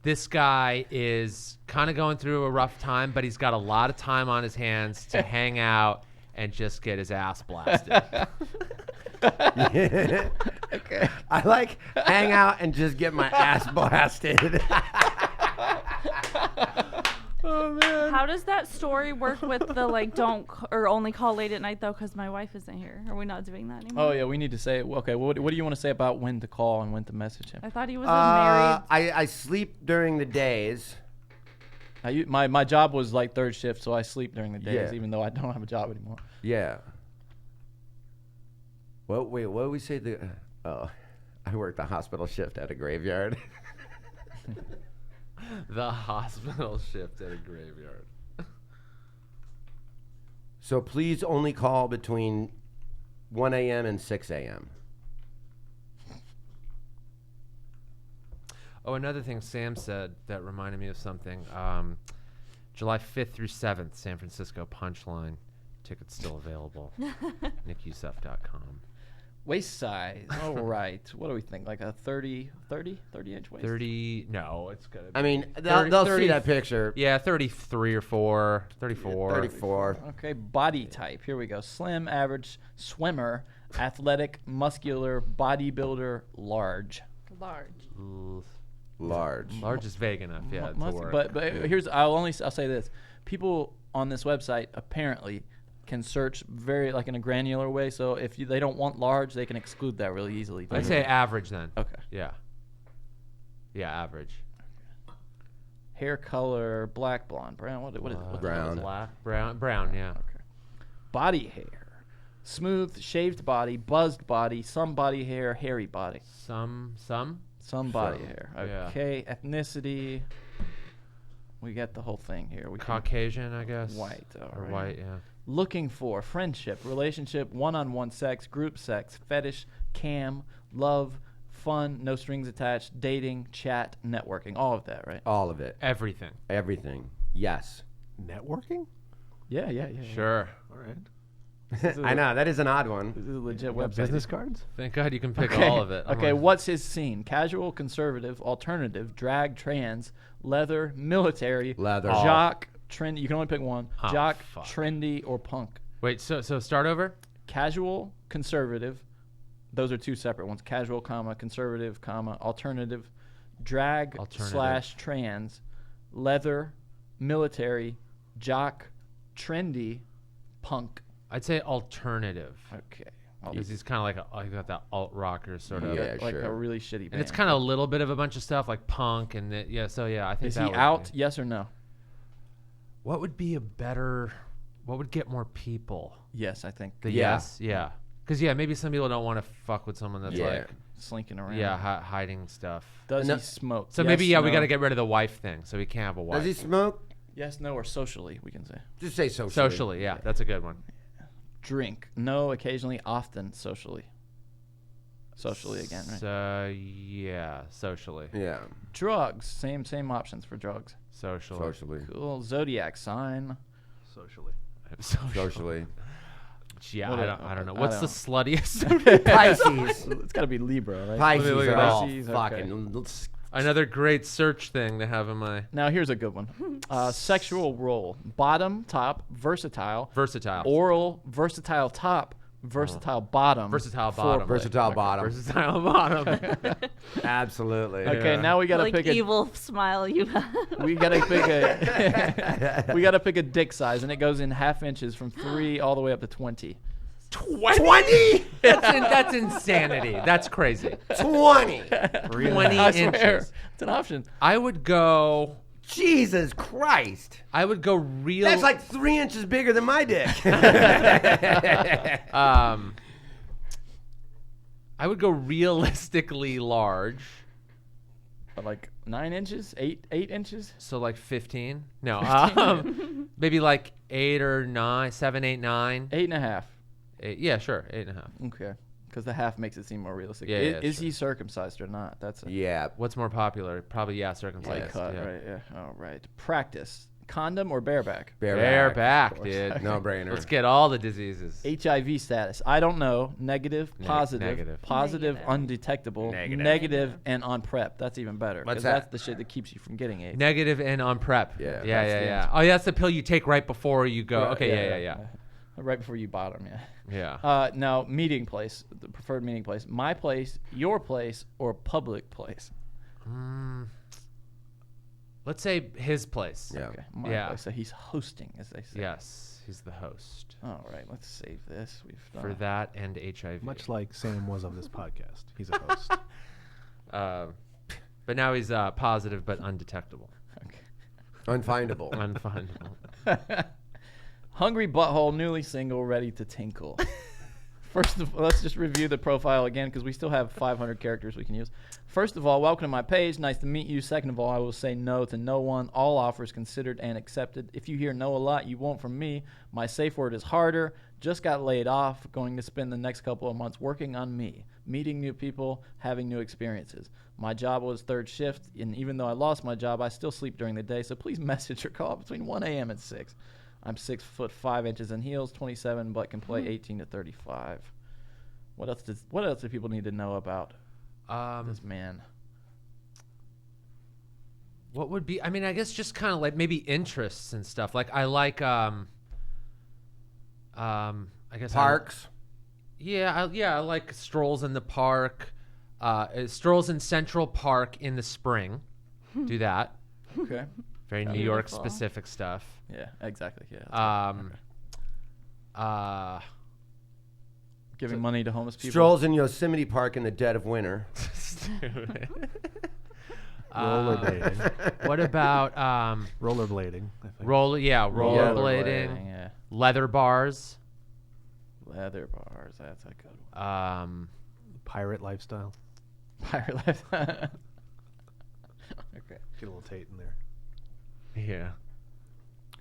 this guy is kind of going through a rough time, but he's got a lot of time on his hands to hang out and just get his ass blasted. Okay. I like hang out and just get my ass blasted. Oh man. How does that story work with the don't or only call late at night though? Because my wife isn't here. Are we not doing that anymore? Oh yeah, we need to say. Okay, what do you want to say about when to call and when to message him? I thought he was married. I sleep during the days. My job was like third shift, so I sleep during the days, Yeah. even though I don't have a job anymore. Yeah. Well, wait, what did we say? I worked the hospital shift at a graveyard. The hospital shift at a graveyard. So please only call between 1 a.m. and 6 a.m. Oh, another thing Sam said that reminded me of something. July 5th through 7th, San Francisco Punchline. Tickets still available. NickYoussef.com. Waist size. All right. What do we think? Like a 30 inch waist? 30. No, it's good. I mean, 30 they'll see that picture. Yeah, 33 or 4. 34. 34. Okay, body type. Here we go. Slim, average, swimmer, athletic, muscular, bodybuilder, large. Large. Large is vague enough, yeah, to work. But here's I'll say this. People on this website apparently can search very like in a granular way. So if they don't want large, they can exclude that really easily. I'd say average then. Okay. Yeah. Yeah, average. Hair color, black, blonde, brown. What is it? Brown. Black, brown, yeah. Okay. Body hair. Smooth, shaved body, buzzed body, some body hair, hairy body. Some. Some body hair. Yeah. Okay. Ethnicity. We got the whole thing here. We can- Caucasian, I guess. White. All Or right. white, yeah. Looking for friendship, relationship, one-on-one sex, group sex, fetish, cam, love, fun, no strings attached, dating, chat, networking. All of that, right? All of it. Everything. Everything. Yes. Networking? Yeah. Sure. All right. I know. That is an odd one. This is a legit Got website. business cards? Thank God you can pick Okay. all of it. I'm Okay, like, what's his scene? Casual, conservative, alternative, drag, trans, leather, military, Leather. jock, trendy. You can only pick one. Oh, Jock, fuck. trendy, or punk. Wait, so start over? Casual, conservative. Those are two separate ones. Casual, comma, conservative, comma, alternative, drag / trans, leather, military, jock, trendy, punk. I'd say alternative. Okay. Because he's kind of like he got that alt rocker sort of. Yeah, like sure. a really shitty band. And it's kind of a little bit of a bunch of stuff like punk and I think Is that he would out? be- Yes or no? What would be what would get more people? Yes, I think. The Yeah. yes? Yeah. Because, maybe some people don't want to fuck with someone that's Yeah. Slinking around. hiding stuff. Does No- he smoke? So Yes, maybe, we no. got to get rid of the wife thing so he can't have a wife. Does he smoke? Yes, no, or socially, we can say. Just say socially. Socially, yeah. That's a good one. Drink. No, occasionally, often, socially. Socially again, right? Yeah, socially. Yeah. Drugs, same options for drugs. Socially. Cool. Zodiac sign. Socially. Socially. Yeah, What I don't know. I What's the don't- sluttiest? Pisces. It's got to be Libra, right? Pisces look at are all Pisces, okay. fucking. Another great search thing to have in my Now here's a good one. Sexual role: bottom, top, versatile, versatile. oral, versatile top, versatile bottom, Versatile bottom. foreplay. Versatile bottom. Versatile bottom. Absolutely. Okay, Yeah. now we gotta like pick a evil smile you have. we gotta pick a we gotta pick a dick size, and it goes in half inches from 3 all the way up to 20. 20? That's insanity. That's crazy. 20. 20 I swear, inches. it's an option. I would go Jesus Christ. real. That's like 3 inches bigger than my dick. I would go realistically large. But like 9 inches, 8 inches. So like 15? No. Maybe like 8 or 9, 7, 8, 9. 8.5. 8, yeah, sure. 8.5. Okay, because the half makes it seem more realistic. Yeah, Is sure. he circumcised or not? That's a Yeah. What's more popular? Probably, yeah, circumcised. like cut, yeah. right? Yeah. All right. Practice: condom or bareback? Bareback, dude. No brainer. Let's get all the diseases. HIV status: I don't know. Negative, positive, negative. positive, Negative. undetectable, Negative. negative, and on PrEP. That's even better. What's 'cause that? That's the shit that keeps you from getting AIDS. Negative and on prep. Yeah, yeah, that's yeah, the yeah. answer. Oh, yeah, that's the pill you take right before you go. Right, Okay, yeah. Right before you bottom, yeah. Yeah. Now, meeting place, the preferred meeting place: my place, your place, or public place. Let's say his place. Yeah. Okay, my Yeah. place. So he's hosting, as they say. Yes, he's the host All right, let's save this. We've done for it. that and HIV. Much like Sam was of this podcast. He's a host. But now he's positive but undetectable. Okay. Unfindable. Unfindable. Hungry butthole, newly single, ready to tinkle. First of all, let's just review the profile again because we still have 500 characters we can use. First of all, welcome to my page. Nice to meet you. Second of all, I will say no to no one. All offers considered and accepted. If you hear no a lot, you won't from me. My safe word is harder. Just got laid off. Going to spend the next couple of months working on me, meeting new people, having new experiences. My job was third shift, and even though I lost my job, I still sleep during the day. So please message or call between 1 a.m. and 6. I'm 6'5" in heels, 27, but can play 18 to 35. What else do people need to know about this man? What would be? I mean, I guess just kind of like maybe interests and stuff. Like I like I guess Parks. I like strolls in the park. Strolls in Central Park in the spring. Do that. Okay. Very New York specific stuff. Yeah, exactly. Yeah. Giving money to homeless people. Strolls in Yosemite Park in the dead of winter. Rollerblading. What about Rollerblading, I think. rollerblading, Yeah. leather bars, Leather bars. That's a good one. Pirate lifestyle. Pirate life. Okay. Get a little Tate in there. yeah,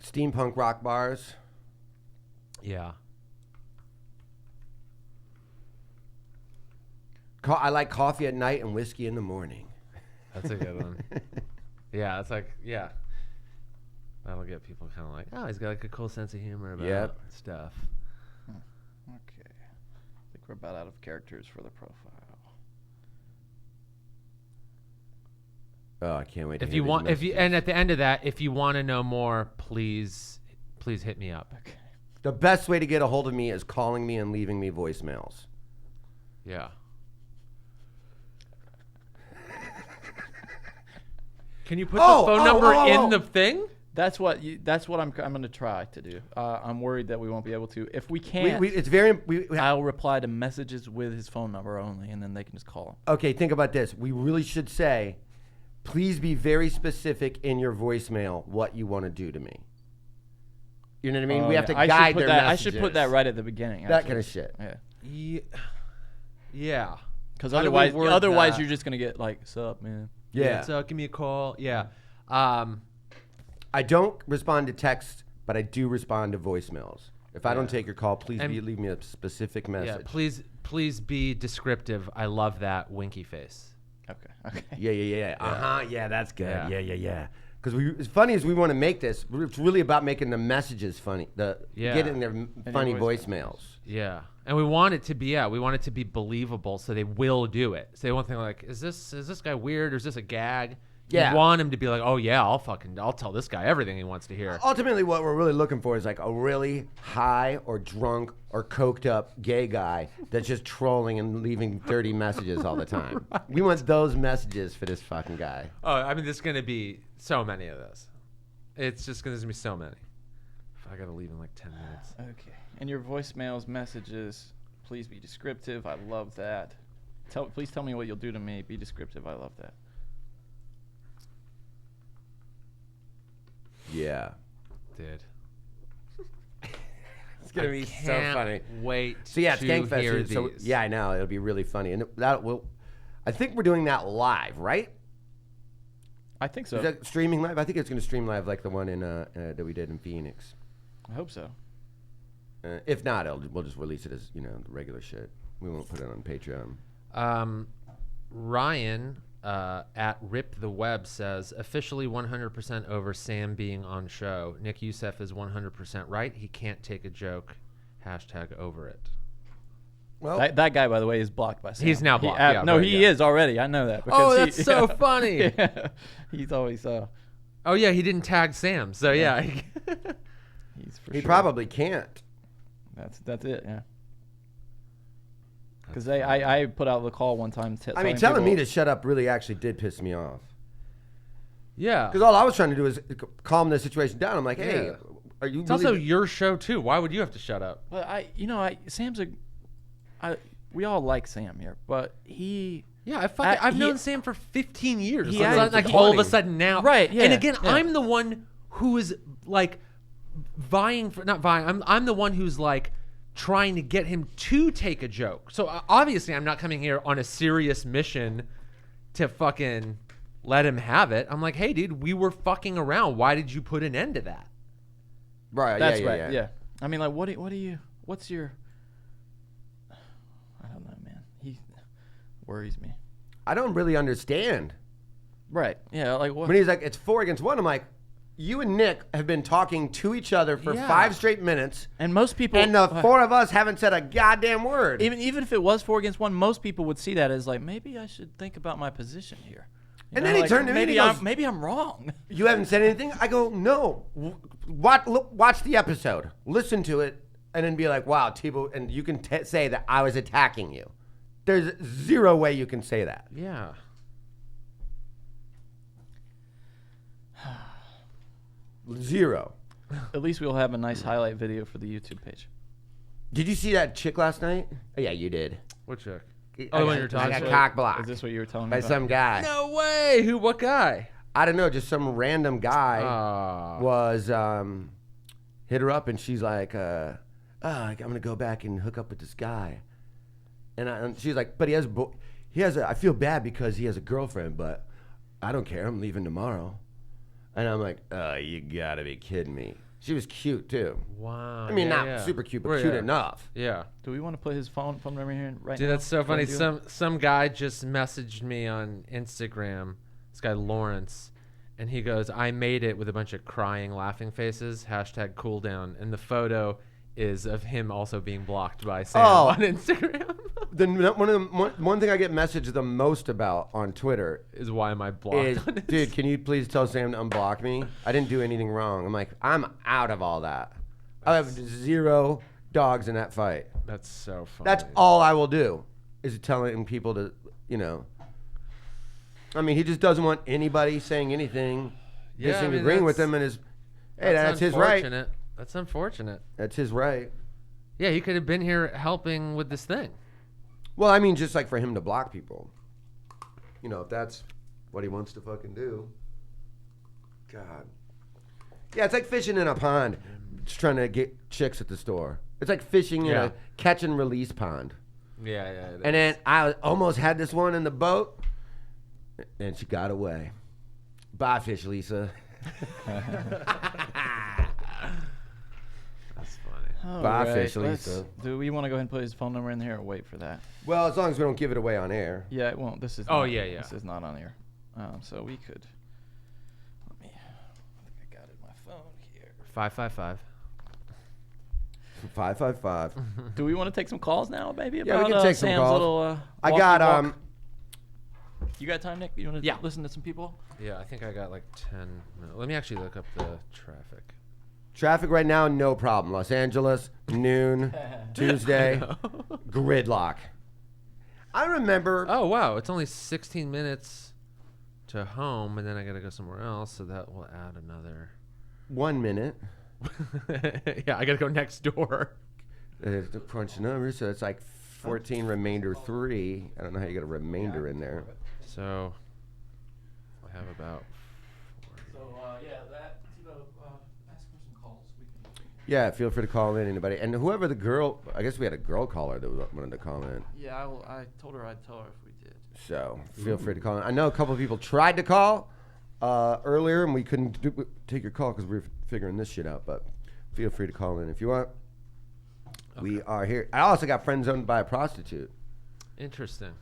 Steampunk rock bars. yeah. I like coffee at night and whiskey in the morning. That's a good one. Yeah, it's like that'll get people kind of like, oh, he's got like a cool sense of humor about Yep. stuff. Okay. I think we're about out of characters for the profile. Oh, I can't wait. To If hear you these want, messages. and at the end of that, if you want to know more, please hit me up. Okay. The best way to get a hold of me is calling me and leaving me voicemails. Yeah. Can you put the phone number in the thing? That's what I'm going to try to do. I'm worried that we won't be able to. If we can't, It's very. I'll reply to messages with his phone number only, and then they can just call him. Okay, think about this. We really should say, please be very specific in your voicemail what you want to do to me. You know what I mean? We have to guide their I messages. should put that right at the beginning. That kind of shit. Yeah. Yeah. Because How do we word otherwise that? you're just going to get like, sup, man. Yeah. So give me a call. Yeah. I don't respond to texts, but I do respond to voicemails. If I don't take your call, please leave me a specific message. Yeah, please be descriptive. I love that winky face. Okay. Yeah. Yeah, that's good. Yeah. Because as funny as we want to make this, it's really about making the messages funny. Getting their funny voicemails. Yeah. And we want it to be believable, so they will do it. So they won't think like, is this guy weird or is this a gag? Yeah. You want him to be like, oh yeah, I'll tell this guy everything he wants to hear. Ultimately, what we're really looking for is like a really high or drunk or coked up gay guy that's just trolling and leaving dirty messages all the time. Right. We want those messages for this fucking guy. Oh, I mean, there's gonna be so many of those. It's just gonna be so many. I gotta leave in like 10 minutes. Okay. And your voicemails, messages, please be descriptive. I love that. Please tell me what you'll do to me. Be descriptive. I love that. Yeah. Dude. It's going to be so funny. Wait. So yeah, it's to Skankfest. hear So these. yeah, I know. It'll be really funny. And I think we're doing that live, right? I think so. Is that streaming live? I think it's going to stream live like the one in that we did in Phoenix. I hope so. If not, we'll just release it as, regular shit. We won't put it on Patreon. Ryan at Rip the Web says, officially 100% over Sam being on show. Nick Youssef is 100% right. He can't take a joke. # over it. Well, that guy, by the way, is blocked by Sam. He's now blocked. He is already. I know that. Oh, that's so funny. Yeah. He's always Oh yeah, he didn't tag Sam. So yeah. He's for he sure. probably can't. That's it. Yeah. Because I put out the call one time. Telling me to shut up really actually did piss me off. Yeah. Because all I was trying to do is calm the situation down. I'm like, hey, are you? It's also your show too. Why would you have to shut up? But Sam's we all like Sam here, but he. Yeah, I've known Sam for 15 years. He It's has not like 20. all of a sudden now. Right, yeah. And again, yeah. I'm the one who is like I'm the one who's like trying to get him to take a joke. So obviously I'm not coming here on a serious mission to fucking let him have it. I'm like, hey dude, we were fucking around. Why did you put an end to that? Right. That's yeah, right. Yeah. I mean, like, what's your? I don't know, man. He worries me. I don't really understand. Right. Yeah. Like what? When he's like, it's 4 against 1, I'm like, you and Nick have been talking to each other for 5 straight minutes, and most people, and the 4 of us haven't said a goddamn word. Even if it was 4 against 1, most people would see that as like, maybe I should think about my position here. And then he turned to me and he goes, maybe I'm wrong. You haven't said anything? I go, no. Watch the episode. Listen to it. And then be like, wow, Tebow. And you can say that I was attacking you. There's 0 way you can say that. Yeah. Zero. At least we'll have a nice highlight video for the YouTube page. Did you see that chick last night? Oh, yeah, you did. What chick? I when you're talking got about- cock blocked Is this what you were telling me by about? some guy. No way. Who? What guy? I don't know, just some random guy Ah. was hit her up, and she's like, I'm gonna go back and hook up with this guy, and she's like, but I feel bad because he has a girlfriend, but I don't care. I'm leaving tomorrow, and I'm like, you gotta be kidding me. She was cute too. Wow. I mean, yeah, not yeah. super cute, but Right, cute yeah. enough. Yeah. Do we want to put his phone number here right now? Dude, that's so Do you wanna funny. do it? Some guy just messaged me on Instagram. This guy Lawrence, and he goes, "I made it," with a bunch of crying, laughing faces. #cooldown, and the photo is of him also being blocked by Sam on Instagram. One thing I get messaged the most about on Twitter Is why am I blocked? is, on dude, can you please tell Sam to unblock me? I didn't do anything wrong. I'm like, I'm out of all that. I have 0 dogs in that fight. That's so funny. That's all I will do is telling people to, I mean, he just doesn't want anybody saying anything, agreeing with him, and that's his right. Unfortunate. That's unfortunate. That's his right. Yeah, he could have been here helping with this thing. Well, I mean, just like for him to block people. If that's what he wants to fucking do. God. Yeah, it's like fishing in a pond, just trying to get chicks at the store. It's like fishing in a catch and release pond. Yeah, it And then I almost had this one in the boat, and she got away. Bye, Fish Lisa. That's funny. All But right, officially, let's- so. Do we want to go ahead and put his phone number in here or wait for that? Well, as long as we don't give it away on air. Yeah, it won't. This is. Oh, not, yeah, yeah. This is not on air. So we could. Let me. I think I got it in my phone here. 555. 555. Do we want to take some calls now, maybe? Yeah, we about, can take some Sam's calls. Little, I walkie got walk? You got time, Nick? You want to listen to some people? Yeah, I think I got like 10 minutes. Let me actually look up the traffic. Traffic right now, no problem. Los Angeles, noon, Tuesday, gridlock. I remember. Oh, wow. It's only 16 minutes to home, and then I got to go somewhere else, so that will add another. 1 minute. Yeah, I got to go next door. The crunch numbers, so it's like 14 remainder 3. I don't know how you get a remainder in there. So I have about. So, ask for some calls. Yeah, feel free to call in, anybody. And whoever the girl, I guess we had a girl caller that wanted to call in. Yeah, I told her I'd tell her if we did. So feel free to call in. I know a couple of people tried to call earlier, and we couldn't take your call because we were figuring this shit out. But feel free to call in if you want. Okay. We are here. I also got friend zoned by a prostitute. Interesting.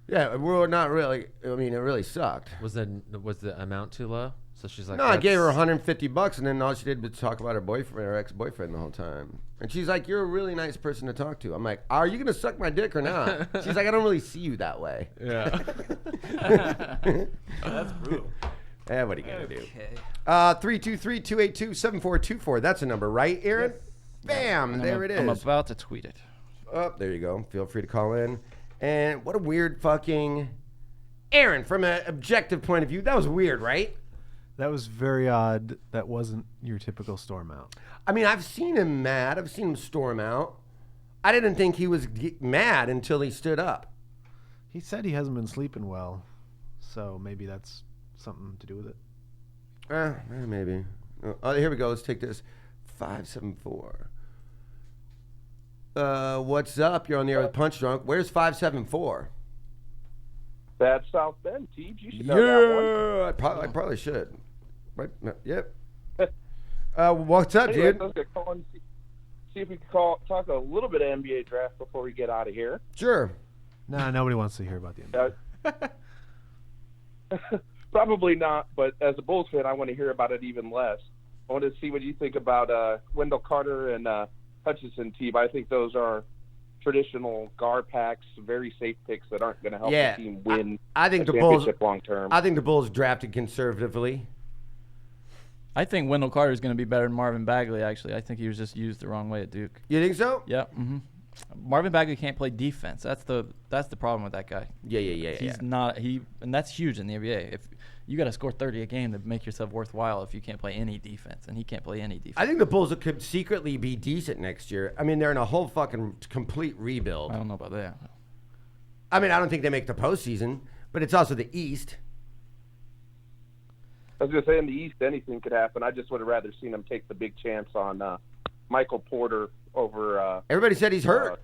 Yeah, we're not really. I mean, it really sucked. Was the amount too low? So she's like, No, I gave her $150, and then all she did was talk about her boyfriend, her ex-boyfriend, the whole time. And she's like, "You're a really nice person to talk to." I'm like, "Are you gonna suck my dick or not?" She's like, "I don't really see you that way." Yeah. That's brutal. Yeah, what are you gonna do? Okay. 323-282-7424. That's a number, right, Aaron? Yes. Bam, there it is. I'm about to tweet it. Oh, there you go. Feel free to call in. And what a weird fucking Aaron, from an objective point of view, that was weird, right? That was very odd. That wasn't your typical storm out. I mean, I've seen him mad. I've seen him storm out. I didn't think he was mad until he stood up. He said he hasn't been sleeping well, so maybe that's something to do with it. Maybe. Oh, here we go. Let's take this. 574. What's up? You're on the air with Punch Drunk. Where's 574? That's South Bend, Teej. You should know that one. I probably should. Right? Yep. What's up, Anyway, dude? let's get calling, see if we can talk a little bit of NBA draft before we get out of here. Sure. Nah, nobody wants to hear about the NBA. Probably not, but as a Bulls fan, I want to hear about it even less. I want to see what you think about Wendell Carter and Hutchison, Teeb. I think those are traditional guard packs, very safe picks that aren't going to help the team win I think a the Bulls championship long term. I think the Bulls drafted conservatively. I think Wendell Carter is going to be better than Marvin Bagley, actually. I think he was just used the wrong way at Duke. You think so? Yeah. Mm-hmm. Marvin Bagley can't play defense. That's the problem with that guy. Yeah. He's not and that's huge in the NBA. If you got to score 30 a game to make yourself worthwhile if you can't play any defense, and he can't play any defense. I think the Bulls could secretly be decent next year. I mean, they're in a whole fucking complete rebuild. I don't know about that. I mean, I don't think they make the postseason, but it's also the East. I was going to say in the East, anything could happen. I just would have rather seen them take the big chance on Michael Porter over. Everybody said he's hurt.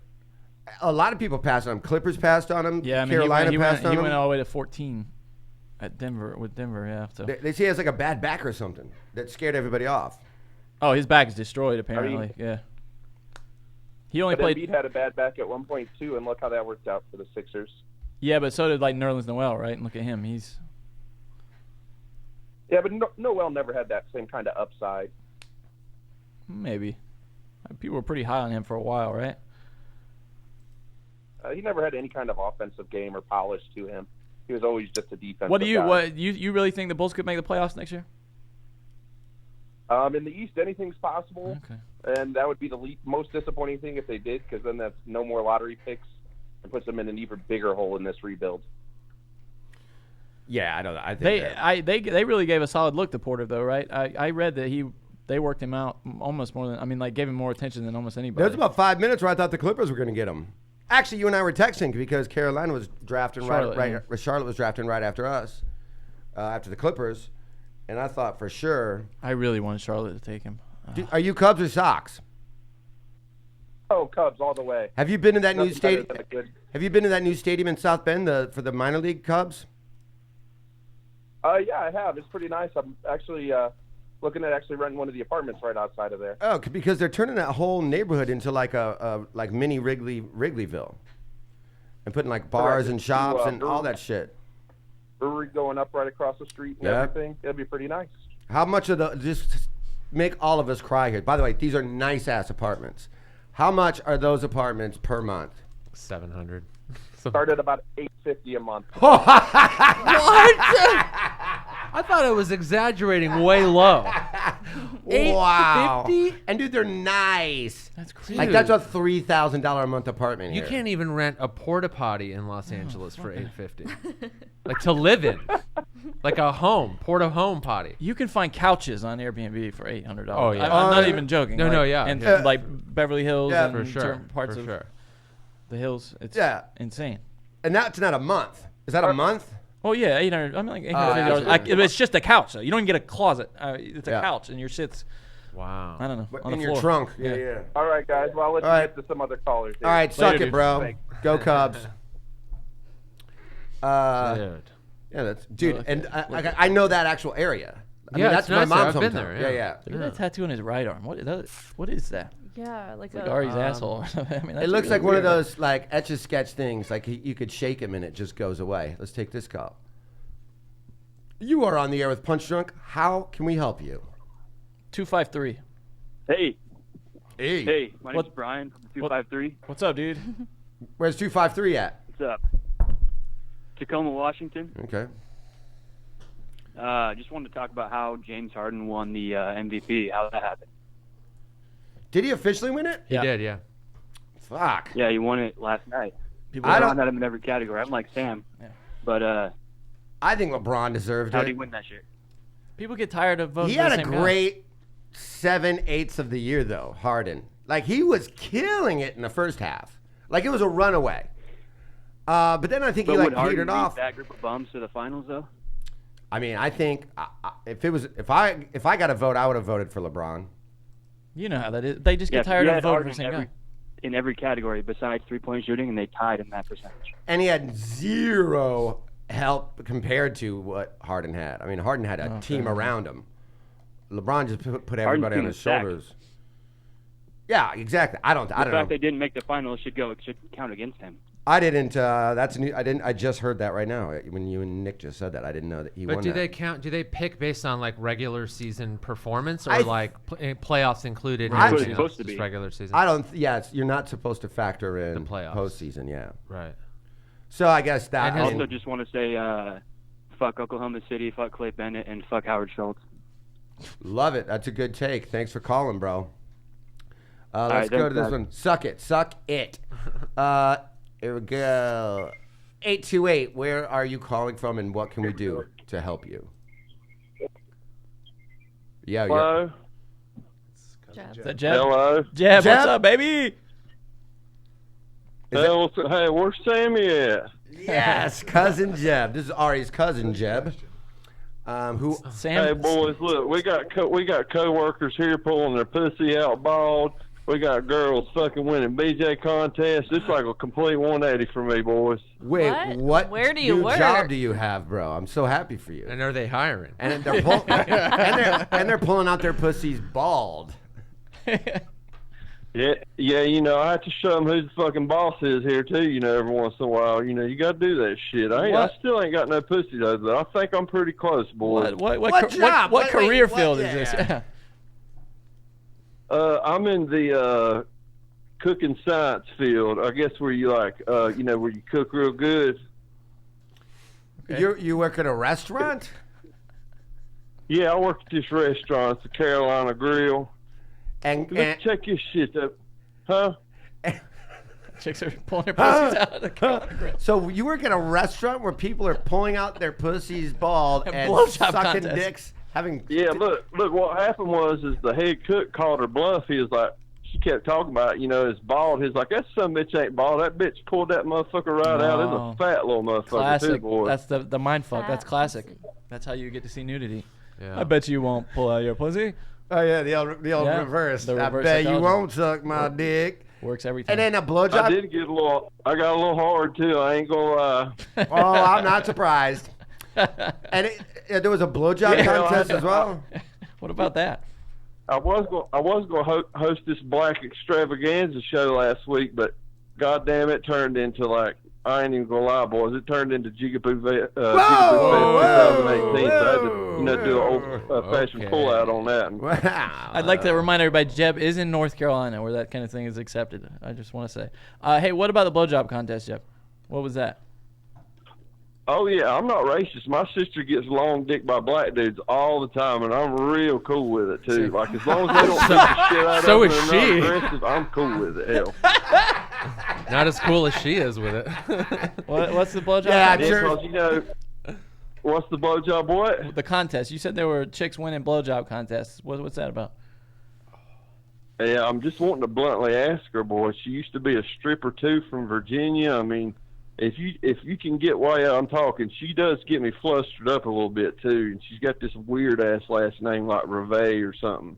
A lot of people passed on him. Clippers passed on him. Yeah, I mean, Carolina he passed on he him. went all the way to 14 at Denver. Yeah. So. They say he has like a bad back or something that scared everybody off. Oh, his back is destroyed apparently. Yeah. He only played. Embiid had a bad back at one point too, and look how that worked out for the Sixers. Yeah, but so did like Nerlens Noel, right? And look at him. Yeah, but Noel never had that same kind of upside. Maybe. People were pretty high on him for a while, right? He never had any kind of offensive game or polish to him. He was always just a defensive What do you guy. you really think the Bulls could make the playoffs next year? In the East, anything's possible. Okay. And that would be the most disappointing thing if they did, because then that's no more lottery picks and puts them in an even bigger hole in this rebuild. Yeah, I don't know. I think They really gave a solid look to Porter though, right? I read that they worked him out almost more than gave him more attention than almost anybody. There was about 5 minutes where I thought the Clippers were going to get him. Actually, you and I were texting because Carolina was drafting Charlotte was drafting right after us, after the Clippers, and I thought for sure. I really wanted Charlotte to take him. Are you Cubs or Sox? Oh, Cubs all the way. Have you been to that new Nothing stadium? better than a good- Have you been to that new stadium in South Bend for the minor league Cubs? Yeah, I have. It's pretty nice. I'm actually looking at actually renting one of the apartments right outside of there. Oh, because they're turning that whole neighborhood into like a like mini Wrigleyville, and putting like bars Correct. and shops To, and all that shit. Brewery going up right across the street and Yeah. everything. It'll be pretty nice. How much of the just make all of us cry here? By the way, these are nice ass apartments. How much are those apartments per month? 700. Start at about $850 a month. What? I thought I was exaggerating way low. Wow. $850? And dude, they're nice. That's crazy. Like that's a $3,000 a month apartment. You here. can't even rent a porta potty in Los Angeles for $850. Like to live in, like a porta home potty. You can find couches on Airbnb for $800. Oh, yeah. I'm not even joking. No, yeah. And Yeah. like Beverly Hills Yeah, and For sure. certain parts For of sure. the hills. It's Yeah. insane. And that's not a month. Is that a month? Oh yeah, 800. I mean, like yeah, $850. It's just a couch, though. You don't even get a closet. It's a Yeah. couch, and your shit's Wow. I don't know on In the your floor. trunk. Yeah. Yeah. All right, guys. Well, I'll let All you right. get to some other callers here. All right, suck Later, it, dude. bro. Thanks. Go Cubs. Dude. Yeah, that's dude, Okay. and I know that actual area. I Yeah, mean, it's that's my nice there. mom's I've been hometown. there, Yeah. Look at that tattoo on his right arm. What is that? Yeah, like Like a Ari's asshole. I mean, that's It looks really like one of weird. those like etch a sketch things. Like you could shake him and it just goes away. Let's take this call. You are on the air with Punch Drunk. How can we help you? 253. Hey, Hey, hey, my name's What- Brian from 253. What's up, dude? where's 253 at? What's up? Tacoma, Washington. Okay. Just wanted to talk about how James Harden won the MVP, how that happened. Did he officially win it? He Yeah. did, yeah. Fuck. Yeah, he won it last night. People I are don't- on at him in every category. I'm like Sam. Yeah. But I think LeBron deserved how'd he it. win that shit? People get tired of voting He for had the a same guy. great 7/8 of the year though, Harden. Like he was killing it in the first half. Like it was a runaway. But then I think But he would like Harden petered lead off. that group of bums to the finals, though? I mean, I think if I got a vote, I would have voted for LeBron. You know how that is. They just Yeah, get tired he of had voting for Harden the same guy. in every category besides three-point shooting, and they tied in that percentage. And he had zero help compared to what Harden had. I mean, Harden had a team around him. LeBron just put everybody on team his is stacked. shoulders. Yeah, exactly. I don't The know. fact they didn't make the finals should count against him. I didn't. That's new. I didn't. I just heard that right now when you and Nick just said that. I didn't know that he But won do that. they count? Do they pick based on like regular season performance or I th- like playoffs included? That's and what it's everything supposed else, to just be. regular season. I don't. Yeah, you're not supposed to factor in The playoffs. postseason. Yeah. Right. So I guess that. And I his- mean, Also, just want to say, fuck Oklahoma City, fuck Clay Bennett, and fuck Howard Schultz. love it. That's a good take. Thanks for calling, bro. Let's right, go to thanks, this guys. one. Suck it. Suck it. Here we go. 828. Where are you calling from, and what can we do to help you? Yeah. Yeah. Hello? Is that Jeb? Hello? Jeb, Jeb? what's up, baby? Is that- Hey, where's Sammy at? Yes, cousin Jeb. This is Ari's cousin Jeb. Who? Sam. Hey boys, look, we got coworkers here pulling their pussy out bald. We got girls fucking winning BJ contests. It's like a complete 180 for me, boys. Wait, What? Where do you new work? job do you have, bro? I'm so happy for you. And are they hiring? And they're and they're pulling out their pussies bald. Yeah, you know, I have to show them who the fucking boss is here too. You know, every once in a while, you know, you got to do that shit. I What? still ain't got no pussy though, but I think I'm pretty close, boys. What job? What Wait, career what- field yeah. is this? I'm in the cooking science field. I guess where you like, you know, where you cook real good. You work at a restaurant? Yeah, I work at this restaurant. It's the Carolina Grill. And Let's check your shit up, huh? Chicks are pulling their pussies out of the car. so you work at a restaurant where people are pulling out their pussies bald A and blowjob sucking contest. dicks, having Yeah, look. What happened was, is the head cook called her bluff. He was like, she kept talking about, it, you know, it's bald. He's like, that some bitch ain't bald. That bitch pulled that motherfucker right out. It's Oh. a fat little motherfucker too, Classic. boy. That's the mind fuck. That's Fat classic. pussy. That's how you get to see nudity. Yeah. I bet you won't pull out your pussy. Oh yeah, the old Yeah, reverse. the I reverse bet you psychology. won't suck my dick. Works every time. And then a I blowjob. did get a little. I got a little hard too. I ain't gonna lie. Oh, I'm not surprised. And there was a blowjob Yeah, contest as well. What about that? I was going to host this Black Extravaganza show last week, but goddamn, it turned into like, I ain't even gonna lie, boys. It turned into Jigaboo Fest 2018. So I had to, do an old-fashioned pullout on that. Wow. I'd like to remind everybody, Jeb is in North Carolina, where that kind of thing is accepted. I just want to say. Hey, what about the blowjob contest, Jeb? What was that? Oh, yeah, I'm not racist. My sister gets long dick by black dudes all the time, and I'm real cool with it, too. Like, as long as they don't beat the shit out So of is them and she. not aggressive, I'm cool with it, hell. Not as cool as she is with it. What's the blowjob Yeah, contest? sure. Because, what's the blowjob what? The contest. You said there were chicks winning blowjob contests. What's that about? Yeah, I'm just wanting to bluntly ask her, boy. She used to be a stripper, too, from Virginia. I mean, if you can get why I'm talking, she does get me flustered up a little bit, too. And she's got this weird-ass last name like Reve or something.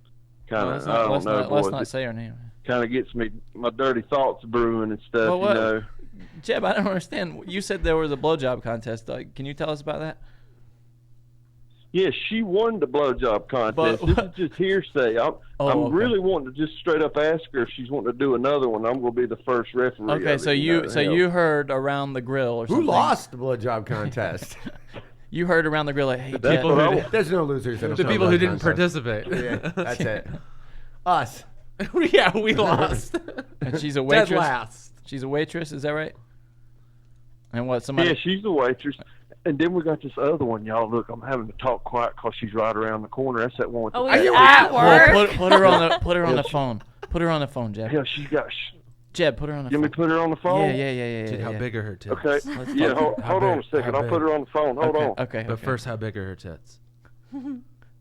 Kind of, I don't know, boy. Let's not say her name. Kind of gets me my dirty thoughts brewing and stuff, Well, what- you know. Jeb, I don't understand. You said there was a blowjob contest. Can you tell us about that? Yeah, she won the blowjob contest. This is just hearsay. I'm okay. really wanting to just straight up ask her if she's wanting to do another one. I'm going to be the first referee. Okay, of so it, you heard around the grill or Who something. lost the blowjob contest? You heard around the grill like, hey, That's Jeb, what I want. There's no losers. in a The people who blowjob didn't contest. participate. Yeah, that's it. Us. Yeah, we lost. and she's a Dead waitress. last. She's a waitress, is that right? And what, somebody? Yeah, she's the waitress. And then we got this other one, y'all. Look, I'm having to talk quiet because she's right around the corner. That's that one with Oh, the he's fat- at work. Well, put her on the phone. Put her on the phone, Jeb. Yeah, she's got. Jeb, put her on the You phone. want me to put her on the phone? Yeah. Dude, how yeah. big are her tits? Okay. Let's Yeah, talk- hold on a second. how I'll put big? her on the phone. Hold on. Okay. But first, how big are her tits?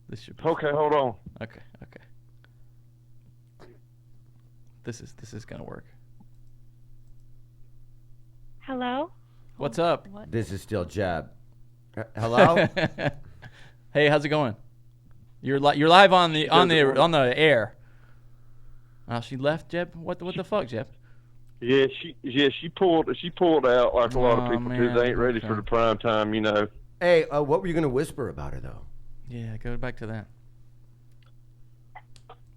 This should be Okay, hold on. Okay. This is gonna work. Hello? What's up? This is still Jeb. Hello? Hey, how's it going? You're live on the air. Oh, she left, Jeb. What the fuck, Jeb? Yeah, she pulled out like a lot of people do. man. They ain't ready Okay. for the prime time, you know. Hey, what were you going to whisper about her, though? Yeah, go back to that.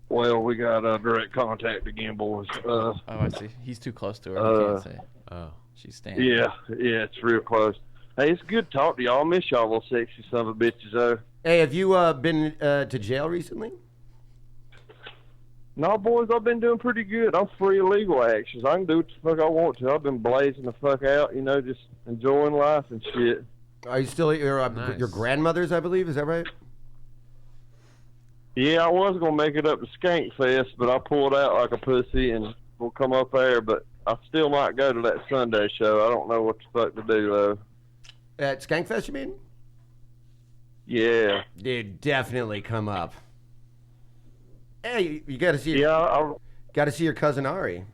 Well, we got direct contact again, boys. Oh, I see. He's too close to her. He can't say. Oh. She's standing. Yeah, it's real close. Hey, it's good to talk to y'all. I miss y'all little sexy son of a bitches, though. Hey, have you been to jail recently? No, boys, I've been doing pretty good. I'm free of legal actions. I can do what the fuck I want to. I've been blazing the fuck out, you know, just enjoying life and shit. Are you still at your Nice. grandmother's, I believe? Is that right? Yeah, I was going to make it up to Skank Fest, but I pulled out like a pussy and we'll come up there, but I still might go to that Sunday show. I don't know what the fuck to do, though. At Skankfest, you mean? Yeah. Dude, definitely come up. Hey, you got to see. Yeah, Got to see your cousin Ari.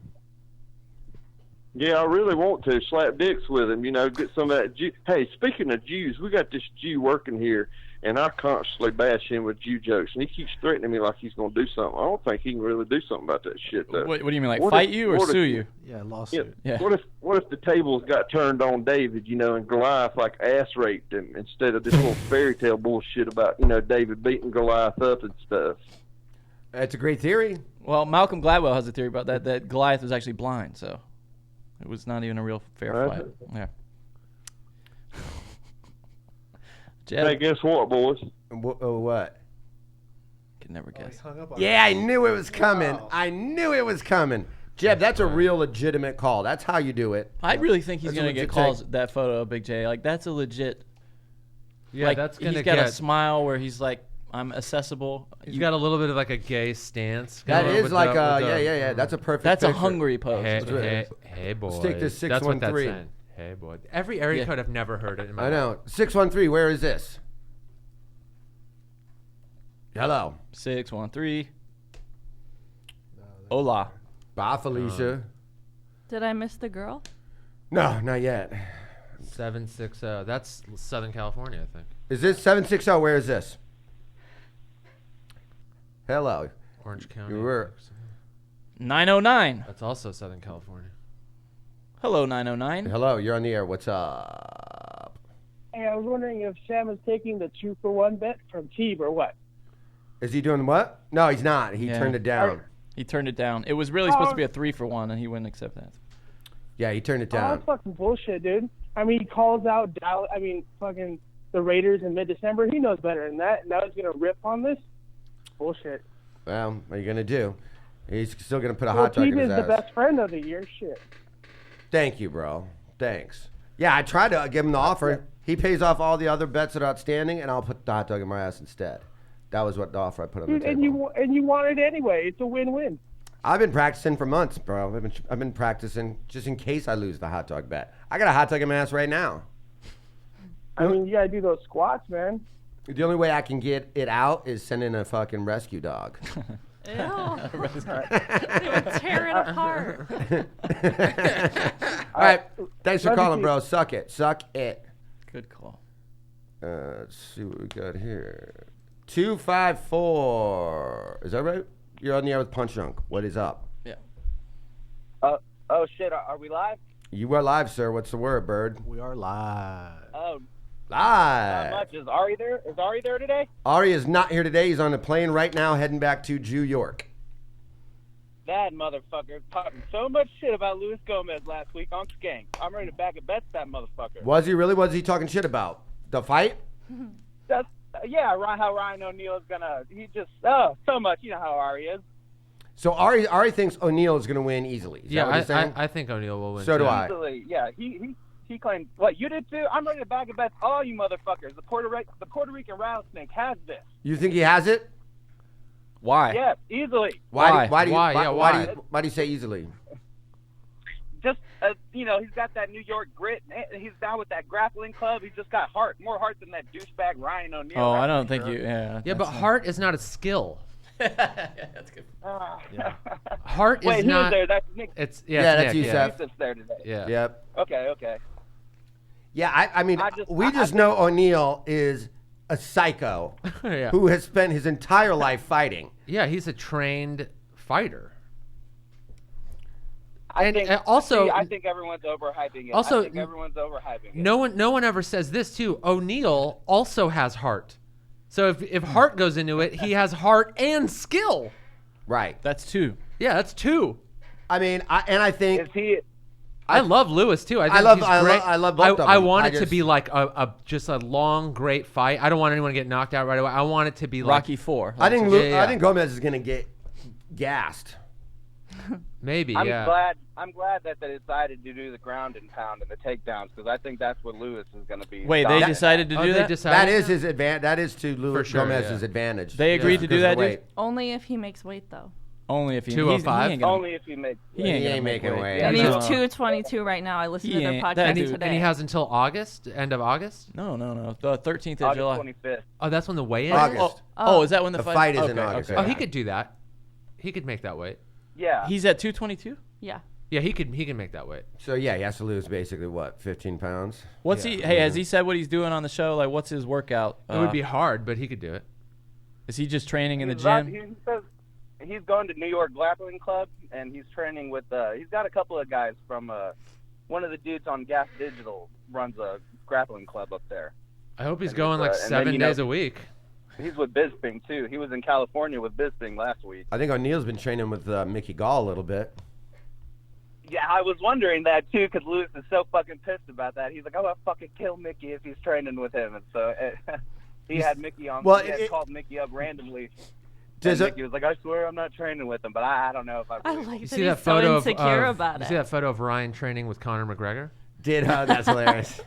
Yeah, I really want to slap dicks with him, you know, get some of that Jew. Hey, speaking of Jews, we got this Jew working here, and I constantly bash him with Jew jokes, and he keeps threatening me like he's going to do something. I don't think he can really do something about that shit, though. What do you mean, like What fight if- you or what if- sue you? Yeah, Yeah. lawsuit. Yeah. What if the tables got turned on David, you know, and Goliath like ass raped him instead of this little fairy tale bullshit about, you know, David beating Goliath up and stuff? That's a great theory. Well, Malcolm Gladwell has a theory about that Goliath was actually blind, so it was not even a real fair Right. fight. Yeah. Jeb, Hey, guess what, boys? What? can never guess. Yeah, I knew it was coming. I knew it was coming. Jeb, that's a real legitimate call. That's how you do it. I really think he's That's a gonna get legit calls. That photo of Big J, like that's a legit. Yeah, like, that's gonna he's got a get. smile where he's like, I'm accessible. You got a little bit of like a gay stance. That going is with like the- with the- yeah. That's a perfect. That's a picture. hungry pose. Hey, boy. Let's take this That's what that's 613. saying. Hey, boy. Every area Yeah. code I've never heard it in my I life. know. 613. Where is this? Hello. 613. Hola. Bye, Felicia. Did I miss the girl? No, not yet. 760. That's Southern California, I think. Is this 760? Where is this? Hello. Orange County. You were. 909. That's also Southern California. Hello, 909. Hello. You're on the air. What's up? Hey, I was wondering if Sam is taking the 2-for-1 bet from Teeb or what? Is he doing what? No, he's not. He Yeah. turned it down. He turned it down. It was really supposed to be a 3-for-1, and he wouldn't accept that. Yeah, he turned it Oh, down. that's fucking bullshit, dude. I mean, he calls out fucking the Raiders in mid-December. He knows better than that. Now he's gonna rip on this bullshit. Well, what are you gonna do? He's still gonna put a Well, hot dog in Pete his is ass. the best friend of the year. Shit. Thank you, bro. Thanks. Yeah, I tried to give him the offer. He pays off all the other bets that are outstanding, and I'll put the hot dog in my ass instead. That was what the offer I put on the Dude, table. and you want it anyway. It's a win-win. I've been practicing for months, bro. I've been practicing just in case I lose the hot dog bet. I got a hot dog in my ass right now. I mean, you gotta do those squats, man. The only way I can get it out is send in a fucking rescue dog. Ew. They would tear it apart. All right. Thanks for Let me calling, see. bro. Suck it. Suck it. Good call. Let's see what we got here. 254. Is that right? You're on the air with Punch Drunk. What is up? Yeah. Oh shit, are we live? You are live, sir. What's the word, bird? We are live. Oh, Live. not much. Is Ari there? Is Ari there today? Ari is not here today. He's on a plane right now heading back to New York. That motherfucker talking so much shit about Luis Gomez last week on Skank. I'm ready to back a bet to that motherfucker. Was he really? What was he talking shit about? The fight? That's yeah, how Ryan O'Neal is gonna. He just so much. You know how Ari is. So Ari thinks O'Neal is going to win easily. Is that what Yeah, he's saying? I think O'Neal will win. So do too. I. Easily, yeah. He claimed what you did too. I'm ready to back a bet to all you motherfuckers. The Puerto Rican rattlesnake has this. You think he has it? Why? Yes, easily. Why Why? do you say easily? Just he's got that New York grit. He's down with that grappling club. He's just got heart, more heart than that douchebag Ryan O'Neal. Oh, I don't think you. Yeah. Yeah, but heart is not a skill. That's good. Heart Wait, is who not. was there? That's Nick. It's that's Nick, Youssef. Youssef's there today. Yeah. Yep. Okay. Yeah, I mean, I we just think- know O'Neal is a psycho Yeah. who has spent his entire life fighting. Yeah, he's a trained fighter. I think everyone's overhyping it. Also, I think everyone's overhyping it. No one ever says this too. O'Neal also has heart. So if heart goes into it, he has heart and skill. Right. That's two. Yeah, that's two. I mean, I think Is he? I love Lewis too. I think love- he's I great. love both of them. I want I it to just- be like just a long, great fight. I don't want anyone to get knocked out right away. I want it to be like Rocky 4. I think Yeah. I think Gomez is going to get gassed. maybe. I'm yeah. glad that they decided to do the ground and pound and the takedowns because I think that's what Lewis is going to be. Wait, they dominant. decided to Oh, do they that? decided That is his advantage. That is to Luis sure, Gomez's yeah. advantage. They agreed to do because that, of the dude? weight. Only if he makes weight, though. Only if he 205? he ain't gonna- Only if he makes. He ain't, He gonna ain't make making weight. weight. And Yeah. he's 222 right now. I listened to their That podcast And he, dude- today. and he has until August, end of August. No. The 13th of August July. 25th. Oh, that's when the weigh-in is? August. Oh, is that when the, The fight is in okay, August, Okay. Oh, he could do that. He could make that weight. Yeah. He's at 222? Yeah. Yeah, he can make that weight. So yeah, he has to lose basically what, 15 pounds? What's he? Hey, has he said what he's doing on the show? Like, what's his workout? It would be hard, but he could do it. Is he just training in the He's about- gym? He says he's going to New York Grappling Club and he's training with. He's got a couple of guys from. One of the dudes on Gas Digital runs a grappling club up there. I hope he's And going like and then, 7 you know, days a week. He's with Bisping too. He was in California with Bisping last week. I think O'Neal's been training with Mickey Gall a little bit. Yeah, I was wondering that too because Lewis is so fucking pissed about that. He's like, "I'm gonna fucking kill Mickey if he's training with him," and so he had Mickey on. Well, he had it- called Mickey up randomly. Does And it- Mickey was like, "I swear I'm not training with him," but I don't know if I. I Really like You that see he's that photo so insecure about you it. see that photo of Ryan training with Conor McGregor? That's hilarious.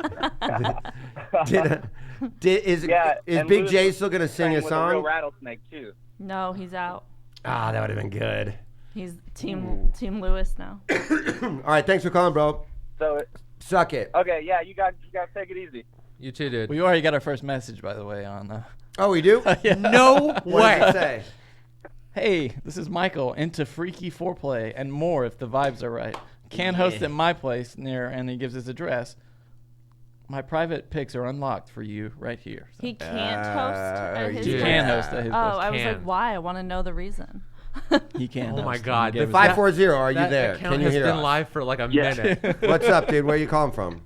Is and Big Lewis J was still gonna sing training a with a real song? rattlesnake too. No, he's out. Ah, that would have been good. He's Team Lewis now. All right, thanks for calling, bro. So Suck it. okay, yeah, you guys take it easy. You too, dude. We already got our first message, by the way, on. Oh, we do? No What does way. it say? Hey, this is Michael, into freaky foreplay and more if the vibes are right. Can host at my place near, and he gives his address. My private pics are unlocked for you right here. So He can't host at his he place. can host at his Oh, place. I was like, Can. why? I want to know the reason. He can. Oh my host. God. He gave The us- 540, are you there? Account Can you has hear been us? live for like a Yeah. minute. What's up, dude? Where are you calling from?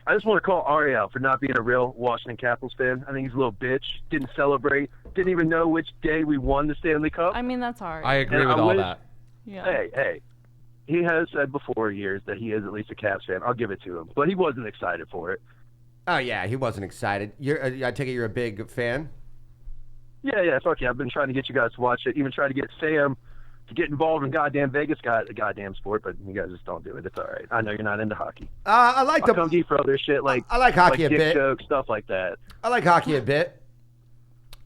I just want to call Ari out for not being a real Washington Capitals fan. I think he's a little bitch. Didn't celebrate. Didn't even know which day we won the Stanley Cup. I mean, that's hard. I agree with all that. Yeah. Hey. He has said before years that he is at least a Caps fan. I'll give it to him. But he wasn't excited for it. Oh, yeah, he wasn't excited. I take it you're a big fan? Yeah, fuck yeah. I've been trying to get you guys to watch it. Even try to get Sam to get involved in goddamn Vegas, a goddamn sport, but you guys just don't do it. It's all right. I know you're not into hockey. I like I'll come to you for other shit like I like hockey a dick bit. jokes, stuff like that. I like hockey a bit.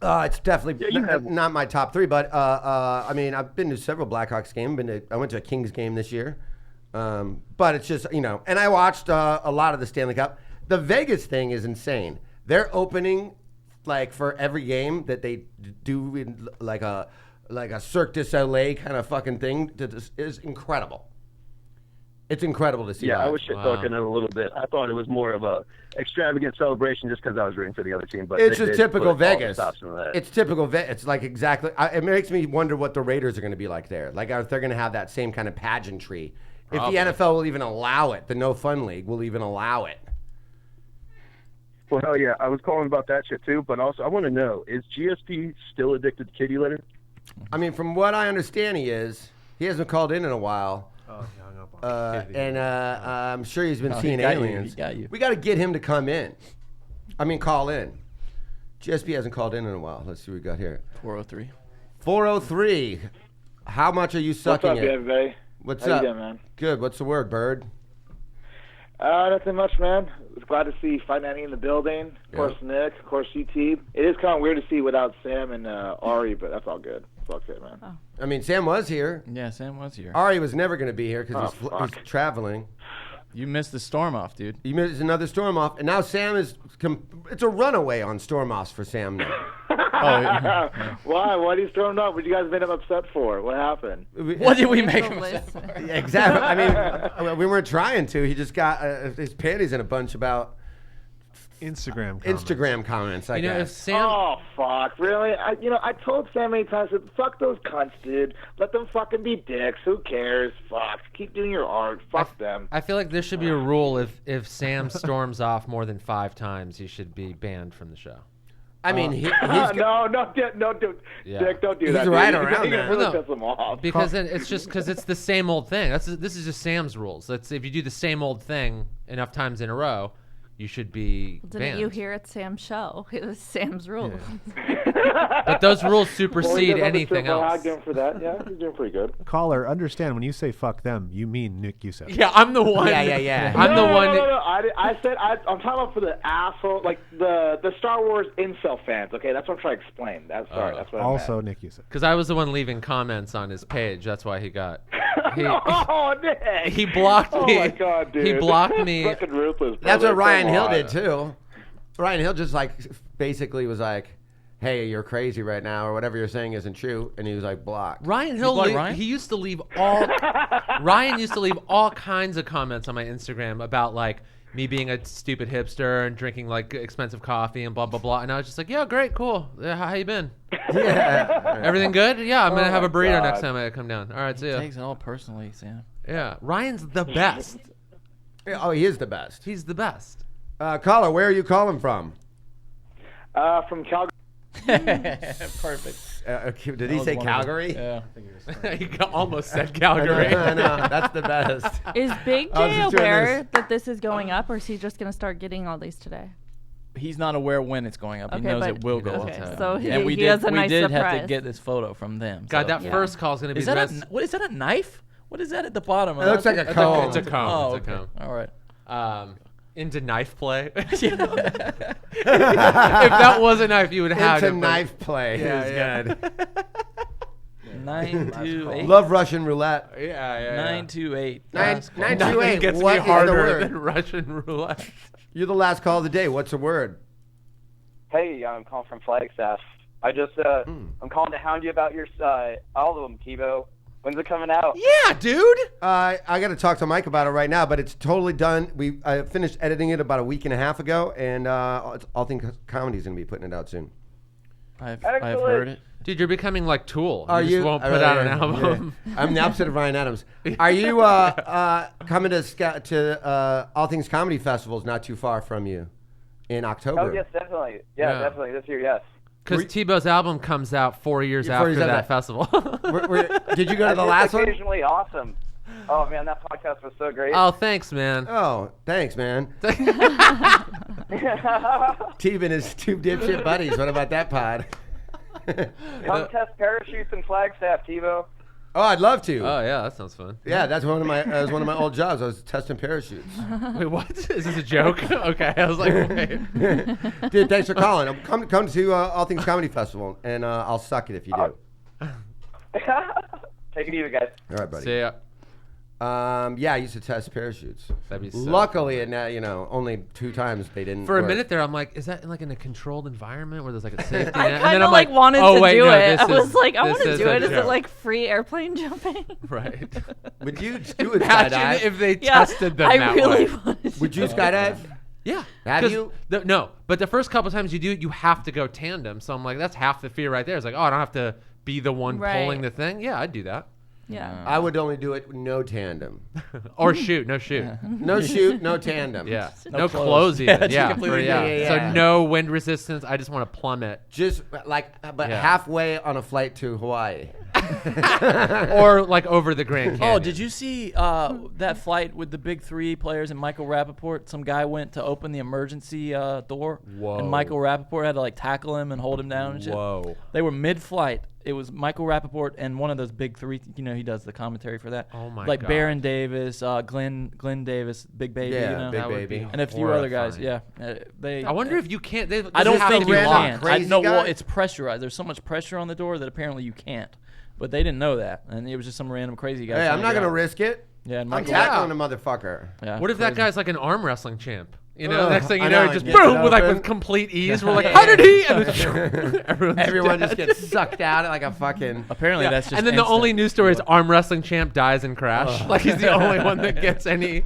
It's definitely not my top 3, but I mean, I've been to several Blackhawks games. I went to a Kings game this year, but it's just and I watched a lot of the Stanley Cup. The Vegas thing is insane. They're opening like for every game that they do in like a Cirque du Soleil kind of fucking thing. Is incredible. It's incredible to see. Yeah, live. I was shit talking it a little bit. I thought it was more of a extravagant celebration just because I was rooting for the other team. But it's just typical Vegas. That. It's typical Vegas. It's like exactly. It makes me wonder what the Raiders are going to be like there. Like, if they're going to have that same kind of pageantry. Probably. If the NFL will even allow it, the No Fun League will even allow it. Well, hell yeah. I was calling about that shit too, but also I want to know, is GSP still addicted to kitty litter? I mean, from what I understand, he is. He hasn't called in a while. Oh, he hung up on And I'm sure he's been Oh, seeing he got you. aliens. He got you. We got to get him to come in. I mean, call in. GSP hasn't called in a while. Let's see what we got here. 403. 403. How much are you sucking What's up, everybody? What's How up? you doing, man? Good. What's the word, Bird? Nothing much, man. I was glad to see Fight Nanny in the building. Of course, Nick. Of course, UT. It is kind of weird to see without Sam and Ari, but that's all good. Fuck it, man. Oh. I mean, Sam was here. Yeah, Sam was here. Ari was never going to be here because he's traveling. You missed the storm off, dude. You missed another storm off, and now Sam is. It's a runaway on storm offs for Sam now. Why? Why did he storm up? What you guys made him upset for? What happened? What did we make him upset for? Exactly. I mean, we weren't trying to. He just got his panties in a bunch about Instagram comments. I guess. If Sam. Oh fuck! Really? I told Sam many times, I said, "Fuck those cunts, dude. Let them fucking be dicks. Who cares? Fuck. Keep doing your art. Fuck them." I feel like there should be a rule if Sam storms off more than 5 times, he should be banned from the show. I mean, he's no, dude. Yeah. Dick, don't do He's that. right dude. around You're that. gonna really No. piss him off. Because then it's just because it's the same old thing. This is just Sam's rules. If you do the same old thing enough times in a row, you should be Didn't banned. you hear at Sam's show? It was Sam's rules. But those rules supersede anything else. Him for that. Yeah, he's doing pretty good. Caller, understand when you say fuck them, you mean Nick Youssef. Yeah, I'm the one. Yeah. I'm the one. No. I said I'm talking about for the asshole, like the Star Wars incel fans. Okay, that's what I'm trying to explain. That's sorry. That's what I Also, meant. Nick Youssef. Because I was the one leaving comments on his page. That's why he got. Oh, Nick! He blocked me. Oh my God, dude! He blocked me. Fucking ruthless. That's brother. what Ryan Come Hill on. did too. Ryan Hill just basically was like, "Hey, you're crazy right now," or whatever you're saying isn't true, and he was like blocked. Ryan Hill, Ryan? he used to leave all. Ryan used to leave all kinds of comments on my Instagram about like me being a stupid hipster and drinking like expensive coffee and blah blah blah. And I was just like, "Yeah, great, cool. Yeah, how you been? Yeah. Everything good? Yeah, I'm gonna have a burrito God. next time I come down. All right, see ya." Takes it all personally, Sam. Yeah, Ryan's the best. Oh, he is the best. He's the best. Caller, where are you calling from? From Calgary. Perfect. Did he say Calgary? Yeah. He almost said Calgary. No, that's the best. Is Big I was J just doing aware that this is going up, or is he just going to start getting all these today? He's not aware when it's going up. He Okay, knows but- it will go okay, up. so and he has a nice we did have surprise. to get this photo from them. God, so. that first call is gonna be Is the that best. what is that a knife? What is that at the bottom? It looks like a comb. It's a comb. Oh, It's a okay. comb. All right. Into knife play. If that was a knife, you would have It's it. a but- knife play. Yeah, It's good. 928. Love Russian roulette. Yeah. 928. 928. Nothing gets What me is the harder word? than Russian roulette. You're the last call of the day. What's the word? Hey, I'm calling from Flagstaff. I'm calling to hound you about your album, Kibo. When's it coming out? Yeah, dude. I got to talk to Mike about it right now, but it's totally done. I finished editing it about a week and a half ago, and All Things Comedy is going to be putting it out soon. I've Excellent. heard it. Dude, you're becoming like Tool. Are you you just won't put out an album. Yeah. I'm the opposite of Ryan Adams. Are you coming to All Things Comedy Festivals not too far from you in October? Oh yes, definitely. Yeah, definitely this year. Yes. Because Tebow's album comes out 4 years after that festival. Did you go to the last one? Occasionally awesome. Oh man, that podcast was so great. Oh, thanks, man. Oh, thanks, man. Tebow and his two dipshit buddies. What about that pod? Come test parachutes and Flagstaff, Tebow. Oh, I'd love to. Oh yeah, that sounds fun. Yeah, that's one of my old jobs. I was testing parachutes. Wait, what? Is this a joke? Okay, I was like, wait. Dude, thanks for calling. Come to All Things Comedy Festival, and I'll suck it if you do. Take it easy, guys. All right, buddy. See ya. Yeah, I used to test parachutes. That'd be so Luckily, and now only 2 times they didn't. For a work. minute there, I'm like, is that like in a controlled environment where there's like a safety net? I And kind then of I'm like wanted oh, to wait, do no, it. I this was like, I this want to do a it. Is it joke. like free airplane jumping? Right. Would you do a Imagine skydive? if they Yeah, tested them I that really way. wanted to. Would you skydive? Yeah. Have 'Cause you? No, but the first couple times you do it, you have to go tandem. So I'm like, that's half the fear right there. It's like, oh, I don't have to be the one Right. pulling the thing. Yeah, I'd do that. Yeah. I would only do it with no tandem. Or shoot, no shoot. No shoot, no tandem. Yeah. No No clothes. clothes Yeah, even. just Yeah. completely yeah. naked. So Yeah. no wind resistance. I just want to plummet. Just but Yeah. halfway on a flight to Hawaii. Or like over the Grand Canyon. Oh, did you see that flight with the big 3 players and Michael Rappaport? Some guy went to open the emergency door. Whoa. And Michael Rappaport had to like tackle him and hold him down and shit. Whoa. They were mid-flight. It was Michael Rappaport and one of those big 3. You know, he does the commentary for that. Oh my like God. Baron Davis, Glenn Davis, Big Baby. Yeah, you know? Big That would Baby. be And a few other guys. horrifying. Yeah. They. I wonder if you can't. I don't have think to you be random can. crazy No, well, guy? it's pressurized. There's so much pressure on the door that apparently you can't. But they didn't know that, and it was just some random crazy guy. Hey, trying I'm to not get gonna out. risk it. Yeah, and I'm Michael. tackling a motherfucker. Yeah, What if that crazy. guy's like an arm wrestling champ? You know, Ugh, next thing you I know, know, it just gets boom it with like open. with complete ease. We're like, Yeah. how did he? And then Everyone just dead. gets sucked out like a fucking. Apparently, Yeah. that's just. And then the instant. only news story is arm wrestling champ dies in crash. Ugh. Like he's the only one that gets any.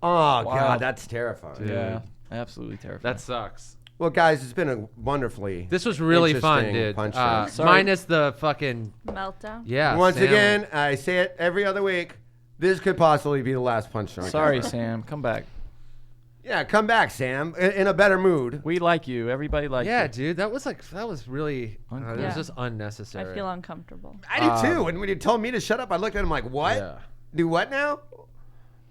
Oh Wow. god, that's terrifying. Yeah, absolutely terrifying. That sucks. Well, guys, it's been a wonderfully. This was really fun, interesting dude. punch down. Sorry. Minus the fucking Meltdown. yeah. Once Sam. again, I say it every other week. This could possibly be the last punch drunk. Sorry, ever. Sam. Come back. Yeah, come back, Sam, in a better mood. We like you. Everybody likes Yeah, you. dude, that was really. It was Yeah. just unnecessary. I feel uncomfortable. I do too. And when you told me to shut up, I looked at him like, "What? Yeah. Do what now?"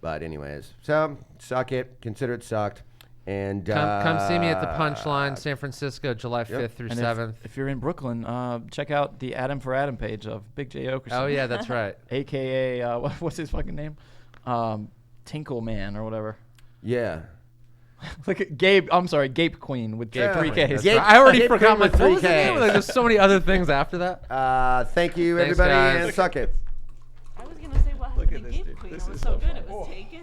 But anyways, so suck it. Consider it sucked. And Come see me at the Punchline, San Francisco, July 5th through And 7th. if you're in Brooklyn, check out the Adam for Adam page of Big J Okerson. Oh yeah, that's right. AKA what's his fucking name? Tinkle Man or whatever. Yeah. Look at Gabe. I'm sorry, Gape Queen with Yeah. 3 Ks. Gape- I already Gabe forgot Queen my with what was the 3Ks. name? Like, there's so many other things after that. Thank you, Thanks, everybody, guys. and suck it. I was gonna say what happened to Gabe Queen. It was so good. It was taken.